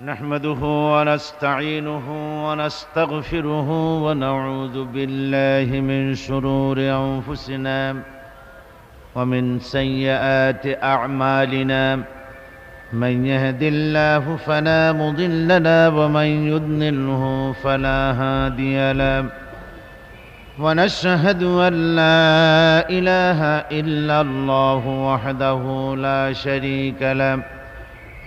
نحمده ونستعينه ونستغفره ونعوذ بالله من شرور أنفسنا ومن سيئات أعمالنا من يهد الله فلا مضل له ومن يضلله فلا هادي له ونشهد أن لا إله إلا الله وحده لا شريك له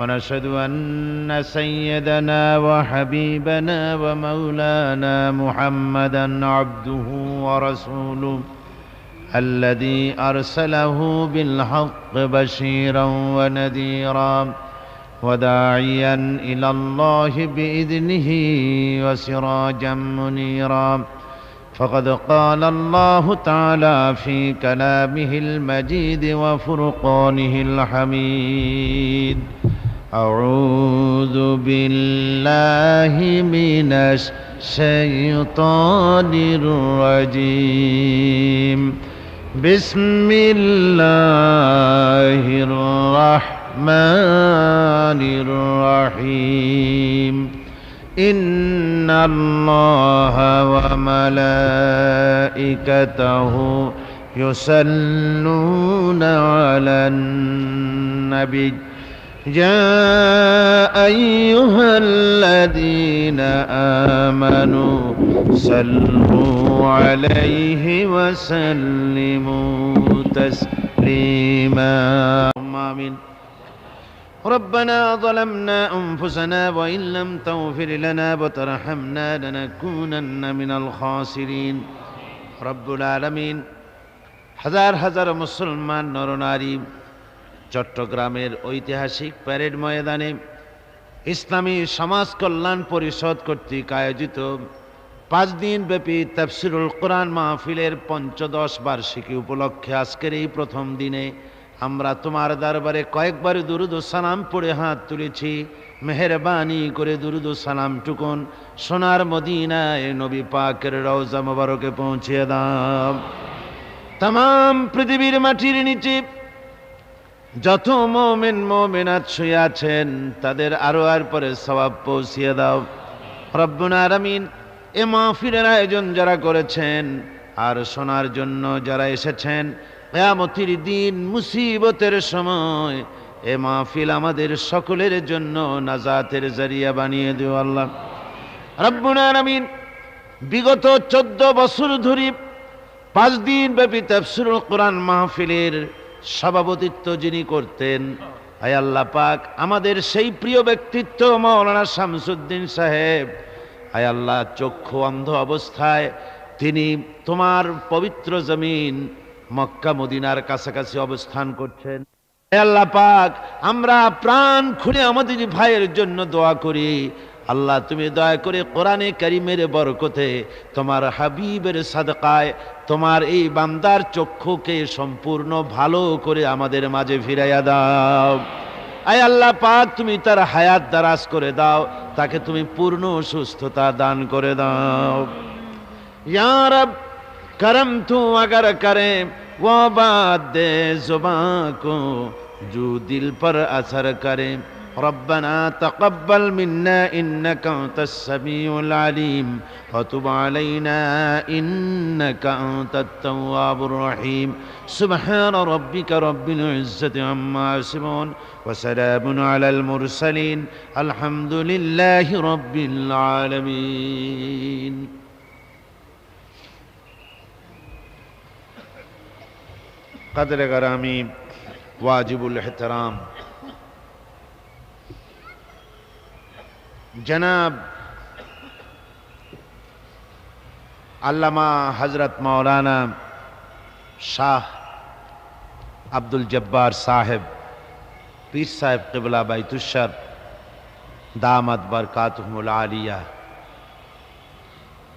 ونشهد أن سيدنا وحبيبنا ومولانا محمدا عبده ورسوله الذي أرسله بالحق بشيرا ونذيرا وداعيا إلى الله بإذنه وسراجا منيرا فقد قال الله تعالى في كلامه المجيد وفرقانه الحميد أعوذ بالله من الشيطان الرجيم بسم الله الرحمن الرحيم إن الله وملائكته يصلون على النبي يا أيها الذين آمنوا صلوا عليه وسلموا تسليما آمين ربنا ظلمنا أنفسنا وإن لم تغفر لنا وترحمنا لنكونن من الخاسرين رب العالمين হাজার হাজার মুসলমান নরনারী চট্টগ্রামের ঐতিহাসিক প্যারেড ময়দানে ইসলামী সমাজ কল্যাণ পরিষদ কর্তৃক আয়োজিত 5 দিনব্যাপী তাফসিরুল কোরআন মাহফিলের ৫৫ বার্ষিকী উপলক্ষে আজকের এই প্রথম দিনে আমরা তোমার দরবারে কয়েকবার দুরূদ ও সালাম পড়ে হাত তুলেছি। মেহেরবানি করে দুরূদ ও সালাম টুকুন সোনার মদিনায় নবী পাকের রওজা মোবারকে পৌঁছিয়ে দাও। তাম পৃথিবীর মাটির নিচে যত মুমিন মুমিনাত শুয়ে আছেন তাদের আরো আর পরে সওয়াব পৌঁছিয়ে দাও রব্বুল আলামিন। এ মাহফিলের আয়োজন যারা করেছেন আর শোনার জন্য যারা এসেছেন, কিয়ামতের দিন মুসিবতের সময় এ মাহফিল আমাদের সকলের জন্য নাজাতের জরিয়া বানিয়ে দিও আল্লাহ রব্বুল আলামিন। বিগত 14 বছর ধরে 5 দিন ব্যাপী তাফসীরুল কোরআন মাহফিলের সভাপতিত্ব যিনি করতেন, আয় আল্লাহ পাক আমাদের সেই প্রিয় ব্যক্তিত্ব মাওলানা শামসুদ্দিন সাহেব, আয় আল্লাহ চক্ষু অন্ধ অবস্থায় তিনি তোমার পবিত্র জমিন মক্কা মদিনার কাছাকাছি অবস্থান করছেন। আয় আল্লাহ পাক আমরা প্রাণ খুলে আমাদের ভাইয়ের জন্য দোয়া করি। আল্লাহ তুমি দয়া করে কোরআনে কারীমের বরকতে তোমার হাবিবের সাদকায় তোমার এই বান্দার চক্ষুকে সম্পূর্ণ ভালো করে আমাদের মাঝে ফিরাইয়া দাও। আয় আল্লাহ পাক তুমি তার হায়াত দারাজ করে দাও, তাকে তুমি পূর্ণ সুস্থতা দান করে দাও। ইয়া রব करम तू अगर करे वो बात दे जुबां को जो दिल पर असर करे। रब्बना तक़ब्बल मिन्ना इन्नका अंतस समीउल अलीम व तुब अलैना इन्नका अंतत तव्वाबुर रहीम। सुब्हान रब्बिका रब्बिल इज्जति अम्मा यसिफून व सलामुन अलल मुरसलीन अल्हम्दुलिल्लाहि रब्बिल आलमीन। कदर गरामी वाजिबुल एहतराम जनाब अल्लामा हजरत मौलाना शाह अब्दुल जब्बार साहेब पीर साहेब क़िबला बैतुश्शर दामत बरकातुहुमुल आलिया,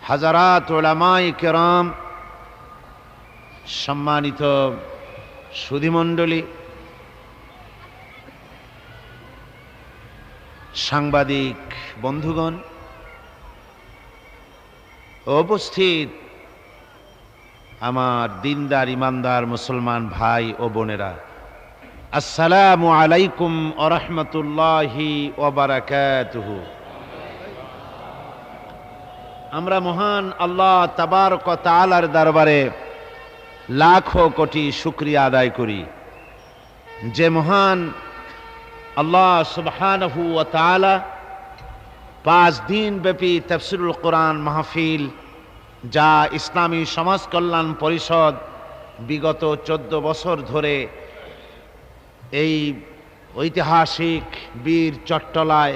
हज़रात उलमाए किराम, सम्मानित সুধীমণ্ডলী, সাংবাদিক বন্ধুগণ, উপস্থিত আমার দিনদার ইমানদার মুসলমান ভাই ও বোনেরা, আসসালামু আলাইকুম ওয়া রাহমাতুল্লাহি ওয়া বারাকাতুহু। আমরা মহান আল্লাহ তাবারক ওয়া তাআলার দরবারে লাখো কোটি শুকরিয়া আদায় করি, যে মহান আল্লাহ সুবহানাহু ওয়া তাআলা 5 দিন ব্যাপী তাফসীরুল কোরআন মাহফিল, যা ইসলামী সমাজ কল্যাণ পরিষদ বিগত 14 বছর ধরে এই ঐতিহাসিক বীর চট্টলায়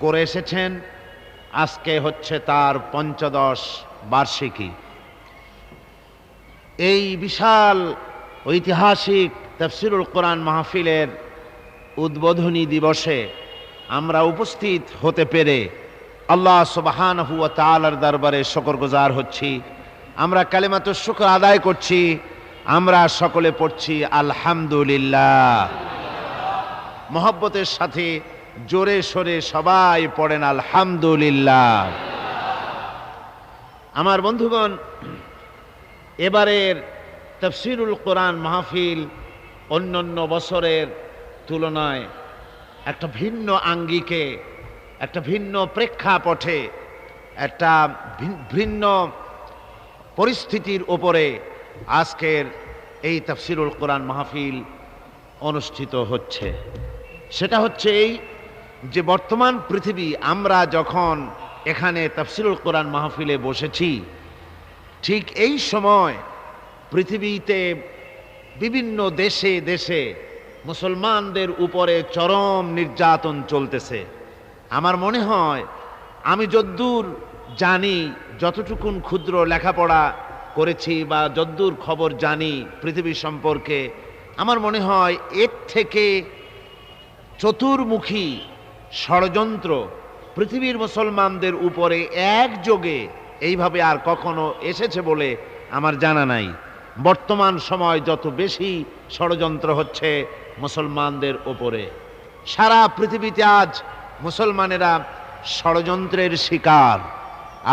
করে এসেছেন, আজকে হচ্ছে তার ৫৫ বার্ষিকী। এই বিশাল ঐতিহাসিক তাফসীরুল কোরআন মাহফিলের উদ্বোধনী দিবসে আমরা উপস্থিত হতে পেরে আল্লাহ সুবহানাহু ওয়া তাআলার দরবারে শুকরগুজার হচ্ছি। আমরা কালিমাতুশ শুকর আদায় করছি। আমরা সকলে পড়ছি আলহামদুলিল্লাহ। মহব্বতের সাথে জোরে সোরে সবাই পড়েন আলহামদুলিল্লাহ। আমার বন্ধুগণ, এবারের তাফসীরুল কোরআন মাহফিল অন্যান্য বছরের তুলনায় একটা ভিন্ন আঙ্গিকে, একটা ভিন্ন প্রেক্ষাপটে, একটা ভিন্ন পরিস্থিতির উপরে আজকের এই তাফসীরুল কোরআন মাহফিল অনুষ্ঠিত হচ্ছে। সেটা হচ্ছে এই যে বর্তমান পৃথিবী, আমরা যখন এখানে তাফসীরুল কোরআন মাহফিলে বসেছি, ঠিক এই সময় পৃথিবীতে বিভিন্ন দেশে দেশে মুসলমানদের উপরে চরম নির্যাতন চলতেছে। আমার মনে হয়, আমি যদ্দূর জানি, যতটুকুন ক্ষুদ্র লেখাপড়া করেছি বা যদ্দূর খবর জানি পৃথিবী সম্পর্কে, আমার মনে হয় এর থেকে চতুর্মুখী ষড়যন্ত্র পৃথিবীর মুসলমানদের উপরে একযোগে এইভাবে আর কখনো এসেছে বলে আমার জানা নাই। বর্তমান সময় যত বেশি ষড়যন্ত্র হচ্ছে মুসলমানদের উপরে, সারা পৃথিবীতে আজ মুসলমানেরা ষড়যন্ত্রের শিকার।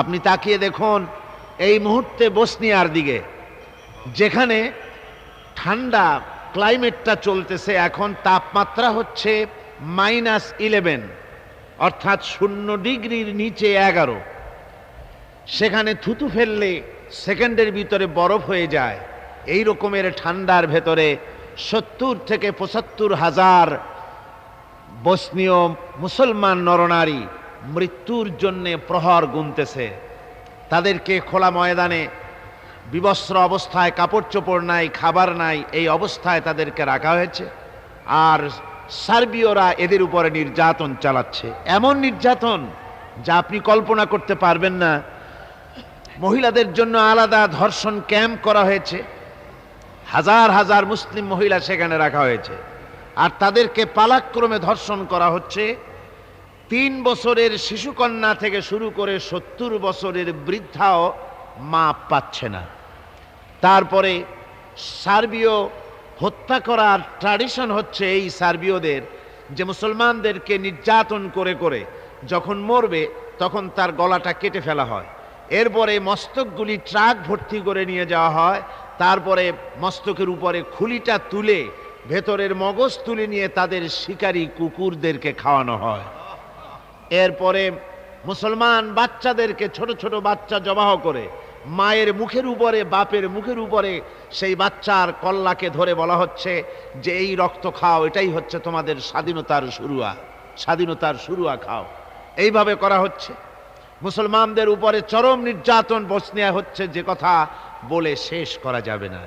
আপনি তাকিয়ে দেখুন এই মুহূর্তে বসনিয়ার দিকে, যেখানে ঠান্ডা ক্লাইমেটটা চলতেছে, এখন তাপমাত্রা হচ্ছে -11, অর্থাৎ 0 ডিগ্রির নিচে 11। সেখানে থুতু ফেললে সেকেন্ডের ভিতরে বরফ হয়ে যায়। এই রকমের ঠান্ডার ভেতরে 70 থেকে 75 হাজার বসনীয় মুসলমান নরনারী মৃত্যুর জন্যে প্রহর গুনতেছে। তাদেরকে খোলা ময়দানে বিবস্ত্র অবস্থায়, কাপড় চোপড় নাই, খাবার নাই, এই অবস্থায় তাদেরকে রাখা হয়েছে। আর সার্বীয়রা এদের উপরে নির্যাতন চালাচ্ছে, এমন নির্যাতন যা আপনি কল্পনা করতে পারবেন না। মহিলাদের জন্য আলাদা ধর্ষণ ক্যাম্প করা হয়েছে, হাজার হাজার মুসলিম মহিলা সেখানে রাখা হয়েছে, আর তাদেরকে পালাক্রমে ধর্ষণ করা হচ্ছে। 3 বছরের শিশুকন্যা থেকে শুরু করে 70 বছরের বৃদ্ধাও মাপ পাচ্ছে না। তারপরে সার্বীয় হত্যা করার ট্র্যাডিশন হচ্ছে এই সার্বীয়দের, যে মুসলমানদেরকে নির্যাতন করে করে যখন মরবে তখন তার গলাটা কেটে ফেলা হয়, এরপরে মস্তকগুলি ট্রাক ভর্তি করে নিয়ে যাওয়া হয়, তারপরে মস্তকের উপরে খুলিটা তুলে ভেতরের মগজ তুলে নিয়ে তাদের শিকারী কুকুরদেরকে খাওয়ানো হয়। এরপরে মুসলমান বাচ্চাদেরকে, ছোট ছোট বাচ্চা জবাহ করে মায়ের মুখের উপরে, বাপের মুখের উপরে সেই বাচ্চার কল্লাকে ধরে বলা হচ্ছে যে এই রক্ত খাও, এটাই হচ্ছে তোমাদের স্বাধীনতার শুরুয়া, স্বাধীনতার শুরুয়া খাও। এইভাবে করা হচ্ছে। মুসলমানদের উপরে চরম নির্যাতন বসনিয়া হচ্ছে, যে কথা বলে শেষ করা যাবে না।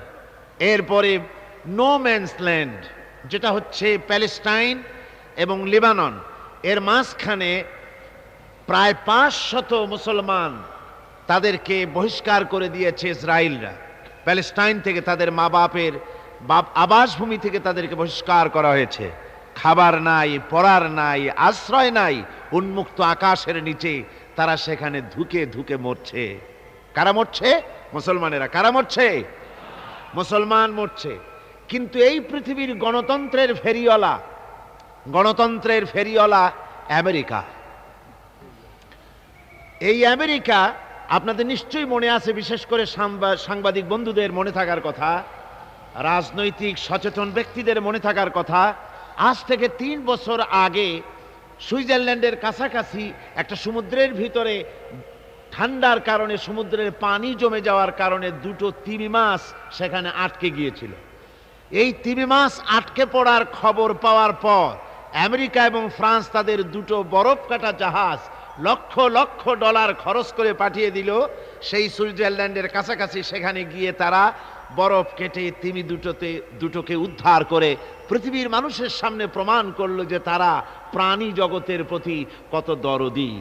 এরপরে নো ম্যানস ল্যান্ড, যেটা হচ্ছে প্যালেস্টাইন এবং লেবানন, এর মাঝখানে প্রায় 500 মুসলমান, তাদেরকে বহিষ্কার করে দিয়েছে ইসরায়েলরা। প্যালেস্টাইন থেকে, তাদের মা বাপের আবাসভূমি থেকে তাদেরকে বহিষ্কার করা হয়েছে। খাবার নাই, পড়ার নাই, আশ্রয় নাই, উন্মুক্ত আকাশের নিচে তারা সেখানে ধুকে ধুকে মরছে। কারা মরছে? মুসলমানেরা। কারা মরছে? মুসলমান মরছে। কিন্তু এই পৃথিবীর গণতন্ত্রের ফেরিওয়ালা আমেরিকা। এই আমেরিকা, আপনাদের নিশ্চয়ই মনে আছে, বিশেষ করে সাংবাদিক বন্ধুদের মনে থাকার কথা, রাজনৈতিক সচেতন ব্যক্তিদের মনে থাকার কথা, আজ থেকে 3 বছর আগে সুইজারল্যান্ডের কাছাকাছি একটা সমুদ্রের ভিতরে ঠান্ডার কারণে সমুদ্রের পানি জমে যাওয়ার কারণে দুটো তিমি মাছ সেখানে আটকে গিয়েছিল। এই তিমি মাছ আটকে পড়ার খবর পাওয়ার পর আমেরিকা এবং ফ্রান্স তাদের দুটো বরফ কাটা জাহাজ লক্ষ লক্ষ ডলার খরচ করে পাঠিয়ে দিল সেই সুইজারল্যান্ডের কাছাকাছি। সেখানে গিয়ে তারা বরফ কেটে তিমি দুটোকে উদ্ধার করে পৃথিবীর মানুষের সামনে প্রমাণ করলো যে তারা প্রাণী জগতের প্রতি কত দরদি।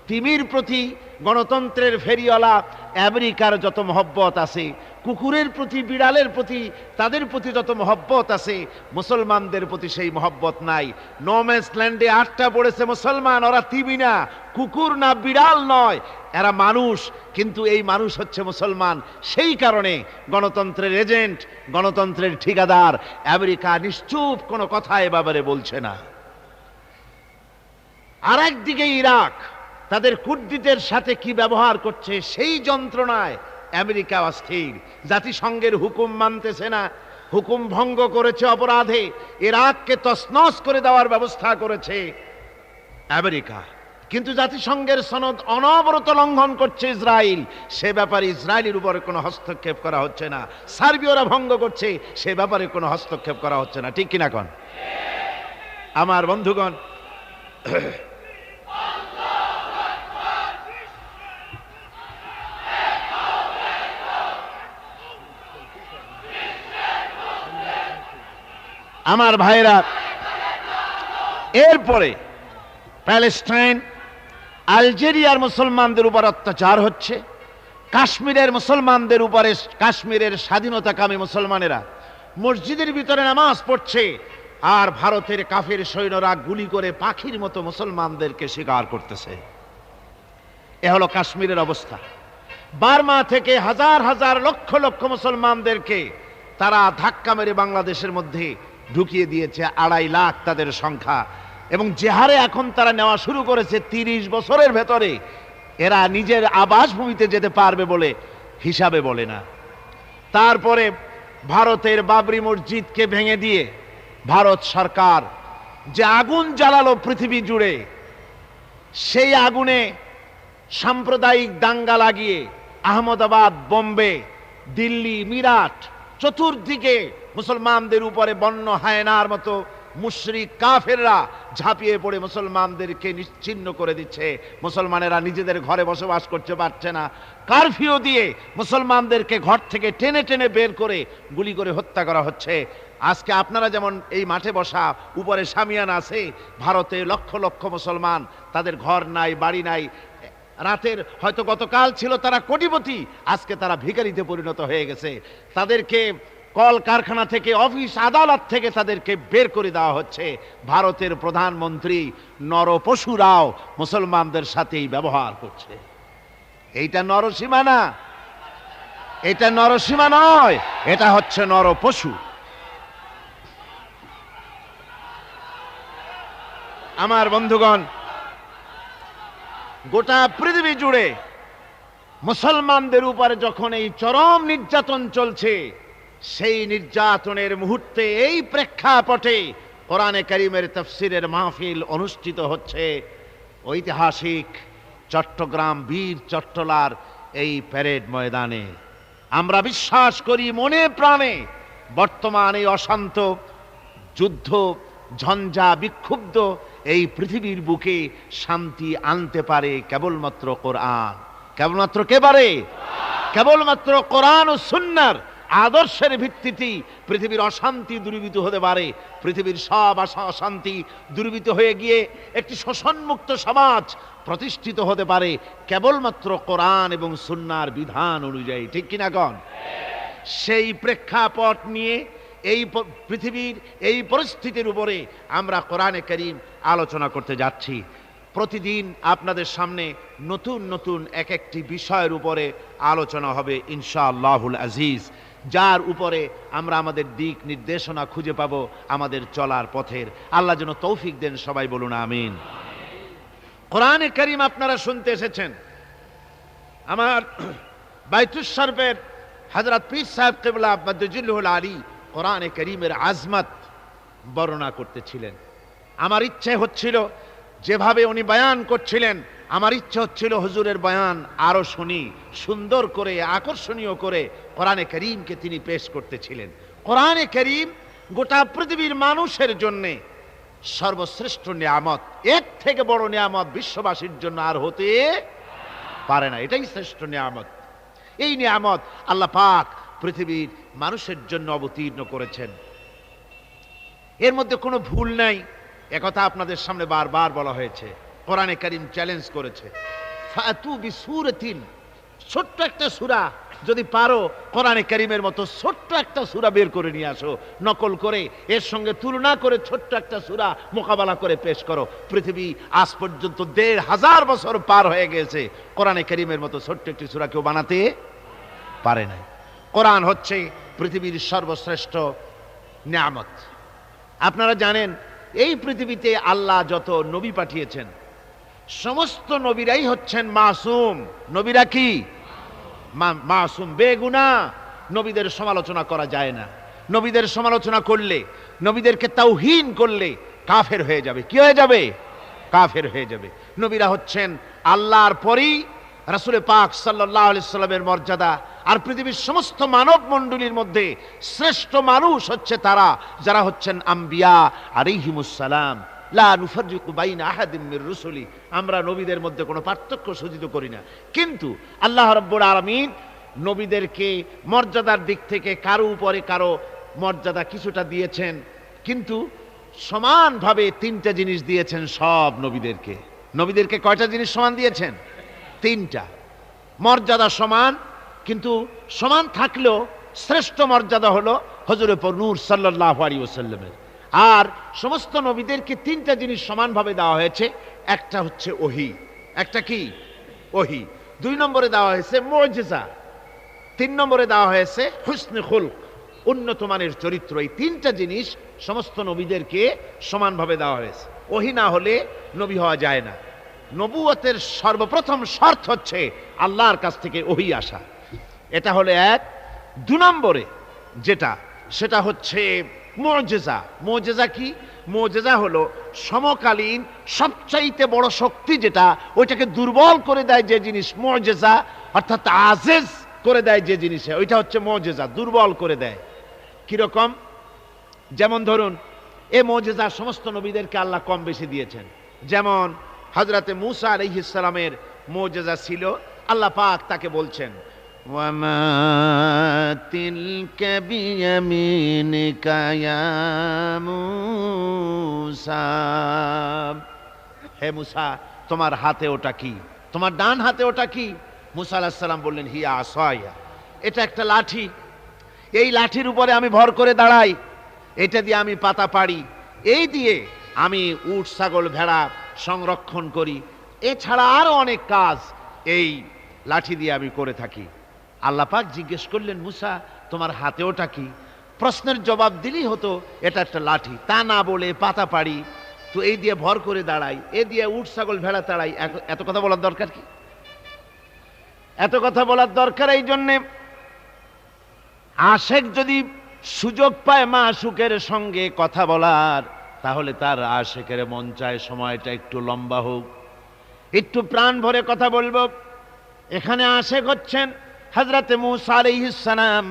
তিমির প্রতি গণতন্ত্রের ফেরিওয়ালা আমেরিকার যত মহব্বত আছে, কুকুরের প্রতি, বিড়ালের প্রতি, তাদের প্রতি যত মহব্বত আছে, মুসলমানদের প্রতি সেই মহব্বত নাই। নোম্যান্স ল্যান্ডে 8টা পড়েছে মুসলমান, ওরা তিমি না, কুকুর না, বিড়াল নয়, এরা মানুষ, কিন্তু এই মানুষ হচ্ছে মুসলমান। সেই কারণে গণতন্ত্রের এজেন্ট, গণতন্ত্রের ঠিকাদার আমেরিকা নিশ্চুপ কোনো কথা এ ব্যাপারে বলছে না। আর একদিকে ইরাক তাদের কুর্দিদের সাথে কি ব্যবহার করছে সেই যন্ত্রণায় আমেরিকা অস্থির। জাতিসংঘের হুকুম মানতেছে না, হুকুম ভঙ্গ করেছে অপরাধে, ইরাককে তছনছ করে দেওয়ার ব্যবস্থা করেছে আমেরিকা। কিন্তু জাতিসংঘের সনদ অনবরত লঙ্ঘন করছে ইসরায়েল, সে ব্যাপারে ইসরায়েলের উপরে কোনো হস্তক্ষেপ করা হচ্ছে না। সার্বিয়রা ভঙ্গ করছে, সে ব্যাপারে কোনো হস্তক্ষেপ করা হচ্ছে না। ঠিক কিনা কোন আমার বন্ধুগণ? আমার ভাইরা, এরপরে প্যালেস্টাইন, আলজেরিয়ার মুসলমানদের উপর অত্যাচার হচ্ছে, কাশ্মীরের মুসলমানদের উপরে, কাশ্মীরের স্বাধীনতাকামী মুসলমানেরা মসজিদের ভিতরে নামাজ পড়ছে, আর ভারতের কাফের সৈন্যরা গুলি করে পাখির মতো মুসলমানদেরকে শিকার করতেছে। এ হলো কাশ্মীরের অবস্থা। বার্মা থেকে হাজার হাজার লক্ষ লক্ষ মুসলমানদেরকে তারা ধাক্কা মেরে বাংলাদেশের মধ্যে ঢুকিয়ে দিয়েছে, 2.5 লাখ তাদের সংখ্যা। এবং যে হারে এখন তারা নেওয়া শুরু করেছে, 30 বছরের ভেতরে এরা নিজের আবাসভূমিতে যেতে পারবে বলে হিসাবে বলে না। তারপরে ভারতের বাবরি মসজিদকে ভেঙে দিয়ে ভারত সরকার যে আগুন জ্বালালো পৃথিবী জুড়ে, সেই আগুনে সাম্প্রদায়িক দাঙ্গা লাগিয়ে আহমদাবাদ, বোম্বে, দিল্লি, মিরাট চতুর্দিকে মুসলমানদের উপরে বন্য হায়নার মতো মুশরিক কাফেররা ঝাঁপিয়ে পড়ে মুসলমানদেরকে নিশ্চিহ্ন করে দিচ্ছে। মুসলমানেরা নিজেদের ঘরে বসবাস করতে পারছে না, কারফিউ দিয়ে মুসলমানদেরকে ঘর থেকে টেনে টেনে বের করে গুলি করে হত্যা করা হচ্ছে। আজকে আপনারা যেমন এই মাঠে বসা, উপরে শামিয়ানা আছে, ভারতে লক্ষ লক্ষ মুসলমান, তাদের ঘর নাই, বাড়ি নাই। রাতের হয়তো গতকাল ছিল তারা কোটিপতি, আজকে তারা ভিখারিতে পরিণত হয়ে গেছে। তাদেরকে কল কারখানা থেকে, অফিস আদালত থেকে তাদেরকে বের করে দেওয়া হচ্ছে। ভারতের প্রধানমন্ত্রী নরপশুরাও মুসলমানদের সাথেই ব্যবহার করছে। এইটা নরসীমা না, এটা নরসীমা নয়, এটা হচ্ছে নরপশু। আমার বন্ধুগণ, গোটা পৃথিবী জুড়ে মুসলমানদের উপরে যখন এই চরম নির্যাতন চলছে, সেই নির্যাতনের মুহূর্তে এই প্রেক্ষাপটে কোরআনে কারীমের তাফসীরের মাহফিল অনুষ্ঠিত হচ্ছে ঐতিহাসিক চট্টগ্রাম বীর চট্টলার এই প্যারেড ময়দানে। আমরা বিশ্বাস করি মনে প্রাণে বর্তমান এই অশান্ত যুদ্ধ ঝঞ্ঝা বিক্ষুব্ধ এই পৃথিবীর বুকে শান্তি আনতে পারে কেবলমাত্র কোরআন। কেবলমাত্র কে পারে? কেবলমাত্র কোরআন ও সুন্নাহর আদর্শের ভিত্তিতেই পৃথিবীর অশান্তি দূরীভূত হতে পারে। পৃথিবীর সব অশান্তি দূরীভূত হয়ে গিয়ে একটি শোষণমুক্ত সমাজ প্রতিষ্ঠিত হতে পারে কেবলমাত্র কোরআন এবং সুন্নাহর বিধান অনুযায়ী। ঠিক কিনা গণ? সেই প্রেক্ষাপট নিয়ে এই পৃথিবীর এই পরিস্থিতির উপরে আমরা কোরআনে কারীম আলোচনা করতে যাচ্ছি। প্রতিদিন আপনাদের সামনে নতুন নতুন এক একটি বিষয়ের উপরে আলোচনা হবে ইনশাআল্লাহুল আজিজ, যার উপরে আমরা আমাদের দিক নির্দেশনা খুঁজে পাবো আমাদের চলার পথের। আল্লাহ যেন তৌফিক দেন, সবাই বলুন আমিন। কোরআনে কারীম আপনারা শুনতে এসেছেন। আমার বাইতুস শরীফের হযরত পীর সাহেব কিবলা মদ্দজিল্লুহুল আলী কোরআনে কারীমের আজমত বর্ণনা করতেছিলেন। আমার ইচ্ছে হচ্ছিল যেভাবে উনি বয়ান করছিলেন, আমার ইচ্ছে হচ্ছিল হুজুরের বয়ান আরো শুনি, সুন্দর করে আকর্ষণীয় করে কোরআনে কারীমকে তিনি পেশ করতেছিলেন। কোরআনে কারীম গোটা পৃথিবীর মানুষের জন্য সর্বশ্রেষ্ঠ নিয়ামত, এর থেকে বড় নিয়ামত বিশ্ববাসীর জন্য আর হতে পারে না। এটাই শ্রেষ্ঠ নিয়ামত। এই নিয়ামত আল্লাহ পাক পৃথিবীর মানুষের জন্য অবতীর্ণ করেছেন, এর মধ্যে কোনো ভুল নাই। একথা আপনাদের সামনে বারবার বলা হয়েছে। কোরআনে কারীম চ্যালেঞ্জ করেছে, ফাতু বিসূরাতিন, ছোট্ট একটা সূরা যদি পারো কোরআনে কারীমের মতো ছোট্ট একটা সূরা বের করে নিয়ে আসো, নকল করে এর সঙ্গে তুলনা করে ছোট্ট একটা সূরা মোকাবেলা করে পেশ করো। পৃথিবী আজ পর্যন্ত ১৫০০ বছর পার হয়ে গেছে, কোরআনে কারীমের মতো ছোট্ট একটি সূরা কেউ বানাতে পারে নাই। কোরআন হচ্ছে পৃথিবীর সর্বশ্রেষ্ঠ নিয়ামত। আপনারা জানেন এই পৃথিবীতে আল্লাহ যত নবী পাঠিয়েছেন সমস্ত নবীরাই হচ্ছেন মাসুম। নবীরা কি মাসুম, বেগুনাহ। নবীদের সমালোচনা করা যায় না। নবীদের সমালোচনা করলে, নবীদেরকে তাওহীন করলে কাফের হয়ে যাবে। কি হয়ে যাবে? কাফের হয়ে যাবে। নবীরা হচ্ছেন আল্লাহর পরেই রাসূল পাক সাল্লাল্লাহু আলাইহি সাল্লামের মর্যাদা। আর পৃথিবীর সমস্ত মানব মণ্ডলীর মধ্যে শ্রেষ্ঠ মানুষ হচ্ছে তারা যারা হচ্ছেন আম্বিয়া আলাইহিমুস সালাম। লা নুফাররিকু বাইনা আহাদিম মির রুসুলি, আমরা নবীদের মধ্যে কোনো পার্থক্য সূচিত করি না। কিন্তু আল্লাহ রাব্বুল আলামিন নবীদেরকে মর্যাদার দিক থেকে কারো উপরে কারো মর্যাদা কিছুটা দিয়েছেন, কিন্তু সমানভাবে তিনটা জিনিস দিয়েছেন সব নবীদেরকে। নবীদেরকে কয়টা জিনিস সমান দিয়েছেন? তিনটা। মর্যাদা সমান, কিন্তু সমান থাকলেও শ্রেষ্ঠ মর্যাদা হলো হযরত নূর সাল্লাল্লাহু আলাইহি ওয়াসাল্লামের। আর সমস্ত নবীদেরকে তিনটা জিনিস সমানভাবে দেওয়া হয়েছে। একটা হচ্ছে ওহী, একটা কি? ওহী। 2 নম্বরে দেওয়া হয়েছে মুজিজা, 3 নম্বরে দেওয়া হয়েছে হুসনে খুলক, উন্নত মানের চরিত্র। এই তিনটা জিনিস সমস্ত নবীদেরকে সমানভাবে দেওয়া হয়েছে। ওহী না হলে নবী হওয়া যায় না। নবুয়তের সর্বপ্রথম শর্ত হচ্ছে আল্লাহর কাছ থেকে ওহী আসা। এটা হলো এক। 2 নম্বরে যেটা, সেটা হচ্ছে মুজিজা। মুজিজা কি? মুজিজা হলো সমকালীন সবচাইতে বড় শক্তি যেটা, ওইটাকে দুর্বল করে দেয় যে জিনিস মুজিজা, অর্থাৎ আজিজ করে দেয় যে জিনিসে, ওইটা হচ্ছে মুজিজা, দুর্বল করে দেয়। কিরকম? যেমন ধরুন, এই মুজিজা সমস্ত নবীদেরকে আল্লাহ কম বেশি দিয়েছেন। যেমন হযরতে মূসা আলাইহিস সালামের মুজিজা ছিল, আল্লাহ পাক তাকে বলছেন ওয়ামা তিলকা বিয়ামিনিকা ইয়া মূসা, হে মূসা তোমার হাতে ওটা কি? তোমার ডান হাতে ওটা কি? মূসা আলাইহিস সালাম বললেন হিয়া আসায়া, এটা একটা লাঠি। এই লাঠির উপরে আমি ভর করে দাঁড়াই, এটা দিয়ে আমি পাতা পাড়ি, এই দিয়ে আমি উট ছাগল ভেড়া সংরক্ষণ করি, এছাড়া আরো অনেক কাজ এই লাঠি দিয়ে আমি করে থাকি। আল্লাহ পাক জিজ্ঞেস করলেন মূসা তোমার হাতে ওটা কি? প্রশ্নের জবাব দিলেই হতো এটা একটা লাঠি, তা না বলে পাতা পাড়ি, তো এই দিয়ে ভর করে দাঁড়াই, এ দিয়ে উট ছাগল ভেড়া তাড়াই। এত কথা বলার দরকার কি? এত কথা বলার দরকার এই জন্যে, আশেক যদি সুযোগ পায় মাশূকের সঙ্গে কথা বলার, তাহলে তার আশেকের মন চায় সময়টা একটু লম্বা হোক, একটু প্রাণ ভরে কথা বলবো। এখানে আশেক হচ্ছেন হযরতে মূসা আলাইহিস সালাম,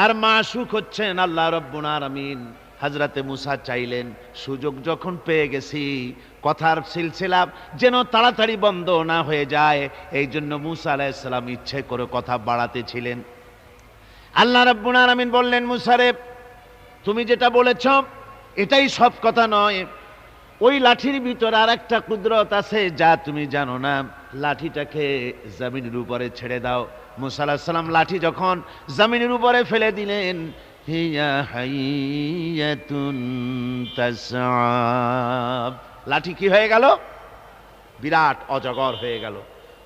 আর মাশূক হচ্ছেন আল্লাহ রাব্বুল আলামিন। হযরতে মূসা চাইলেন সুযোগ যখন পেয়ে গেছি, কথার সিলসিলা যেন তাড়াতাড়ি বন্ধ না হয়ে যায়, এই জন্য মূসা আলাইহিস সালাম ইচ্ছে করে কথা বাড়াতেছিলেন। আল্লাহ রাব্বুল আলামিন বললেন মূসা রে, তুমি যেটা বলেছ এটাই সব কথা নয়, ওই লাঠির ভিতর আর একটা কুদরত আছে যা তুমি জানো না, লাঠিটাকে জমিনের উপরে ছেড়ে দাও। মূসা আলাইহিস সালাম লাঠি যখন জমিনের উপরে ফেলে দিলেন, হিয়া হাইয়াতুন তাসআব, লাঠি কি হয়ে গেল? বিরাট অজগর হয়ে গেল।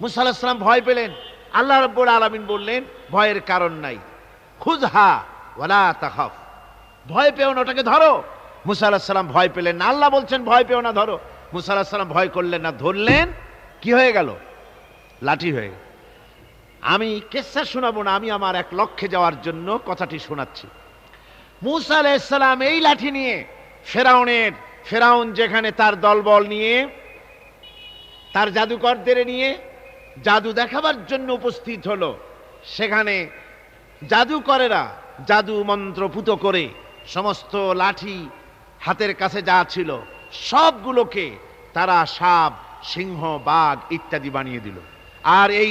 মূসা আলাইহিস সালাম ভয় পেলেন। আল্লাহ রাব্বুল আলামিন বললেন ভয়ের কারণ নাই, খুযহা ওয়ালা তাখাফ, ভয় পেও না, ওটাকে ধরো। মূসা আলাইহিস সালাম ভয় পেলেন না, আল্লাহ বলছেন ভয় পেও না, ধরো। মূসা আলাইহিস সালাম ভয় করলেন না, ধরলেন, কি হয়ে গেল? লাঠি হয়ে গেল। আমি কিসসা শোনাবো না, আমি আমার এক লক্ষ্যে যাওয়ার জন্য কথাটি শোনাচ্ছি। মূসা আলাইহিস সালাম এই লাঠি নিয়ে ফেরাউন যেখানে তার দলবল নিয়ে তার জাদুকরদের নিয়ে জাদু দেখাবার জন্য উপস্থিত হলো, সেখানে জাদুকরেরা জাদু মন্ত্রপুত করে সমস্ত লাঠি হাতের কাছে যা ছিল সবগুলোকে তারা সাপ, সিংহ, বাঘ ইত্যাদি বানিয়ে দিল। আর এই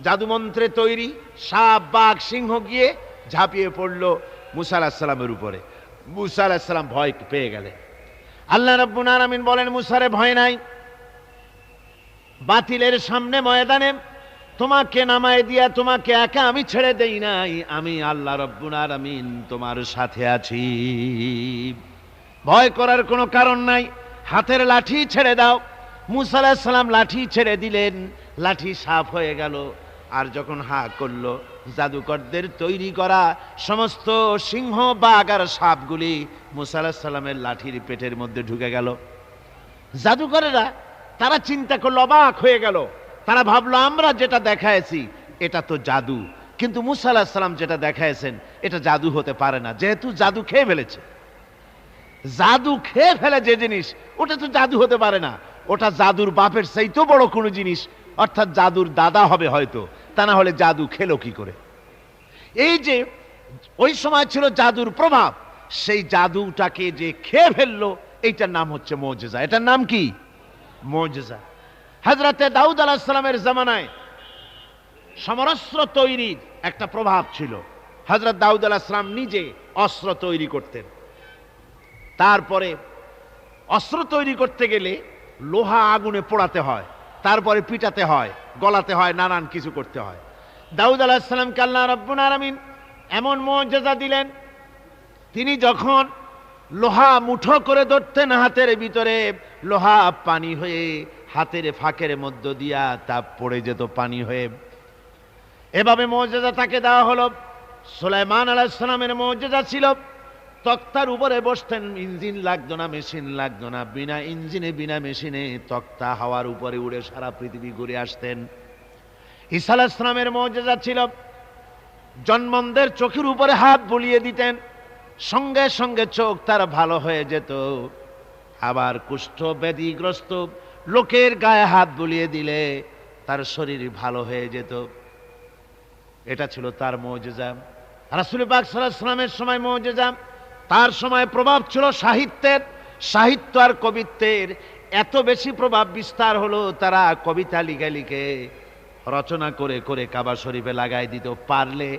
জাদুমন্ত্রে তৈরি সাপ, বাঘ, সিংহ গিয়ে ঝাঁপিয়ে পড়ল মূসা আলাইহিস সালামের উপরে। মূসা আলাইহিস সালাম ভয় পেয়ে গেলেন। আল্লাহ রাব্বুল আলামিন বলেন, মূসারে ভয় নাই, বাতিলের সামনে ময়দানে তোমাকে নামায় দিয়া তোমাকে একা আমি ছেড়ে দেই নাই, আমি আল্লাহ রাব্বুল আলামিন তোমার সাথে আছি, ভয় করার কোনো কারণ নাই, হাতের লাঠি ছেড়ে দাও। মূসা আলাইহিস সালাম লাঠি ছেড়ে দিলেন, লাঠি সাফ হয়ে গেল। আর যখন হা করলো, জাদুকরদের তৈরি করা সমস্ত সিংহ, বাঘ আর সাপগুলি মূসা আলাইহিস সালামের লাঠির পেটের মধ্যে ঢুকে গেল। জাদুকরেরা তারা চিন্তা করলো, অবাক হয়ে গেল, তারা ভাবলো আমরা যেটা দেখাইছি এটা তো জাদু, কিন্তু মূসা আলাইহিস সালাম যেটা দেখাইছেন এটা জাদু হতে পারে না, যেহেতু জাদু খেয়ে ফেলেছে। জাদু খেয়ে ফেলে যে জিনিস ওটা তো জাদু হতে পারে না, ওটা জাদুর বাপের চাইতেও বড় কোনো জিনিস, অর্থাৎ জাদুর দাদা হবে হয়তো, তা না হলে জাদু খেলো কি করে? এই যে ওই সময় ছিল জাদুর প্রভাব, সেই জাদুটাকে যে খেয়ে ফেললো, এইটার নাম হচ্ছে মুজিজা। এটার নাম কি? মুজিজা। হযরতে দাউদ আলাইহিস সালামের জামানায় সমরাস্ত্র তৈরির একটা প্রভাব ছিল। হযরত দাউদ আলাইহিস সালাম নিজে অস্ত্র তৈরি করতেন। তারপরে অস্ত্র তৈরি করতে গেলে লোহা আগুনে পোড়াতে হয়, তারপরে পিটাতে হয়, গলাতে হয়, নানান কিছু করতে হয়। দাউদ আলাইহিস সালামকে আল্লাহ রাব্বুল আলামিন এমন মুজিজা দিলেন, তিনি যখন লোহা মুঠো করে ধরতেন হাতের ভিতরে, লোহা পানি হয়ে হাতের ফাঁকের মধ্য দিয়া তা পড়ে যেত পানি হয়ে। এভাবে মুজিজা তাকে দেওয়া হলো। সুলাইমান আলাইহিস সালামের মুজিজা ছিল, তক্তার উপরে বসতেন, ইঞ্জিন লাগতো না, মেশিন লাগতো না, বিনা ইঞ্জিনে বিনা মেশিনে তক্তা হাওয়ার উপরে উড়ে সারা পৃথিবী ঘুরে আসতেন। ঈসা আলাইহিস সালামের মুজিজা ছিল, জন্মদের চোখের উপরে হাত বুলিয়ে দিতেন, সঙ্গে সঙ্গে চোখ তার ভালো হয়ে যেত। আবার কুষ্ঠ ব্যাধিগ্রস্ত লোকের গায়ে হাত বুলিয়ে দিলে তার শরীর ভালো হয়ে যেত। এটা ছিল তার মুজিজা। রাসূল পাক সাল্লাল্লাহু আলাইহি ওয়াসাল্লামের সময় মুজিজা, তার সময় প্রভাব ছিল সাহিত্যের, সাহিত্য আর কবিত্বের এত বেশি প্রভাব বিস্তার হলো, তারা কবিতা লিখে লিখে রচনা করে করে কাবা শরীফে লাগাই দিত। পারলে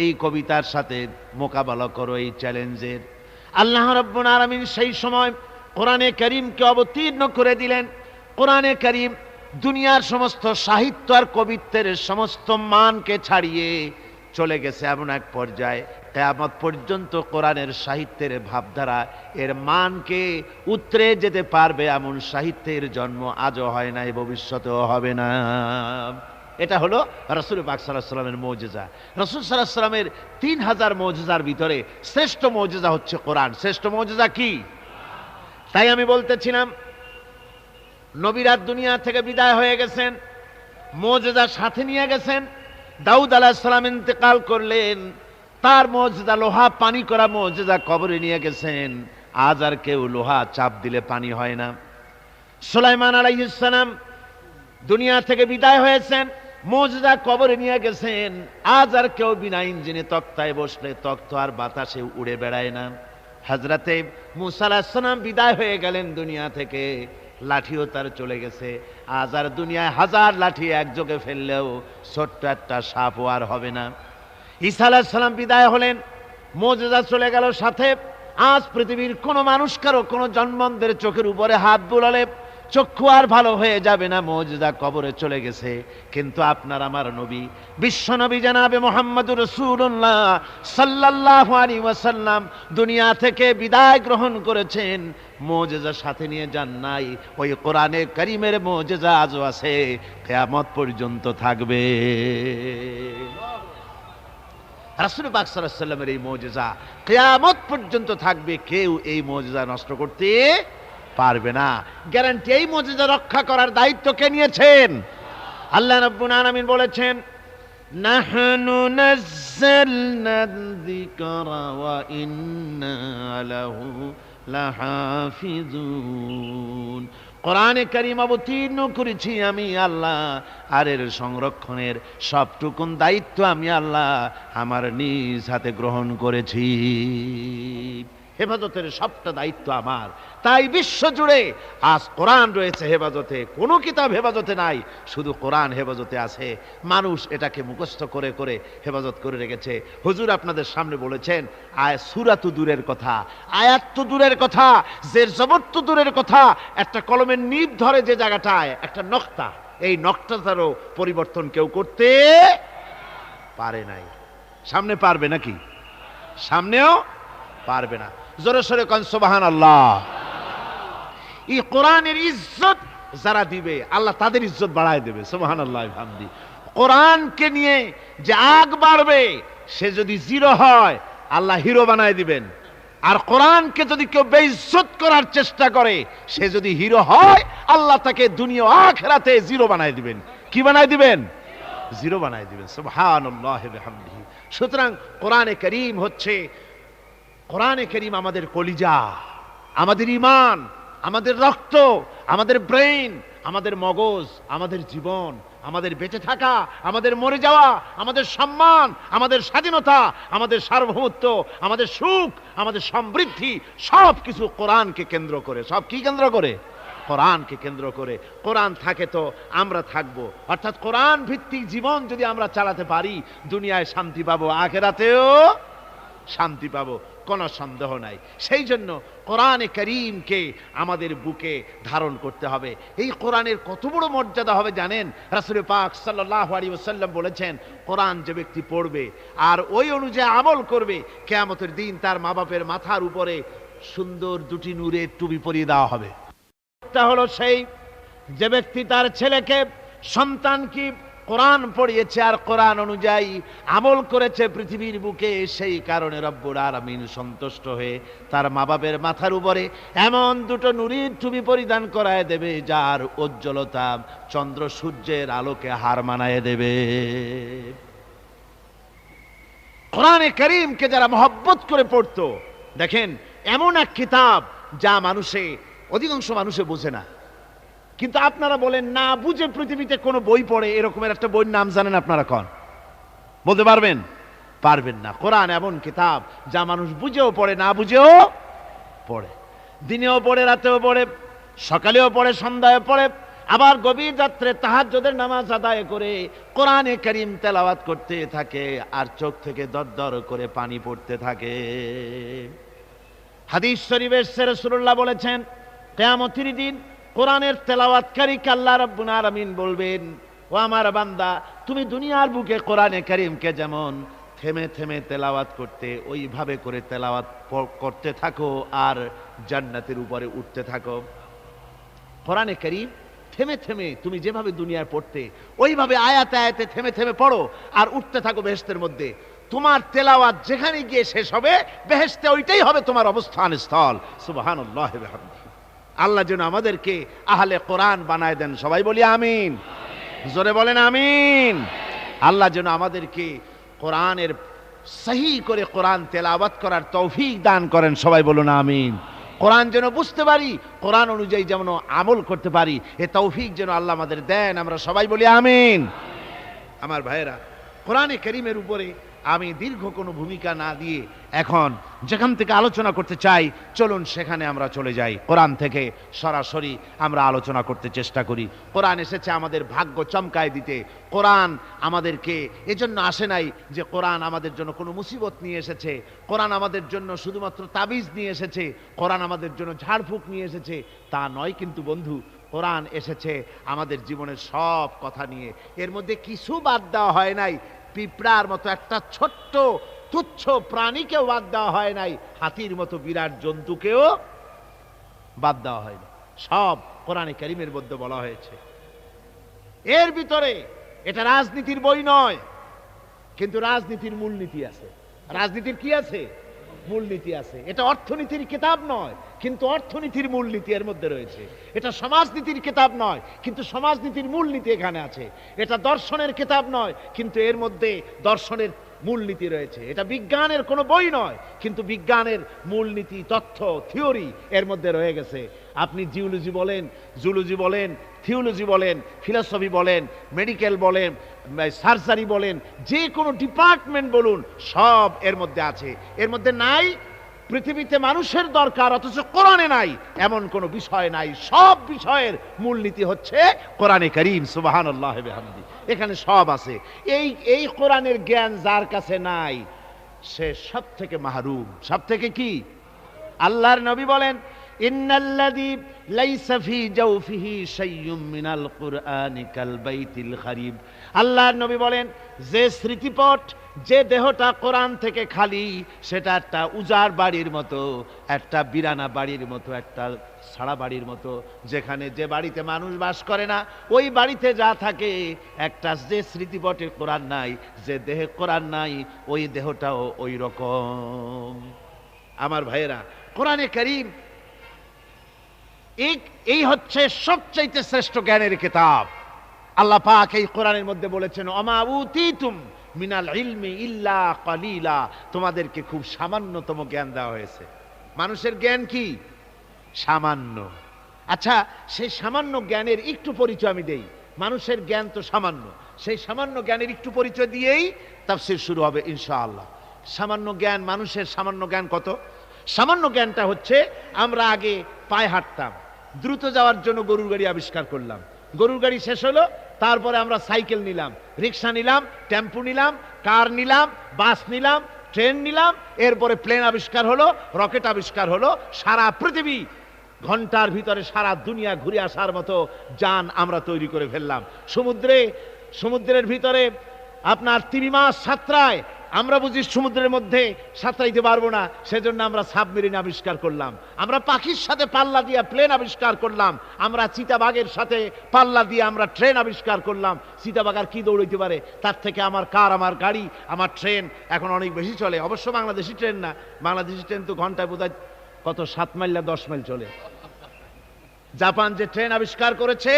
এই কবিতার সাথে মোকাবেলা করো এই চ্যালেঞ্জের। আল্লাহ রাব্বুল আলামিন সেই সময় কোরআনে কারীমকে অবতীর্ণ করে দিলেন। কোরআনে কারীম দুনিয়ার সমস্ত সাহিত্য আর কবিত্বের সমস্ত মানকে ছাড়িয়ে চলে গেছে এমন এক পর্যায়ে, কিয়ামত পর্যন্ত কোরআনের সাহিত্যের ভাবধারা এর মানকে উতরে যেতে পারবে এমন সাহিত্যের জন্ম আজও হয় নাই, ভবিষ্যতেও হবে না। এটা হলো রাসূল পাক সাল্লাল্লাহু আলাইহি ওয়াসাল্লামের মুজিজা। রাসূল সাল্লাল্লাহু আলাইহি ওয়াসাল্লামের 3000 মুজিজার ভিতরে শ্রেষ্ঠ মুজিজা হচ্ছে কোরআন। শ্রেষ্ঠ মুজিজা কি? তাই আমি বলতেছিলাম, নবীরা দুনিয়া থেকে বিদায় হয়ে গেছেন, মুজিজা সাথে নিয়ে গেছেন। দাউদ আলাইহিস সালাম ইন্তেকাল করলেন, তার মুজিজা লোহা পানি করা মুজিজা কবরে নিয়ে গেছেন। আজ আর কেউ লোহা চাপ দিলে পানি হয় না। সুলাইমান আলাইহিস সালাম দুনিয়া থেকে বিদায় হয়েছেন, মুজিজা কবরে নিয়ে গেছেন। আজ আর কেউ বিনা ইঞ্জিনে তক্তায় বসলে তক্ত আর বাতাসে উড়ে বেড়ায় না। হযরতে মূসা আলাইহিস সালাম বিদায় হয়ে গেলেন দুনিয়া থেকে, লাঠিও তার চলে গেছে। আজ আর দুনিয়ায় হাজার লাঠি একযোগে ফেললেও ছোট্ট একটা সাপও আর হবে না। ঈসা আলাইহিস সালাম বিদায় হলেন, মুজিজা চলে গেল সাথে। আজ পৃথিবীর কোনো মানুষ কারো কোনো জন্মদের চোখের উপরে হাত বুলালে চক্ষু আর ভালো হয়ে যাবে না, মুজিজা কবরে চলে গেছে। কিন্তু আপনার আমার নবী, বিশ্ব নবী জনাবে মুহাম্মদুর রাসূলুল্লাহ সাল্লাল্লাহু আলাইহি ওয়াসাল্লাম দুনিয়া থেকে বিদায় গ্রহণ করেছেন, মুজিজা সাথে নিয়ে যান নাই। ওই কোরআনে কারীমের মুজিজা আজও আছে, কিয়ামত পর্যন্ত থাকবে। রাসূল পাক সাল্লাল্লাহু আলাইহি ওয়াসাল্লামের এই মুজিজা কিয়ামত পর্যন্ত থাকবে, কেউ এই মুজিজা নষ্ট করতে পারবে না। গ্যারান্টি, এই মুজিজা রক্ষা করার দায়িত্ব কে নিয়েছেন? আল্লাহ রাব্বুল আলামিন বলেছেন, নাহনু নাযালনা যিকরা ওয়া ইন্না লাহু লাহাফিজুন। কোরআনে কারীম অবতীর্ণ করেছি আমি আল্লাহ, আর এর সংরক্ষণের সবটুকুন দায়িত্ব আমি আল্লাহ আমার নিজ হাতে গ্রহণ করেছি। হেফাজতের সবটা দায়িত্ব আমার। তাই বিশ্ব জুড়ে আজ কোরআন রয়েছে হেফাজতে, কোনো কিতাব হেফাজতে নাই, শুধু কোরআন হেফাজতে আছে। মানুষ এটাকে মুখস্থ করে করে হেফাজত করে রেখেছে। হুজুর আপনাদের সামনে বলেছেন সূরা তো দূরের কথা, আয়াত তো দূরের কথা, জের জবর তো দূরের কথা, একটা কলমের নিব ধরে যে জায়গাটায় একটা নকতা, এই নকটাটারও পরিবর্তন কেউ করতে পারে নাই। সামনে পারবে নাকি? সামনেও পারবে না। জোরে সোরে কোন সুবহানাল্লাহ। এই কোরআনের ইজ্জত যারা দিবে আল্লাহ তাদের ইজ্জত বাড়ায় দেবে। সুবহানাল্লাহ হামদি। কোরআনকে নিয়ে যে আগ বাড়বে সে যদি জিরো হয় আল্লাহ হিরো বানায় দিবেন। আর কোরআনকে যদি কেউ বেইজ্জত করার চেষ্টা করে সে যদি হিরো হয় আল্লাহ তাকে দুনিয়া আখিরাতে জিরো বানায় দিবেন। কি বানায় দিবেন? জিরো বানায় দিবেন। সুবহানাল্লাহি ওয়া বিহামদিহি। সুতরাং কোরআনে কারীম হচ্ছে, কোরআনে কারীম আমাদের কলিজা, আমাদের ঈমান, আমাদের রক্ত, আমাদের ব্রেইন, আমাদের মগজ, আমাদের জীবন, আমাদের বেঁচে থাকা, আমাদের মরে যাওয়া, আমাদের সম্মান, আমাদের স্বাধীনতা, আমাদের সার্বভৌমত্ব, আমাদের সুখ, আমাদের সমৃদ্ধি সব কিছু কোরআনকে কেন্দ্র করে। সব কি কেন্দ্র করে? কোরআনকে কেন্দ্র করে। কোরআন থাকে তো আমরা থাকবো। অর্থাৎ কোরআন ভিত্তিক জীবন যদি আমরা চালাতে পারি দুনিয়ায় শান্তি পাবো, আখিরাতেও শান্তি পাবো, কোনো সন্দেহ নাই। সেই জন্য কোরআনে কারীমকে আমাদের বুকে ধারণ করতে হবে। এই কোরআনের কত বড় মর্যাদা হবে জানেন? রাসূল পাক সাল্লাল্লাহু আলাইহি ওয়াসাল্লাম বলেছেন, কোরআন যে ব্যক্তি পড়বে আর ওই অনুযায়ী আমল করবে, কিয়ামতের দিন তার মা বাপের মাথার উপরে সুন্দর দুটি নূরের টুপি পরিয়ে দেওয়া হবে। এটা হলো সেই যে ব্যক্তি তার ছেলেকে, সন্তানকে কোরআন পড়িয়েছে আর কোরআন অনুযায়ী আমল করেছে পৃথিবীর বুকে, সেই কারণে রব্বুল আলামিন সন্তুষ্ট হয়ে তার মা বাপের মাথার উপরে এমন দুটো নূরের টুপি পরিধান করায় দেবে যার উজ্জ্বলতা চন্দ্র সূর্যের আলোকে হার মানায় দেবে। কোরআনে কারীমকে যারা মহব্বত করে পড়তো, দেখেন এমন এক কিতাব যা অধিকাংশ মানুষে বোঝে না। কিন্তু আপনারা বলেন না বুঝে পৃথিবীতে কোন বই পড়ে, এরকমের একটা বইয়ের নাম জানেন আপনারা? কোন বলতে পারবেন? পারবেন না। কোরআন এমন কিতাব যা মানুষ বুঝেও পড়ে, না বুঝেও পড়ে, দিনেও পড়ে, রাতেও পড়ে, সকালেও পড়ে, সন্ধ্যায় পড়ে, আবার গভীর রাত্রে তাহাজ্জুদের নামাজ আদায় করে কোরআনে কারীম তেলাওয়াত করতে থাকে আর চোখ থেকে দরদর করে পানি পড়তে থাকে। হাদিস শরীফে রাসূলুল্লাহ বলেছেন, কিয়ামতের দিন কোরআনের তেলাওয়াতকারীকে আল্লাহ রাব্বুল আলামিন বলবেন, ও আমার বান্দা, তুমি দুনিয়ার বুকে কোরআনে কারীমকে যেমন থেমে থেমে তেলাওয়াত করতে, ওইভাবে করে তেলাওয়াত করতে থাকো আর জান্নাতের উপরে উঠতে থাকো। কোরআনে কারীম থেমে থেমে তুমি যেভাবে দুনিয়ায় পড়তে, ওইভাবে আয়াতে আয়াতে থেমে থেমে পড়ো আর উঠতে থাকো বেহেশতের মধ্যে। তোমার তেলাওয়াত যেখানে গিয়ে শেষ হবে বেহেশতে ওইটাই হবে তোমার অবস্থান স্থল। সুবহানাল্লাহি ওয়া বিহামদিহি। আল্লাহ যেন আমাদেরকে আহলে কোরআন বানায় দেন। সবাই বলি আমিন। জোরে বলেন আমিন। আল্লাহ যেন আমাদেরকে কোরআনের সহি করে কোরআন তেলাওয়াত করার তৌফিক দান করেন। সবাই বলুন আমিন। কোরআন যেন বুঝতে পারি, কোরআন অনুযায়ী যেন আমল করতে পারি, এ তৌফিক যেন আল্লাহ আমাদের দেন। আমরা সবাই বলি আমিন। আমার ভাইয়েরা, কোরআনে কারীমের উপরে আমি দীর্ঘ কোনো ভূমিকা না দিয়ে এখন যেখান থেকে আলোচনা করতে চাই, চলুন সেখানে আমরা চলে যাই। কোরআন থেকে সরাসরি আমরা আলোচনা করতে চেষ্টা করি। কোরআন এসেছে আমাদের ভাগ্য চমকায় দিতে। কোরআন আমাদেরকে এজন্য আসে নাই যে কোরআন আমাদের জন্য কোনো মুসিবত নিয়ে এসেছে, কোরআন আমাদের জন্য শুধুমাত্র তাবিজ নিয়ে এসেছে, কোরআন আমাদের জন্য ঝাড়ফুঁক নিয়ে এসেছে, তা নয় কিন্তু বন্ধু। কোরআন এসেছে আমাদের জীবনের সব কথা নিয়ে, এর মধ্যে কিছু বাদ দেওয়া হয় নাই। পিঁপড়ার মতো একটা ছোট্ট তুচ্ছ প্রাণীকেও বাদ দেওয়া হয় নাই, হাতির মতো বিরাট জন্তুকেও বাদ দেওয়া হয়নি। সব কোরআনে কারীমের মধ্যে বলা হয়েছে। এর ভিতরে এটা রাজনীতির বই নয়, কিন্তু রাজনীতির মূলনীতি আছে। রাজনীতির কি আছে? মূলনীতি আছে। এটা অর্থনীতির কিতাব নয়, কিন্তু অর্থনীতির মূলনীতি এর মধ্যে রয়েছে। এটা সমাজনীতির কিতাব নয়, কিন্তু সমাজনীতির মূলনীতি এখানে আছে। এটা দর্শনের কিতাব নয়, কিন্তু এর মধ্যে দর্শনের মূলনীতি রয়েছে। এটা বিজ্ঞানের কোনো বই নয়, কিন্তু বিজ্ঞানের মূলনীতি, তথ্য, থিওরি এর মধ্যে রয়ে গেছে। আপনি জিওলজি বলেন, জুলজি বলেন, থিওলজি বলেন, ফিলসফি বলেন, মেডিকেল বলেন, সার্জারি বলেন, যে কোনো ডিপার্টমেন্ট বলুন, সব এর মধ্যে আছে। এর মধ্যে নাই পৃথিবীতে মানুষের দরকার অথচ কোরআনে নাই এমন কোনো বিষয় নাই। সব বিষয়ের মূলনীতি হচ্ছে কোরআনে কারীম, সুবহানাল্লাহ ওয়া বিহামদি। এখানে সব আছে। এই কোরআনের জ্ঞান যার কাছে নাই সে সব থেকে মাহরুম। সব থেকে কি? আল্লাহর নবী বলেন, ইন্নাল্লাযী লাইসা ফি জাওফিহি শাইয়ুম মিনাল কুরআনি কাল বাইতিল খারিব। আল্লাহর নবী বলেন, যে স্মৃতিপট, যে দেহটা কোরআন থেকে খালি, সেটা একটা উজাড় বাড়ির মতো, একটা বিরানা বাড়ির মতো, একটা ছাড়া বাড়ির মতো, যেখানে যে বাড়িতে মানুষ বাস করে না, ওই বাড়িতে যা থাকে, একটা যে স্মৃতিপটে কোরআন নাই, যে দেহে কোরআন নাই, ওই দেহটাও ওই রকম। আমার ভাইয়েরা, কোরআনে কারীম এই হচ্ছে সবচাইতে শ্রেষ্ঠ জ্ঞানের কিতাব। আল্লাহ পাক এই কোরআনের মধ্যে বলেছেন, ওমা উতিতুম মিনাল ইলমি ইল্লা কালিলা, তোমাদেরকে খুব সামান্যতম জ্ঞান দেওয়া হয়েছে। মানুষের জ্ঞান কি? সামান্য। আচ্ছা, সেই সামান্য জ্ঞানের একটু পরিচয় আমি দেই। মানুষের জ্ঞান তো সামান্য, সেই সামান্য জ্ঞানের একটু পরিচয় দিয়েই তাফসীর শুরু হবে ইনশাআল্লাহ। সামান্য জ্ঞান, মানুষের সামান্য জ্ঞান কত? সামান্য জ্ঞানটা হচ্ছে, আমরা আগে পায়ে হাঁটতাম, দ্রুত যাওয়ার জন্য গরুর গাড়ি আবিষ্কার করলাম, গরুর গাড়ি শেষ হলো, তারপরে আমরা সাইকেল নিলাম, রিক্সা নিলাম, টেম্পু নিলাম, কার নিলাম, বাস নিলাম, ট্রেন নিলাম, এরপরে প্লেন আবিষ্কার হলো, রকেট আবিষ্কার হলো, সারা পৃথিবী ঘন্টার ভিতরে সারা দুনিয়া ঘুরে আসার মতো যান আমরা তৈরি করে ফেললাম। সমুদ্রের ভিতরে আপনার 3 মাস সাঁতরায়, আমরা বুঝি সমুদ্রের মধ্যে সাঁতরাইতে পারবো না, সেজন্য আমরা সাবমেরিন আবিষ্কার করলাম। আমরা পাখির সাথে পাল্লা দিয়ে প্লেন আবিষ্কার করলাম। আমরা চিতাবাঘের সাথে পাল্লা দিয়ে আমরা ট্রেন আবিষ্কার করলাম। চিতাবাঘ আর কি দৌড়াইতে পারে? তার থেকে আমার কার, আমার গাড়ি, আমার ট্রেন এখন অনেক বেশি চলে। অবশ্য বাংলাদেশি ট্রেন না, বাংলাদেশি ট্রেন তো ঘন্টায় বোধহয় কত 7 মাইল না 10 মাইল চলে। জাপান যে ট্রেন আবিষ্কার করেছে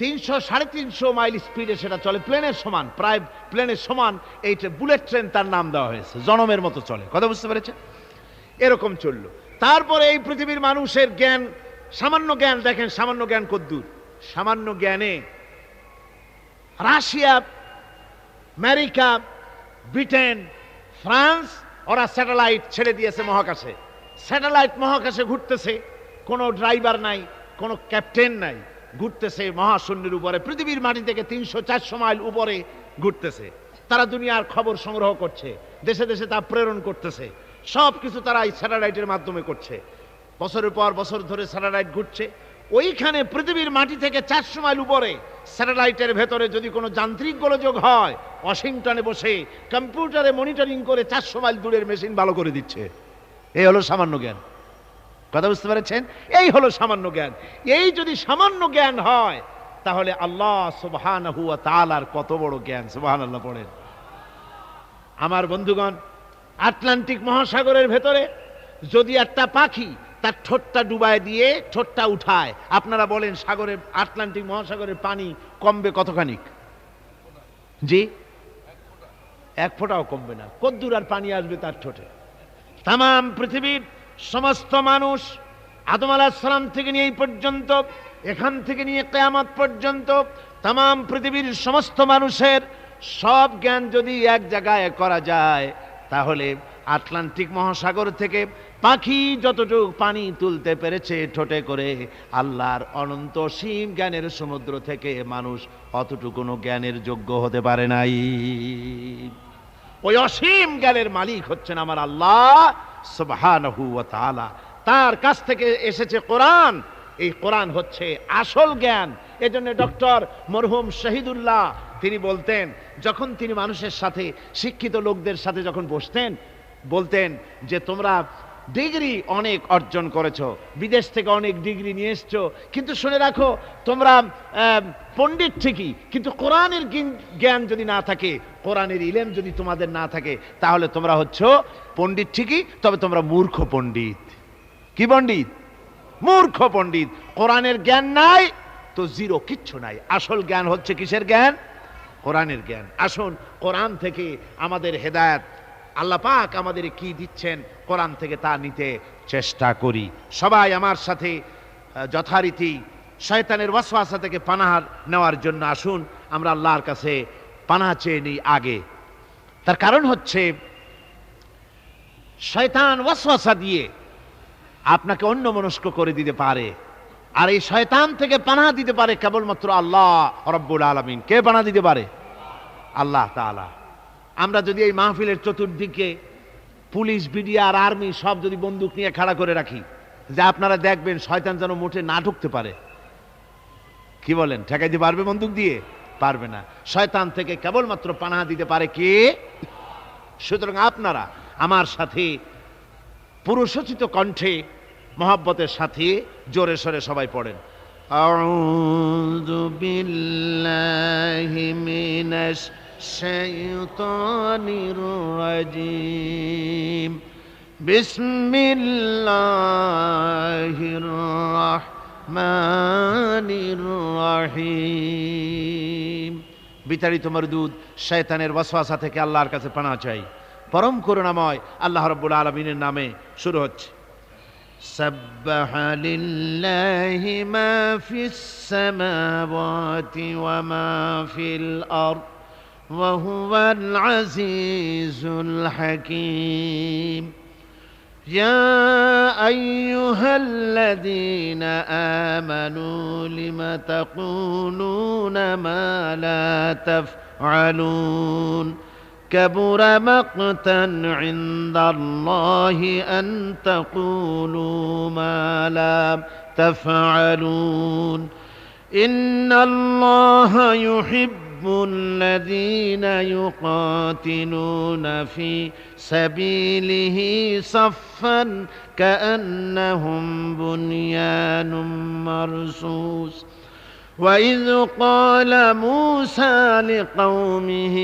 300-350 মাইল স্পিডে সেটা চলে, প্লেনের সমান, প্রায় প্লেনের সমান। এই বুলেট ট্রেন তার নাম দেওয়া হয়েছে, জনমের মতো চলে। কথা বুঝতে পেরেছে? এরকম চলল। তারপরে এই পৃথিবীর মানুষের জ্ঞান, সামান্য জ্ঞান, দেখেন সামান্য জ্ঞান কদ্দূর। সামান্য জ্ঞানে রাশিয়া, আমেরিকা, ব্রিটেন, ফ্রান্স, ওরা স্যাটেলাইট ছেড়ে দিয়েছে মহাকাশে। স্যাটেলাইট মহাকাশে ঘুরতেছে, কোনো ড্রাইভার নাই, কোনো ক্যাপ্টেন নাই, ঘুরতেছে মহাশূন্যের উপরে, পৃথিবীর মাটি থেকে 300-400 মাইল উপরে ঘুরতেছে। তারা দুনিয়ার খবর সংগ্রহ করছে, দেশে দেশে তা প্রেরণ করতেছে। সব কিছু তারা এই স্যাটেলাইটের মাধ্যমে করছে। বছরের পর বছর ধরে স্যাটেলাইট ঘুরছে। ওইখানে পৃথিবীর মাটি থেকে 400 মাইল উপরে স্যাটেলাইটের ভেতরে যদি কোনো যান্ত্রিক গোলযোগ হয়, ওয়াশিংটনে বসে কম্পিউটারে মনিটরিং করে 400 মাইল দূরের মেশিন ভালো করে দিচ্ছে। এই হলো সামান্য জ্ঞান। কথা বুঝতে পেরেছেন? এই হলো সামান্য জ্ঞান। এই যদি সামান্য জ্ঞান হয়, তাহলে আল্লাহ সুবহানাহু ওয়া তাআলার কত বড় জ্ঞান। সুবহানাল্লাহ পড়েন। আমার বন্ধুগণ, আটলান্টিক মহাসাগরের ভেতরে যদি একটা পাখি তার ঠোঁটটা ডুবায় দিয়ে ঠোঁটটা উঠায়, আপনারা বলেন সাগরের, আটলান্টিক মহাসাগরের পানি কমবে কতখানি? জি, 1 ফোঁটাও কমবে না। কদ্দুর আর পানি আসবে তার ঠোঁটে? তাম পৃথিবীর সমস্ত মানুষ, আদম আলাইহিস সালাম থেকে নিয়ে এই পর্যন্ত, এখান থেকে নিয়ে কিয়ামত পর্যন্ত তাম পৃথিবীর সমস্ত মানুষের সব জ্ঞান যদি এক জায়গায় করা যায়, তাহলে আটলান্টিক মহাসাগর থেকে পাখি যতটুকু পানি তুলতে পেরেছে ঠোঁটে করে, আল্লাহর অনন্ত অসীম জ্ঞানের সমুদ্র থেকে মানুষ অতটুকু জ্ঞানের যোগ্য হতে পারে নাই। ওই অসীম জ্ঞানের মালিক হচ্ছেন আমার আল্লাহ সুবহানাহু ওয়া তাআলা। তার কাছ থেকে এসেছে কোরআন। এই কোরআন হচ্ছে আসল জ্ঞান। এজন্য ডক্টর মরহুম শহীদুল্লাহ তিনি বলতেন, যখন তিনি মানুষের সাথে, শিক্ষিত লোকদের সাথে যখন বসতেন, বলতেন যে তোমরা ডিগ্রি অনেক অর্জন করেছো, বিদেশ থেকে অনেক ডিগ্রি নিয়ে এসছো, কিন্তু শুনে রাখো তোমরা পণ্ডিত ঠিকই, কিন্তু কোরআনের জ্ঞান যদি না থাকে, কোরআনের ইলম যদি তোমাদের না থাকে, তাহলে তোমরা হচ্ছ পণ্ডিত ঠিকই, তবে তোমরা মূর্খ পণ্ডিত। কি পণ্ডিত? মূর্খ পণ্ডিত। কোরআনের জ্ঞান নাই তো জিরো, কিচ্ছু নাই। আসল জ্ঞান হচ্ছে কিসের জ্ঞান? কোরআনের জ্ঞান। আসুন কোরআন থেকে আমাদের হেদায়েত, আল্লাহ পাক আমাদের কি দিচ্ছেন কোরআন থেকে তা নিতে চেষ্টা করি। সবাই আমার সাথে যথারীতি শয়তানের ওয়াসওয়াসা থেকে পানাহ নেওয়ার জন্য আসুন আমরা আল্লাহর কাছে পানাহ চেয়ে নিই আগে। তার কারণ হচ্ছে শয়তান ওয়াসওয়াসা দিয়ে আপনাকে অন্যমনস্ক করে দিতে পারে, আর এই শয়তান থেকে পানাহ দিতে পারে কেবলমাত্র আল্লাহ রব্বুল আলামিন। কে পানাহ দিতে পারে? আল্লাহ তাআলা। আমরা যদি এই মাহফিলের চতুর্দিকে পুলিশ, বিডিআর আর আর্মি সব যদি বন্দুক নিয়ে খাড়া করে রাখি, যে আপনারা দেখবেন শয়তান যেন মোটে না ঢুকতে পারে, কি বলেন? ঠেকাইতে পারবে বন্দুক দিয়ে? পারবে না। শয়তান থেকে কেবলমাত্র পানাহ দিতে পারে কে? সুতরাং আপনারা আমার সাথে পুরুষোচিত কণ্ঠে মহব্বতের সাথে জোরে সোরে সবাই পড়েন, আউযু বিল্লাহি মিনাশ শাইতানির রাজিম, বিসমিল্লাহির রাহমানির রাহিম। বিতাড়িত মরদুদ শয়তানের ওয়াসওয়াসা থেকে আল্লাহর কাছে পানাহ চাই। পরম করুণাময় আল্লাহ রাব্বুল আলামিনের নামে শুরু হচ্ছে। সাব্বাহা লিল্লাহি মা ফিস সামাওয়াতি ওয়া মা ফিল আরদ ওয়া হুয়াল আজিজুল হাকীম। ইয়া আইয়ুহাল্লাযীনা আমানু লিমা তাকুলুনা মা লা তাফআলুন كبر مقتا عند الله أن تقولوا ما لا تفعلون إن الله يحب الذين يقاتلون في سبيله صفا كأنهم بنيان مرصوص وإذ قال موسى لقومه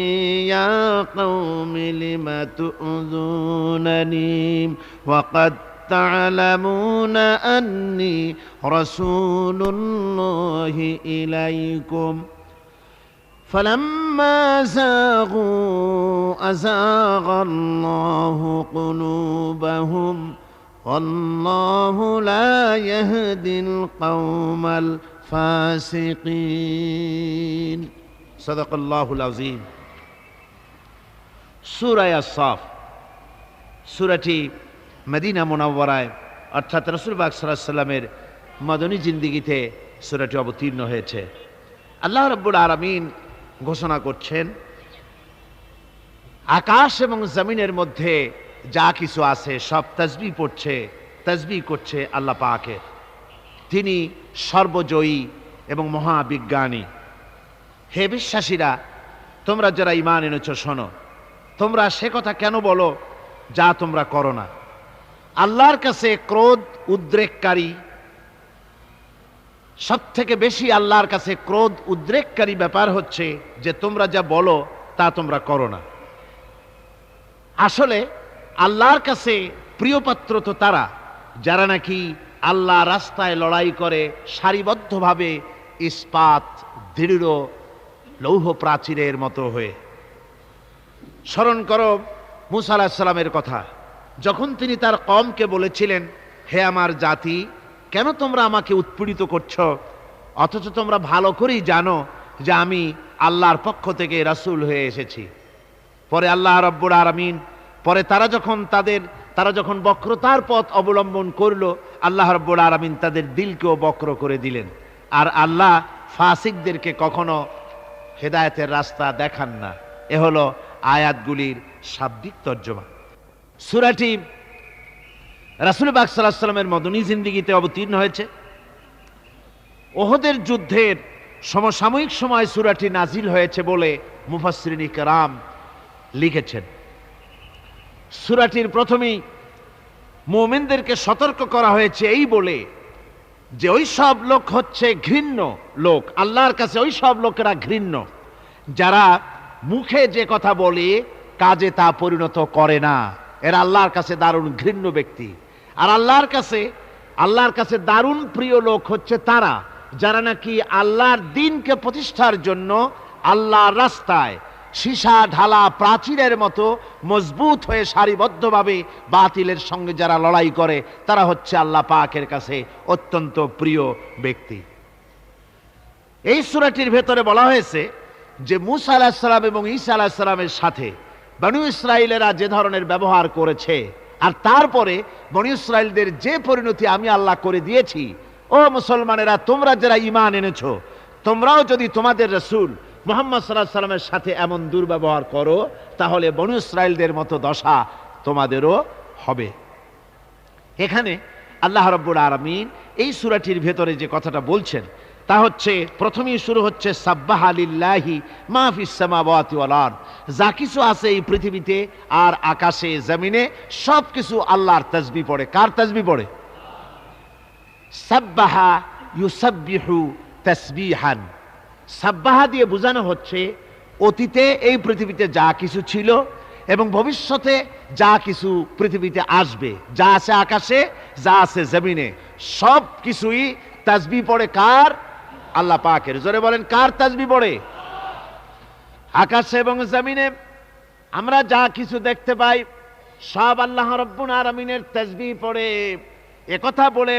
يا قوم لم تؤذونني وقد تعلمون أني رسول الله إليكم فلما زاغوا أزاغ الله قلوبهم والله لا يهدي القوم الفاسقين صدق الله العظيم। সূরা আস-সাফ সূরাটি মদিনা মুনাওয়ারায় অর্থাৎ রাসূল পাক সাল্লাল্লাহু আলাইহি ওয়াসাল্লামের মদনী জিন্দেগিতে সূরাটি অবতীর্ণ হয়েছে। আল্লাহ রাব্বুল আলামিন ঘোষণা করছেন, আকাশ এবং জমিনের মধ্যে যা কিছু আছে সব তাসবিহ করছে আল্লাহ পাকের। তিনি সর্বজয়ী এবং মহাবিজ্ঞানী। হে বিশ্বাসীরা, তোমরা যারা ঈমান এনেছ শোনো, তোমরা সে কথা কেন বলো যা তোমরা করো না। আল্লাহর কাছে ক্রোধ উদ্রেককারী, সব থেকে বেশি আল্লাহর কাছে ক্রোধ উদ্রেককারী ব্যাপার হচ্ছে যে তোমরা যা বলো তা তোমরা করো না। আসলে আল্লাহর কাছে প্রিয়পাত্র তো তারা যারা নাকি আল্লাহ রাস্তায় লড়াই করে সারিবদ্ধভাবে ইস্পাত দৃঢ় লৌহ প্রাচীরের মতো হয়ে। স্মরণ করো মূসা আলাইহিস সালামের কথা, যখন তিনি তার কওমকে বলেছিলেন, হে আমার জাতি, কেন তোমরা আমাকে উৎপীড়িত করছো, অথচ তোমরা ভালো করেই জানো যে আমি আল্লাহর পক্ষ থেকে রাসূল হয়ে এসেছি। পরে আল্লাহ রাব্বুল আলামিন পরে তারা যখন বক্রতার পথ অবলম্বন করলো, আল্লাহ রাব্বুল আলামিন তাদের দিলকেও বক্র করে দিলেন। আর আল্লাহ ফাসিকদেরকে কখনো হেদায়েতের রাস্তা দেখান না। এ হলো আয়াতগুলির শাব্দিক তর্জমা। সূরাটি রাসূল পাক সাল্লাল্লাহু আলাইহি ওয়াসাল্লামের মদনী জিন্দেগিতে অবতীর্ণ হয়েছে। ওহদের যুদ্ধের সমসাময়িক সময় সূরাটি নাজিল হয়েছে বলে মুফাসসিরিন কিরাম লিখেছেন। সূরাটির প্রথমেই মুমিনদেরকে সতর্ক করা হয়েছে এই বলে যে ওই সব লোক হচ্ছে ঘৃণ্য লোক, আল্লাহর কাছে ওই সব লোকেরা ঘৃণ্য যারা মুখে যে কথা বলে কাজে তা পরিণত করে না। এরা আল্লাহর কাছে দারুণ ঘৃণ্য ব্যক্তি। আর আল্লাহর কাছে আল্লাহর কাছে দারুণ প্রিয় লোক হচ্ছে তারা যারা নাকি আল্লাহর দ্বীনকে প্রতিষ্ঠার জন্য আল্লাহর রাস্তায় সীসা ঢালা প্রাচীরের মতো মজবুত হয়ে সারিবদ্ধভাবে বাতিলের সঙ্গে যারা লড়াই করে তারা হচ্ছে আল্লাহ পাকের কাছে অত্যন্ত প্রিয় ব্যক্তি। এই সূরাটির ভেতরে বলা হয়েছে যে মূসা আলাইহিস সালাম এবং ঈসা আলাইহিস সালামের সাথে বনু ইসরাইলেরা যে ধরনের ব্যবহার করেছে, আর তারপরে বনু ইসরাইলদের যে পরিণতি আমি আল্লাহ করে দিয়েছি, ও মুসলমানেরা তোমরা যারা ঈমান এনেছো, তোমরাও যদি তোমাদের রাসূল মুহাম্মদ সাল্লাল্লাহু আলাইহি ওয়াসাল্লামের সাথে এমন দুর্ব্যবহার করো তাহলে বনু ইসরাইলদের মতো দশা তোমাদেরও হবে। এখানে আল্লাহ রাব্বুল আলামিন এই সূরাটির ভেতরে যে কথাটা বলছেন তা হচ্ছে, প্রথমেই শুরু হচ্ছে সাব্বাহা লিল্লাহি মা ফিস সামাওয়াতি ওয়াল আরদ, যা কিছু আছে এই পৃথিবীতে আর আকাশে জমিনে সব কিছু আল্লাহর তাসবিহ পড়ে। কার তাসবিহ পড়ে? সাব্বাহা ইউসাব্বিহু তাসবিহান। সাব্বাহা দিয়ে বোঝানো হচ্ছে অতীতে এই পৃথিবীতে যা কিছু ছিল এবং ভবিষ্যতে যা কিছু পৃথিবীতে আসবে, যা আছে আকাশে, যা আছে জমিনে, সব কিছুই তাসবিহ পড়ে কার? আল্লাহ পাকের। জোরে বলেন, কার তাসবিহ পড়ে? আকাশে এবং জমিনে আমরা যা কিছু দেখতে পাই সব আল্লাহ রাব্বুল আলামিনের তাসবিহ পড়ে। একথা বলে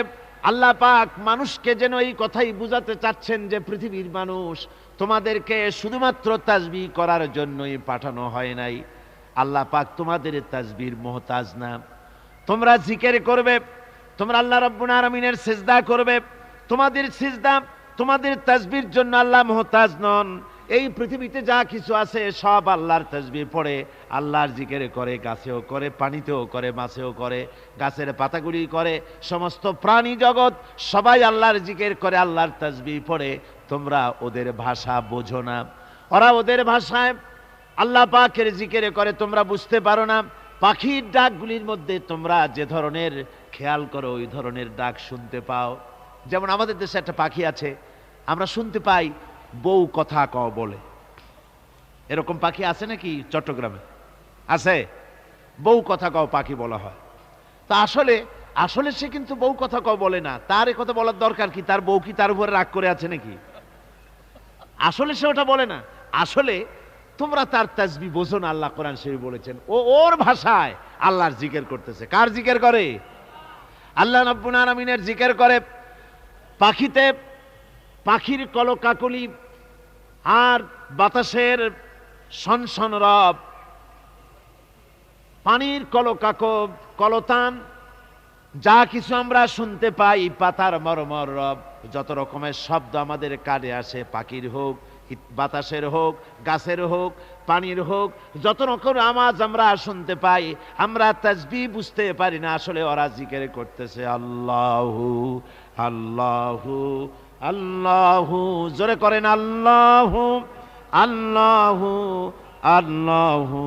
আল্লাহ পাক মানুষকে যেন এই কথাই বুঝাতে চাচ্ছেন যে পৃথিবীর মানুষ, তোমাদেরকে শুধুমাত্র তাসবিহ করার জন্যই পাঠানো হয় নাই। আল্লাহ পাক তোমাদের তাসবিহর মুহতাজ না। তোমরা জিকির করবে, তোমরা আল্লাহ রাব্বুল আলামিনের সিজদা করবে, তোমাদের সিজদা তোমাদের তাসবিহর জন্য আল্লাহ মুহতাজ নন। এই পৃথিবীতে যা কিছু আছে সব আল্লাহর তাসবিহ পড়ে, আল্লাহর জিকির করে, গাছেও করে, পানিতেও করে, মাছেও করে, গাছের পাতাগুলি করে, সমস্ত প্রাণী জগৎ সবাই আল্লাহর জিকির করে, আল্লাহর তাসবিহ পড়ে। তোমরা ওদের ভাষা বোঝো না, ওরা ওদের ভাষায় আল্লাহ পাকের জিকির করে, তোমরা বুঝতে পারো না। পাখির ডাকগুলির মধ্যে তোমরা যে ধরনের খেয়াল করো ওই ধরনের ডাক শুনতে পাও। যেমন আমাদের দেশে একটা পাখি আছে, আমরা শুনতে পাই বউ কথা কও বলে। এরকম পাখি আছে নাকি চট্টগ্রামে? আছে, বউ কথা কও পাখি বলা হয়। তা আসলে আসলে সে কিন্তু বউ কথা কও বলে না। তার এ কথা বলার দরকার কি? তার বউ কি তার উপরে রাগ করে আছে নাকি? আসলে সে ওটা বলে না। আসলে তোমরা তার তাসবিহ বোঝো না। আল্লাহ কোরআন শরীফে বলেছেন ও ওর ভাষায় আল্লাহর জিকির করতেছে। কার জিকির করে? আল্লাহ রাব্বুল আলামিনের জিকির করে। পাখিতে পাখির কলকাকলি আর বাতাসের সনসন রব, পানির কলকাকব কলতান, যা কিছু আমরা শুনতে পাই, পাতার মরমর রব, যত রকমের শব্দ আমাদের কানে আসে, পাখির হোক, বাতাসের হোক, গাছের হোক, পানির হোক, যত রকম আওয়াজ আমরা শুনতে পাই, আমরা তাসবিহ বুঝতে পারি না। আসলে ওরা জিকির করতেছে আল্লাহু আল্লাহু আল্লাহু। জোরে করেন আল্লাহু আল্লাহু আল্লাহু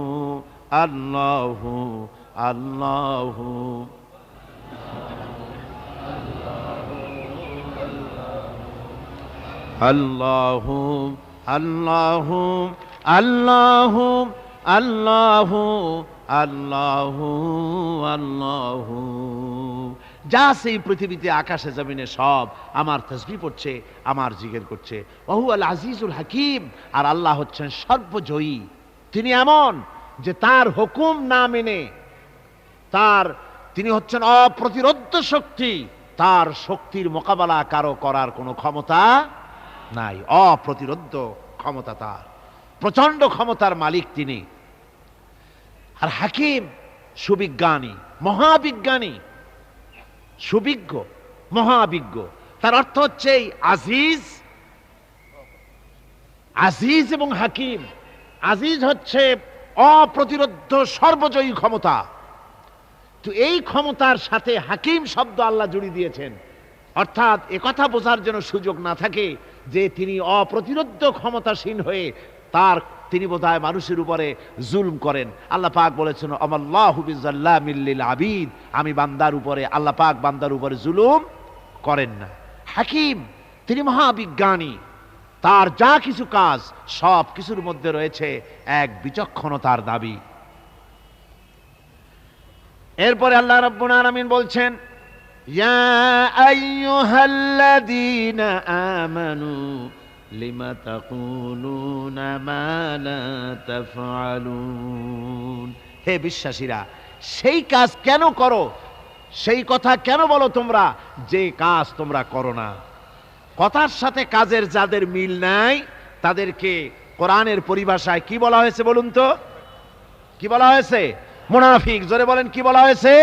আল্লাহু আল্লাহু। আল্লাহু আল্লাহু আল্লাহু আল্লাহু আল্লাহু আল্লাহু। যা সেই পৃথিবীতে আকাশে জমিনে সব আমার তাসবিহ পড়ছে, আমার জিকির করছে। ওহু আল আজিজুল হাকিম। আর আল্লাহ হচ্ছেন সর্বজয়ী। তিনি এমন যে তার হুকুম না মেনে তিনি হচ্ছেন অপ্রতিরোধ্য শক্তি। তার শক্তির মোকাবেলা কারো করার কোনো ক্ষমতা নাই। অপ্রতিরোধ্য ক্ষমতা তার, প্রচন্ড ক্ষমতার মালিক তিনি। আর হাকিম, সুবিজ্ঞানী, মহাবিজ্ঞানী, সুবিজ্ঞ, মহাবিজ্ঞ। তার অর্থ হচ্ছে আজিজ, আজিজ এবং হাকিম। আজিজ হচ্ছে অপ্রতিরোধ্য সর্বজয়ী ক্ষমতা। তো এই ক্ষমতার সাথে হাকিম শব্দ আল্লাহ জুড়ে দিয়েছেন, অর্থাৎ একথা বোঝার জন্য সুযোগ না থাকে যে তিনি অপ্রতিরোধ্য ক্ষমতাসীন হয়ে তিনি বোধহয় মানুষের উপরে জুলম করেন। আল্লাহ পাক বলেছেন আমাল্লাহু বিযাল্লামিল লিল আবিদ, আমি বান্দার উপরে, আল্লাহ পাক বান্দার উপরে জুলুম করেন না। হাকিম, তিনি মহাবিজ্ঞানী। তার যা কিছু কাজ সব কিছুর মধ্যে রয়েছে এক বিচক্ষণতার দাবি। এরপরে আল্লাহ রাব্বুল আলামিন বলছেন ইয়া আইয়ুহাল্লাযীনা আমানু লিমা তাকুলুনা মা লা তাফআলুন। হে বিশ্বাসীরা, সেই কাজ কেন করো, সেই কথা কেন বলো তোমরা যে কাজ তোমরা করো না। কথার সাথে কাজের যাদের মিল নাই তাদেরকে কোরআনের পরিভাষায় কি বলা হয়েছে বলুন তো? কি বলা হয়েছে? মুনাফিক। জোরে বলেন, কি বলা হয়েছে?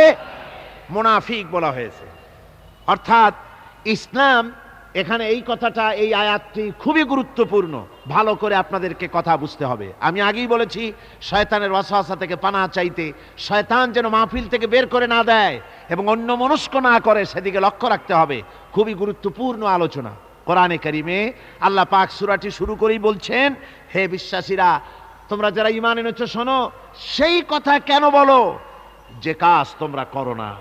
মুনাফিক বলা হয়েছে। অর্থাৎ ইসলাম, এখানে এই কথাটা, এই আয়াতটি খুবই গুরুত্বপূর্ণ, ভালো করে আপনাদেরকে কথা বুঝতে হবে। আমি আগেই বলেছি শয়তানের ওয়াসওয়াসা থেকে পানাহ চাইতে, শয়তান যেন মাহফিল থেকে বের করে না দেয় এবং অন্য মনস্ক না করে সেদিকে লক্ষ্য রাখতে হবে। খুবই গুরুত্বপূর্ণ আলোচনা। কোরআনে কারিমে আল্লাহ পাক সূরাটি শুরু করেই বলছেন, হে বিশ্বাসীরা, তোমরা যারা ঈমান এনেছো শোনো, সেই কথা কেন বলো যে কাজ তোমরা করো না।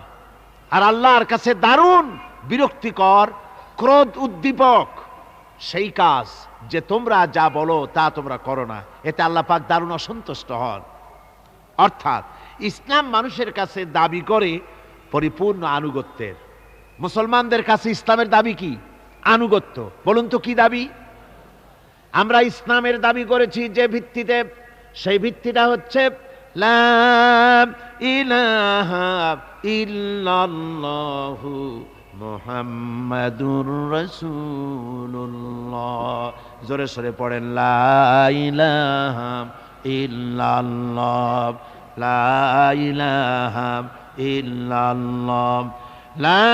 আর আল্লাহর কাছে দারুণ বিরক্তিকর, ক্রোধ উদ্দীপক সেই কাজ যে তোমরা যা বলো তা তোমরা করো না। এতে আল্লাহ পাক দারুণ অসন্তুষ্ট হন। অর্থাৎ ইসলাম মানুষের কাছে দাবি করে পরিপূর্ণ আনুগত্যের। মুসলমানদের কাছে ইসলামের দাবি কি? আনুগত্য। বলুন তো কি দাবি? আমরা ইসলামের দাবি করেছি যে ভিত্তিতে, সেই ভিত্তিটা হচ্ছে লা ইলাহা ইল্লাল্লাহু মুহাম্মাদুর রাসূলুল্লাহ। জোরে সরে পড়েন, লা ইলাহা ইল্লাল্লাহ, লা ইলাহা ইল্লাল্লাহ, লা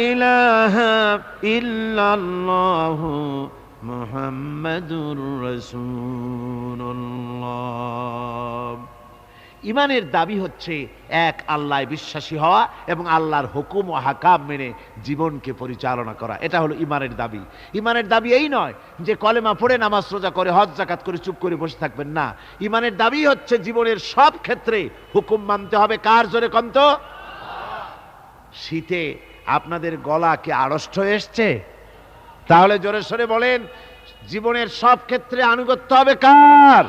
ইলাহা ইল্লাল্লাহু মুহাম্মাদুর রাসূলুল্লাহ। ইমানের দাবি হচ্ছে এক আল্লাহয় বিশ্বাসী হওয়া এবং আল্লাহর হুকুম ও হাকাম মেনে জীবনকে পরিচালনা করা। এটা হলো ইমানের দাবি। ইমানের দাবি এই নয় যে কলেমা পড়ে নামাজ রোজা করে হজ যাকাত করে চুপ করে বসে থাকবেন না। ইমানের দাবি হচ্ছে জীবনের সব ক্ষেত্রে হুকুম মানতে হবে। কার? জোরে কন্ত। শীতে আপনাদের গলা কি আড়ষ্ট হয়ে এসছে? তাহলে জোরে সরে বলেন, জীবনের সব ক্ষেত্রে আনুগত্য হবে কার?